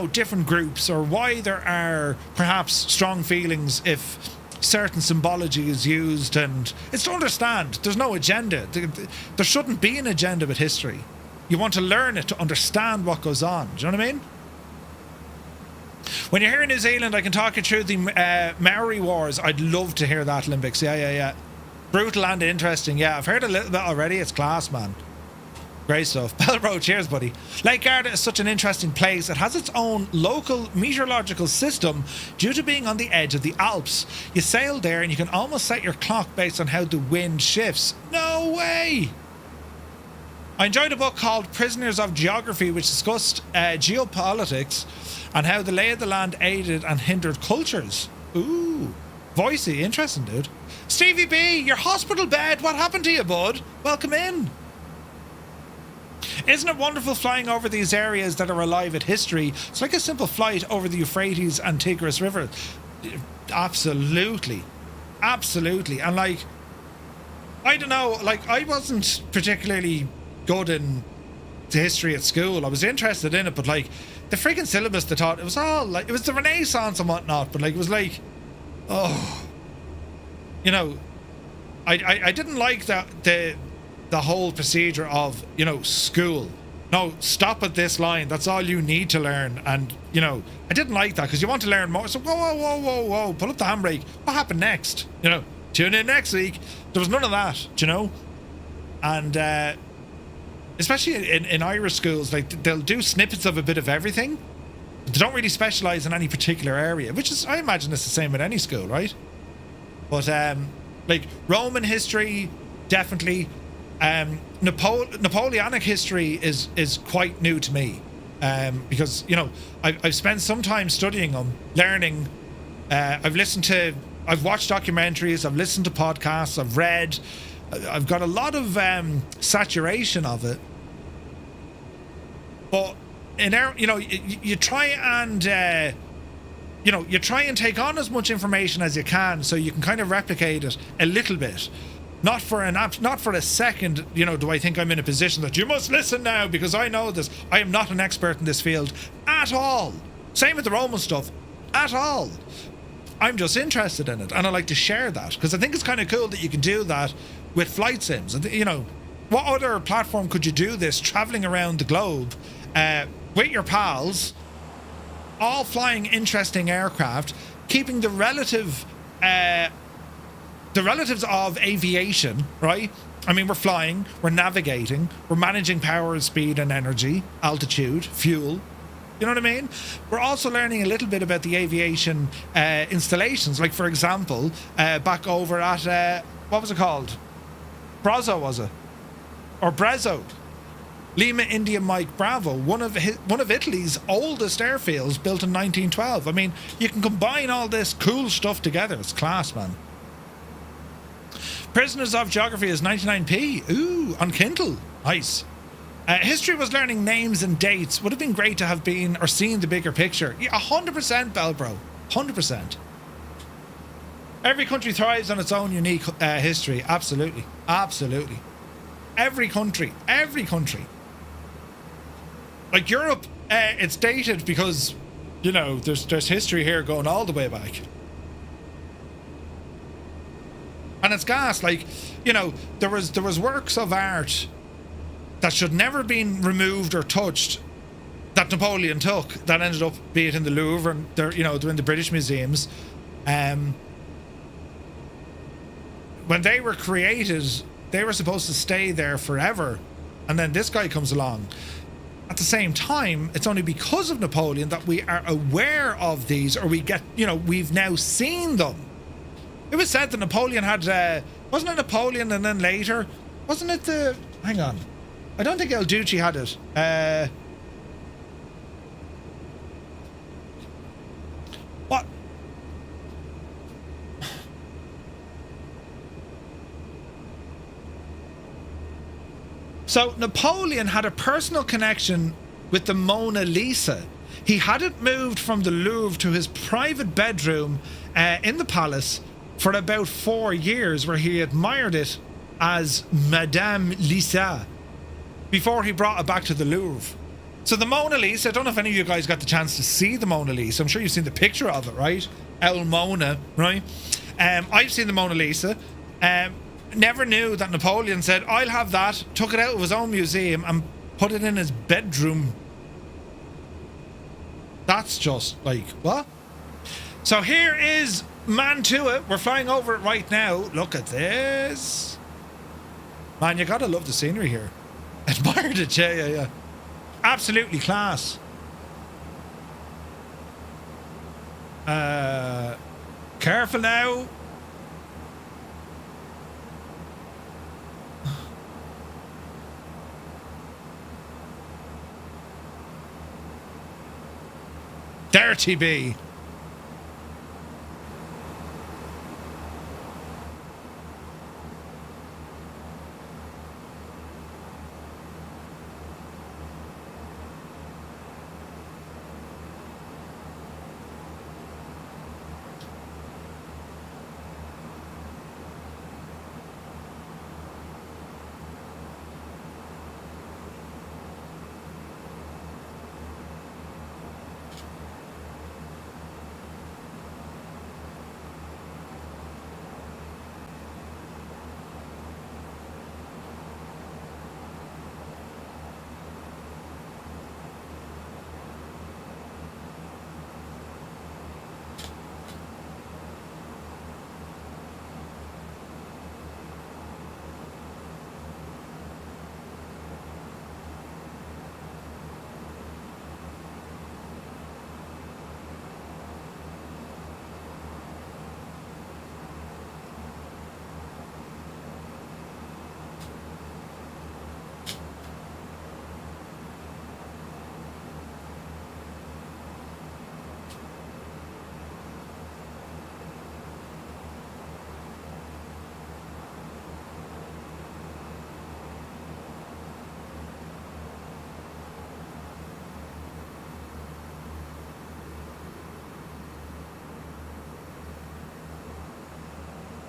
different groups, or why there are perhaps strong feelings if certain symbology is used. And it's to understand. There's no agenda. There shouldn't be an agenda with history. You want to learn it to understand what goes on. Do you know what I mean? When you're here in New Zealand, I can talk you through the Maori Wars. I'd love to hear that, Olympics. Yeah. Brutal and interesting. Yeah, I've heard a little bit already. It's class, man. Great stuff. Bellrow, cheers, buddy. Lake Garda is such an interesting place. It has its own local meteorological system due to being on the edge of the Alps. You sail there and you can almost set your clock based on how the wind shifts. No way! I enjoyed a book called Prisoners of Geography, which discussed geopolitics and how the lay of the land aided and hindered cultures. Ooh. Voicey, interesting, dude. Stevie B, your hospital bed. What happened to you, bud? Welcome in. Isn't it wonderful flying over these areas that are alive with history? It's like a simple flight over the Euphrates and Tigris River. Absolutely. And I don't know, I wasn't particularly good in the history at school. I was interested in it, but the freaking syllabus, they taught, it was all it was the Renaissance and whatnot, but it was I didn't like that the whole procedure of school. No, stop at this line. That's all you need to learn. And I didn't like that, because you want to learn more. So whoa, pull up the handbrake. What happened next? Tune in next week. There was none of that. And especially in Irish schools, they'll do snippets of a bit of everything. They don't really specialize in any particular area, which is, I imagine, it's the same at any school, right? But Roman history, definitely. Napoleonic history is quite new to me, because I've spent some time studying them, learning. I've watched documentaries, I've listened to podcasts, I've read. I've got a lot of saturation of it, but you try and take on as much information as you can, so you can kind of replicate it a little bit. Not for a second, do I think I'm in a position that you must listen now because I know this. I am not an expert in this field at all. Same with the Roman stuff, at all. I'm just interested in it, and I like to share that because I think it's kind of cool that you can do that with flight sims. What other platform could you do this, traveling around the globe with your pals, all flying interesting aircraft, keeping the relatives of aviation, right? I mean, we're flying, we're navigating, we're managing power, speed and energy, altitude, fuel, You know what I mean? We're also learning a little bit about the aviation installations. Like, for example, back over at, what was it called? Brozzo, was it? Or Brezzo? Lima India Mike Bravo, one of Italy's oldest airfields, built in 1912. I mean, you can combine all this cool stuff together. It's class, man. Prisoners of Geography is 99p. Ooh, on Kindle. Nice. History was learning names and dates. Would have been great to have been or seen the bigger picture. Yeah, 100%, Belbro. 100%. Every country thrives on its own unique history. Absolutely. Absolutely. Every country. Every country. Like Europe, it's dated because, you know, there's history here going all the way back. And it's gas, like, you know, there was works of art that should never been removed or touched that Napoleon took, that ended up, be it in the Louvre, and they're in the British museums. When they were created, they were supposed to stay there forever, and then this guy comes along. At the same time, it's only because of Napoleon that we are aware of these, or we get, we've now seen them. It was said that Napoleon had, wasn't it Napoleon, and then later, wasn't it hang on, I don't think El Duce had it. What? So Napoleon had a personal connection with the Mona Lisa. He had it moved from the Louvre to his private bedroom in the palace for about 4 years, where he admired it as Madame Lisa before he brought it back to the Louvre. So the Mona Lisa, I don't know if any of you guys got the chance to see the Mona Lisa. I'm sure you've seen the picture of it, right? El Mona, right? I've seen the Mona Lisa. Never knew that Napoleon said, I'll have that, took it out of his own museum and put it in his bedroom. That's just like, what? So here is Mantua. We're flying over it right now. Look at this. Man, you gotta love the scenery here. Admired it, yeah. Absolutely class. Careful now. Dirty bee.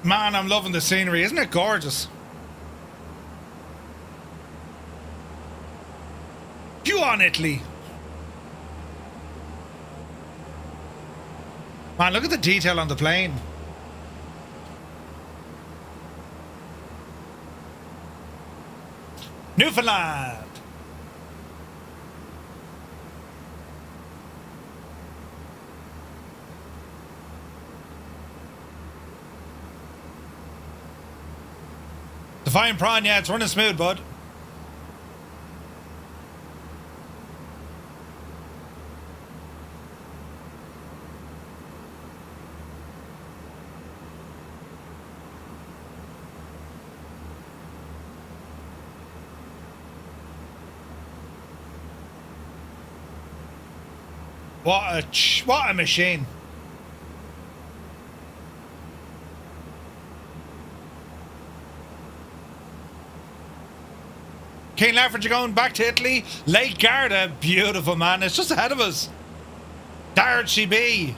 Man, I'm loving the scenery. Isn't it gorgeous? You on, Italy. Man, look at the detail on the plane. Newfoundland. The fine prawn, yeah, it's running smooth, bud. What a machine. Kane Lefford, you're going back to Italy. Lake Garda, beautiful, man. It's just ahead of us. There'd she be.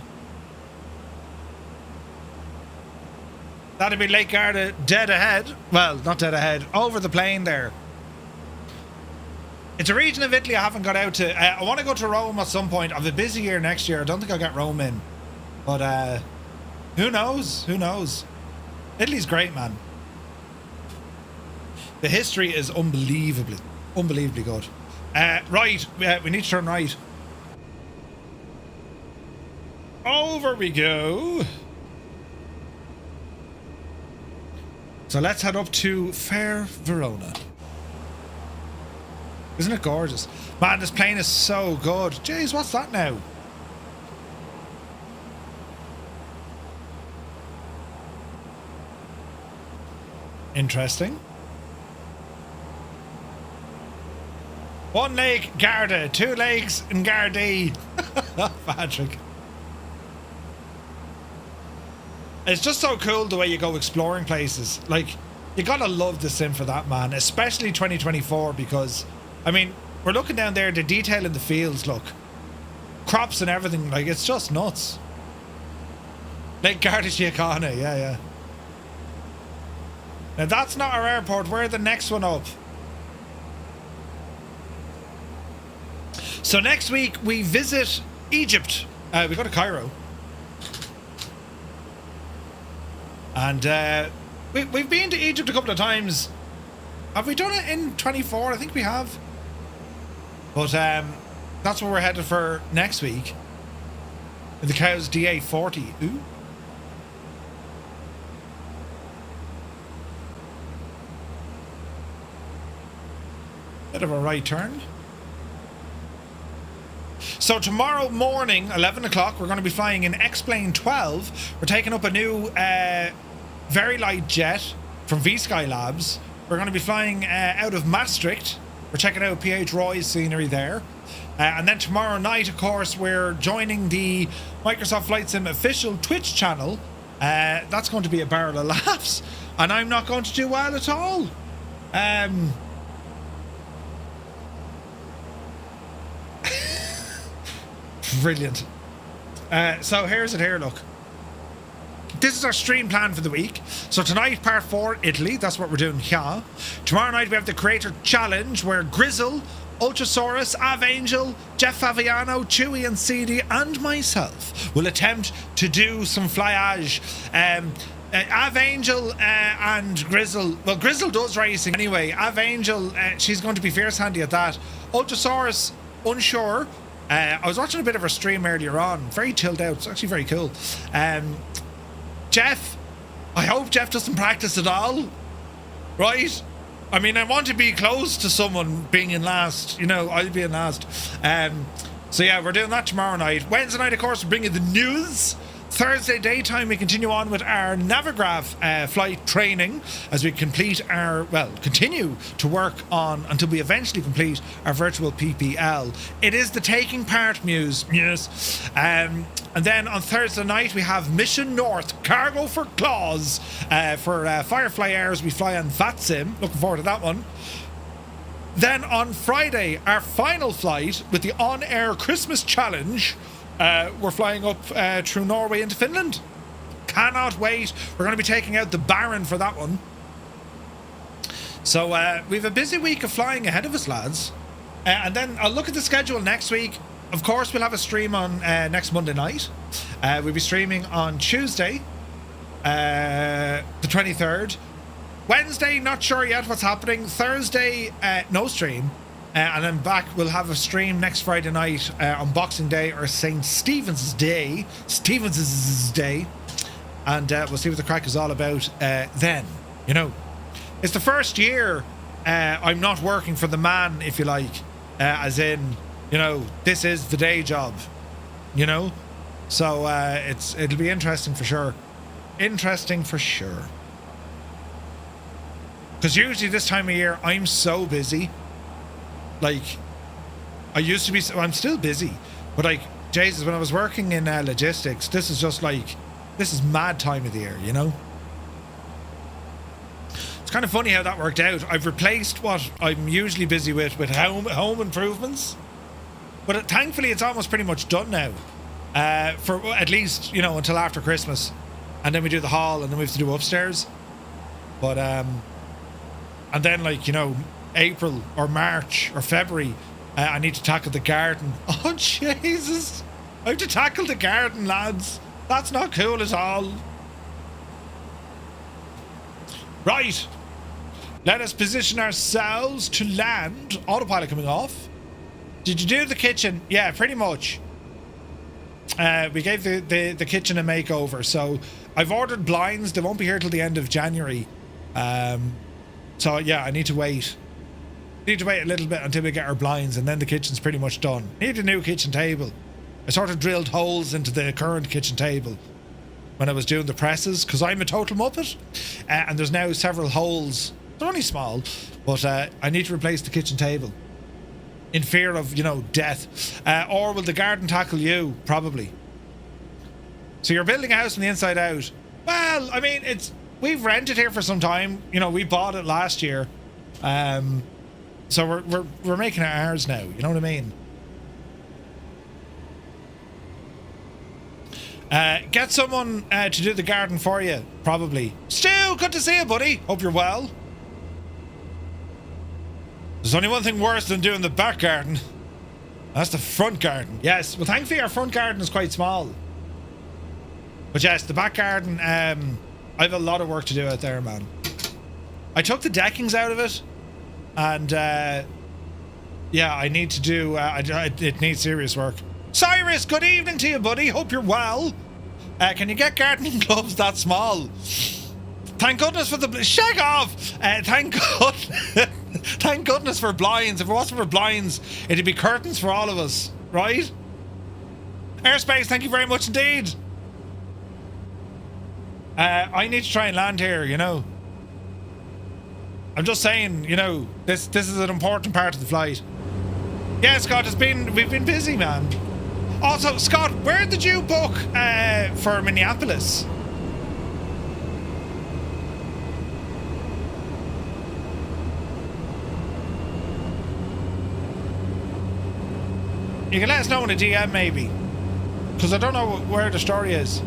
That'd be Lake Garda dead ahead. Well, not dead ahead. Over the plain there. It's a region of Italy I haven't got out to. I want to go to Rome at some point. I have a busy year next year. I don't think I'll get Rome in. But who knows? Who knows? Italy's great, man. The history is unbelievably good. Right, we need to turn right. Over we go. So let's head up to fair Verona. Isn't it gorgeous? Man, this plane is so good. Jeez, what's that now? Interesting. 1 lake, Garda. 2 lakes in Gardaí. Patrick. It's just so cool the way you go exploring places. Like, you gotta love the sim for that, man. Especially 2024, because, I mean, we're looking down there, the detail in the fields, look. Crops and everything, like, it's just nuts. Lake Garda Síochána, yeah. Now, that's not our airport. We're the next one up. So next week, we visit Egypt. We go to Cairo. And we've been to Egypt a couple of times. Have we done it in 24? I think we have. But that's where we're headed for next week. The Cows DA40. Ooh. Bit of a right turn. So tomorrow morning, 11 o'clock, we're going to be flying in X-Plane 12. We're taking up a new very light jet from V-Sky Labs. We're going to be flying out of Maastricht. We're checking out PH Roy's scenery there. And then tomorrow night, of course, we're joining the Microsoft Flight Sim official Twitch channel. That's going to be a barrel of laughs. And I'm not going to do well at all. Brilliant. So here's it here, look. This is our stream plan for the week. So tonight, part 4, Italy. That's what we're doing here. Tomorrow night, we have the Creator Challenge, where Grizzle, Ultrasaurus, Avangel, Jeff Faviano, Chewy and CD, and myself will attempt to do some flyage. Avangel and Grizzle. Well, Grizzle does racing anyway. Avangel, she's going to be fierce handy at that. Ultrasaurus, unsure. I was watching a bit of her stream earlier on. Very chilled out. It's actually very cool. Jeff, I hope Jeff doesn't practice at all. Right? I mean, I want to be close to someone being in last. You know, I'll be in last. So yeah, we're doing that tomorrow night. Wednesday night, of course, we're bringing the news. Thursday daytime, we continue on with our Navigraph flight training as we continue to work on until we eventually complete our virtual PPL. It is the taking part muse. And then on Thursday night, we have Mission North, Cargo for Claws. For Firefly Airs, we fly on VATSIM. Looking forward to that one. Then on Friday, our final flight with the on-air Christmas challenge. We're flying up through Norway into Finland. Cannot wait. We're going to be taking out the Baron for that one. So we have a busy week of flying ahead of us, lads. And then I'll look at the schedule next week. Of course, we'll have a stream on next Monday night. We'll be streaming on Tuesday, the 23rd. Wednesday, not sure yet what's happening. Thursday, no stream. And then we'll have a stream next Friday night on Boxing Day or St. Stephen's Day. And we'll see what the crack is all about then. You know, it's the first year I'm not working for the man, if you like. As in, you know, this is the day job. You know? So it'll be interesting for sure. Interesting for sure. Because usually this time of year, I'm so busy. Like, I used to be, I'm still busy, but like, Jesus, when I was working in logistics, this is just like, this is mad time of the year, you know? It's kind of funny how that worked out. I've replaced what I'm usually busy with home improvements. But thankfully, it's almost pretty much done now. For at least, you know, until after Christmas. And then we do the hall, and then we have to do upstairs. But, and then, like, you know, April or March or February, I need to tackle the garden. Oh, Jesus. I have to tackle the garden, lads. That's not cool at all. Right. Let us position ourselves to land. Autopilot coming off. Did you do the kitchen? Yeah, pretty much. We gave the kitchen a makeover. So I've ordered blinds. They won't be here till the end of January. So yeah, I need to wait. Need to wait a little bit until we get our blinds, and then the kitchen's pretty much done. Need a new kitchen table. I sort of drilled holes into the current kitchen table when I was doing the presses, because I'm a total muppet. And there's now several holes. They're only small, but I need to replace the kitchen table. In fear of, you know, death. Or will the garden tackle you? Probably. So you're building a house from the inside out. Well, I mean, we've rented here for some time. You know, we bought it last year. So we're making it ours now. You know what I mean? Get someone to do the garden for you, probably. Stu, good to see you, buddy. Hope you're well. There's only one thing worse than doing the back garden. That's the front garden. Yes, well, thankfully our front garden is quite small. But yes, the back garden, I have a lot of work to do out there, man. I took the deckings out of it, and yeah, I need to do, it needs serious work. Cyrus, good evening to you, buddy. Hope you're well. Can you get gardening gloves that small? Thank goodness for the... Shag off! Thank goodness for blinds. If it wasn't for blinds, it'd be curtains for all of us, right? Airspace, thank you very much indeed. I need to try and land here, you know. I'm just saying, you know, this is an important part of the flight. Yeah, Scott, we've been busy, man. Also, Scott, where did you book for Minneapolis? You can let us know in a DM, maybe. Because I don't know where the story is.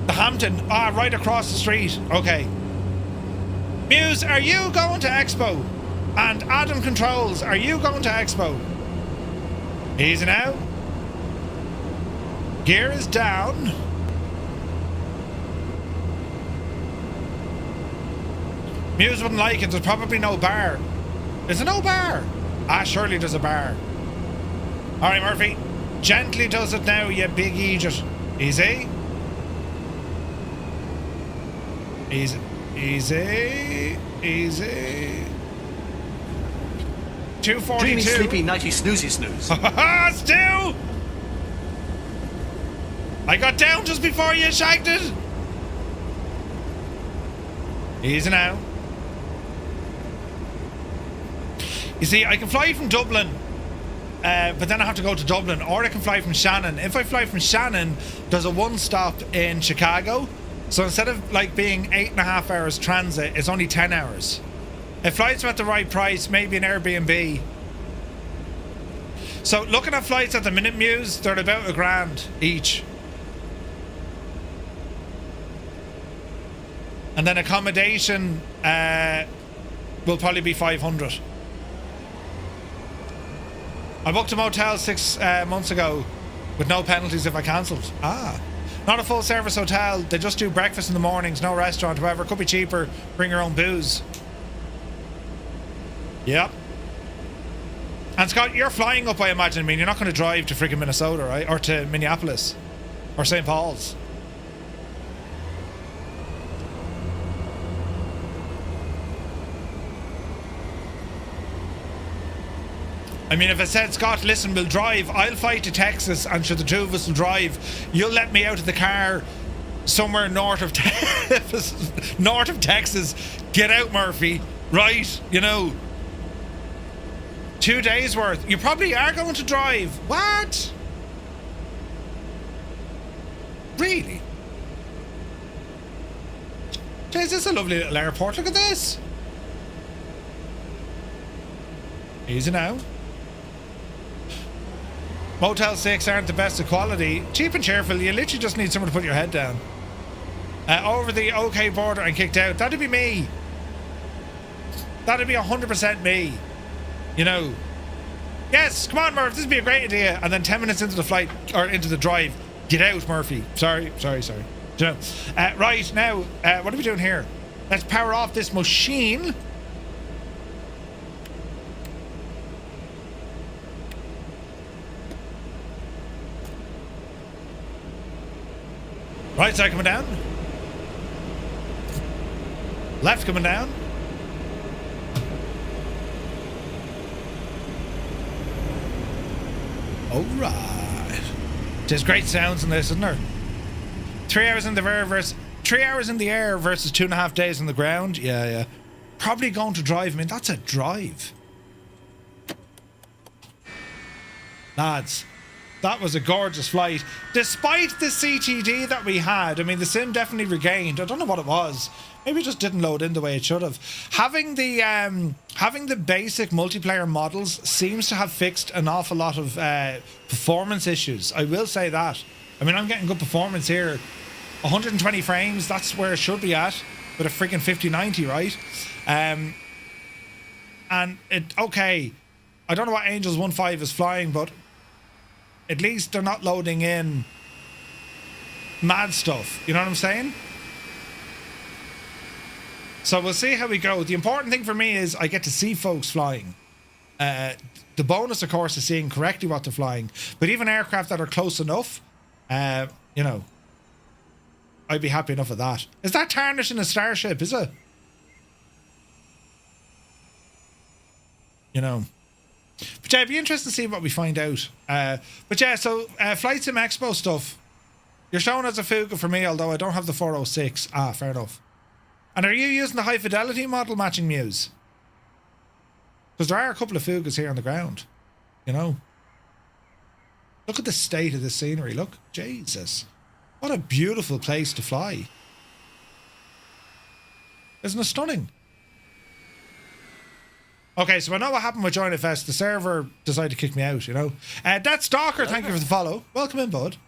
The Hampton. Ah, right across the street. Okay. Muse, are you going to Expo? And Adam Controls, are you going to Expo? Easy now. Gear is down. Muse wouldn't like it. There's probably no bar. Is there no bar? Ah, surely there's a bar. Alright, Murphy. Gently does it now, you big idiot. Easy. Easy. Easy. Easy. 242. Dreamy, sleepy, nighty, snoozy, snooze. Ha Stu! I got down just before you shagged it. Easy now. You see, I can fly from Dublin, but then I have to go to Dublin, or I can fly from Shannon. If I fly from Shannon, there's a one stop in Chicago. So instead of like being 8.5 hours transit, it's only 10 hours. If flights are at the right price, maybe an Airbnb. So looking at flights at the minute, Muse, they're about $1,000 each. And then accommodation will probably be 500. I booked a motel 6 months ago with no penalties if I cancelled. Ah. Not a full service hotel. They just do breakfast in the mornings. No restaurant. However, it could be cheaper. Bring your own booze. Yep. And Scott, you're flying up, I imagine. I mean, you're not going to drive to freaking Minnesota, right? Or to Minneapolis. Or St. Paul's. I mean, if I said, Scott, listen, we'll drive. I'll fly to Texas, and sure, the two of us will drive. You'll let me out of the car somewhere north of north of Texas. Get out, Murphy. Right? You know. 2 days worth. You probably are going to drive. What? Really? Jeez, this is a lovely little airport. Look at this. Easy now. Motel 6 aren't the best of quality. Cheap and cheerful. You literally just need someone to put your head down. Over the OK border and kicked out. That'd be me. That'd be 100% me. You know. Yes, come on, Murph. This would be a great idea. And then 10 minutes into the flight, or into the drive, get out, Murphy. Sorry. You know. Right, now, what are we doing here? Let's power off this machine. Right side coming down. Left coming down. Alright. There's great sounds in this, isn't there? 3 hours in the air versus 3 hours in the air versus 2.5 days on the ground. Yeah. Probably going to drive. I mean, that's a drive. Lads, that was a gorgeous flight. Despite the CTD that we had, I mean, the sim definitely regained. I don't know what it was. Maybe it just didn't load in the way it should have. Having the basic multiplayer models seems to have fixed an awful lot of performance issues. I will say that. I mean, I'm getting good performance here. 120 frames, that's where it should be at with a freaking 5090, right? And it, okay, I don't know what Angels 1.5 is flying, but at least they're not loading in mad stuff. You know what I'm saying? So we'll see how we go. The important thing for me is I get to see folks flying. The bonus, of course, is seeing correctly what they're flying. But even aircraft that are close enough, you know, I'd be happy enough with that. Is that tarnishing a starship, is it? You know. But yeah, it'd be interesting to see what we find out. But yeah, so Flight Sim Expo stuff. You're showing as a Fuga for me, although I don't have the 406. Ah, fair enough. And are you using the high fidelity model matching Muse? Because there are a couple of Fugas here on the ground. You know. Look at the state of the scenery. Look. Jesus. What a beautiful place to fly. Isn't it stunning? Okay, so I know what happened with JoinFS. The server decided to kick me out, you know. That Stalker, thank you for the follow. Welcome in, bud.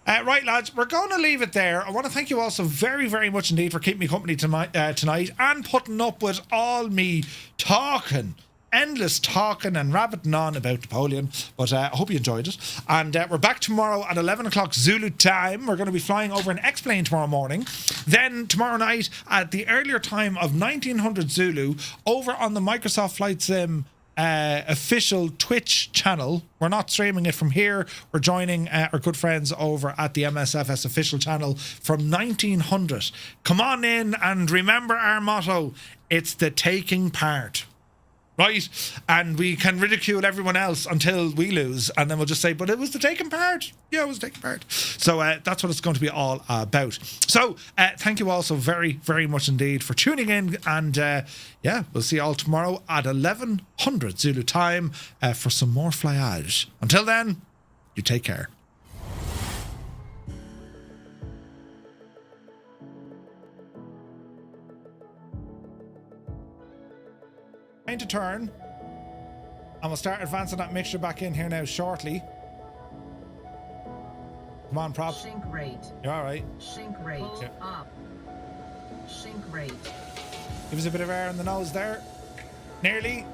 Right, lads, we're going to leave it there. I want to thank you all so very, very much indeed for keeping me company tonight and putting up with all me talking. Endless talking and rabbiting on about Napoleon, but I hope you enjoyed it. And we're back tomorrow at 11 o'clock Zulu time. We're going to be flying over an X-plane tomorrow morning. Then tomorrow night at the earlier time of 1900 Zulu over on the Microsoft Flight Sim official Twitch channel. We're not streaming it from here. We're joining our good friends over at the MSFS official channel from 1900. Come on in and remember our motto. It's the taking part. Right? And we can ridicule everyone else until we lose. And then we'll just say, but it was the taking part. Yeah, it was the taking part. So that's what it's going to be all about. So thank you all so very, very much indeed for tuning in. And yeah, we'll see you all tomorrow at 1100 Zulu time for some more flyage. Until then, you take care. To turn, and we'll start advancing that mixture back in here now shortly. Come on, prop. Sink rate. You're all right. Sink rate. Yeah. Up. Sink rate. Give us a bit of air in the nose there. Nearly.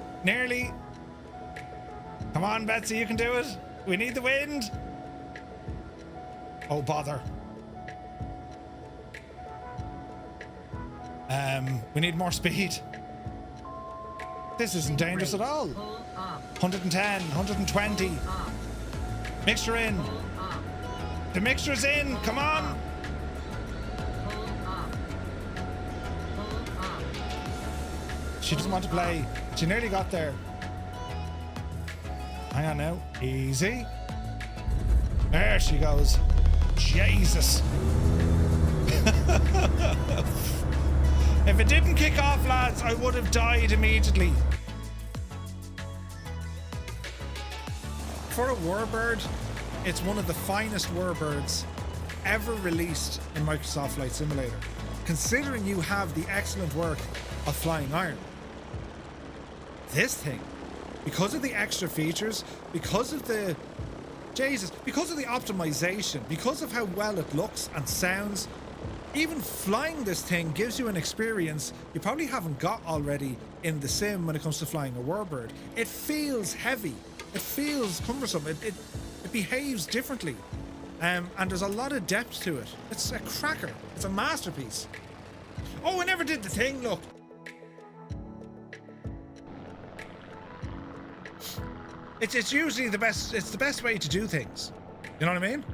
Come on, Betsy, you can do it. We need the wind. Oh, bother. We need more speed. This isn't dangerous at all. 110, 120. Mixture in. The mixture's in. Come on. She doesn't want to play. She nearly got there. Hang on now. Easy. There she goes. Jesus. If it didn't kick off, lads, I would have died immediately. For a warbird, it's one of the finest warbirds ever released in Microsoft Flight Simulator, considering you have the excellent work of Flying Iron. This thing, because of the extra features, because of the because of the optimization, because of how well it looks and sounds, even flying this thing gives you an experience you probably haven't got already in the sim when it comes to flying a warbird. It feels heavy, it feels cumbersome, it behaves differently, and there's a lot of depth to it. It's a cracker, it's a masterpiece. Oh, I never did the thing, look. It's usually the best way to do things. You know what I mean?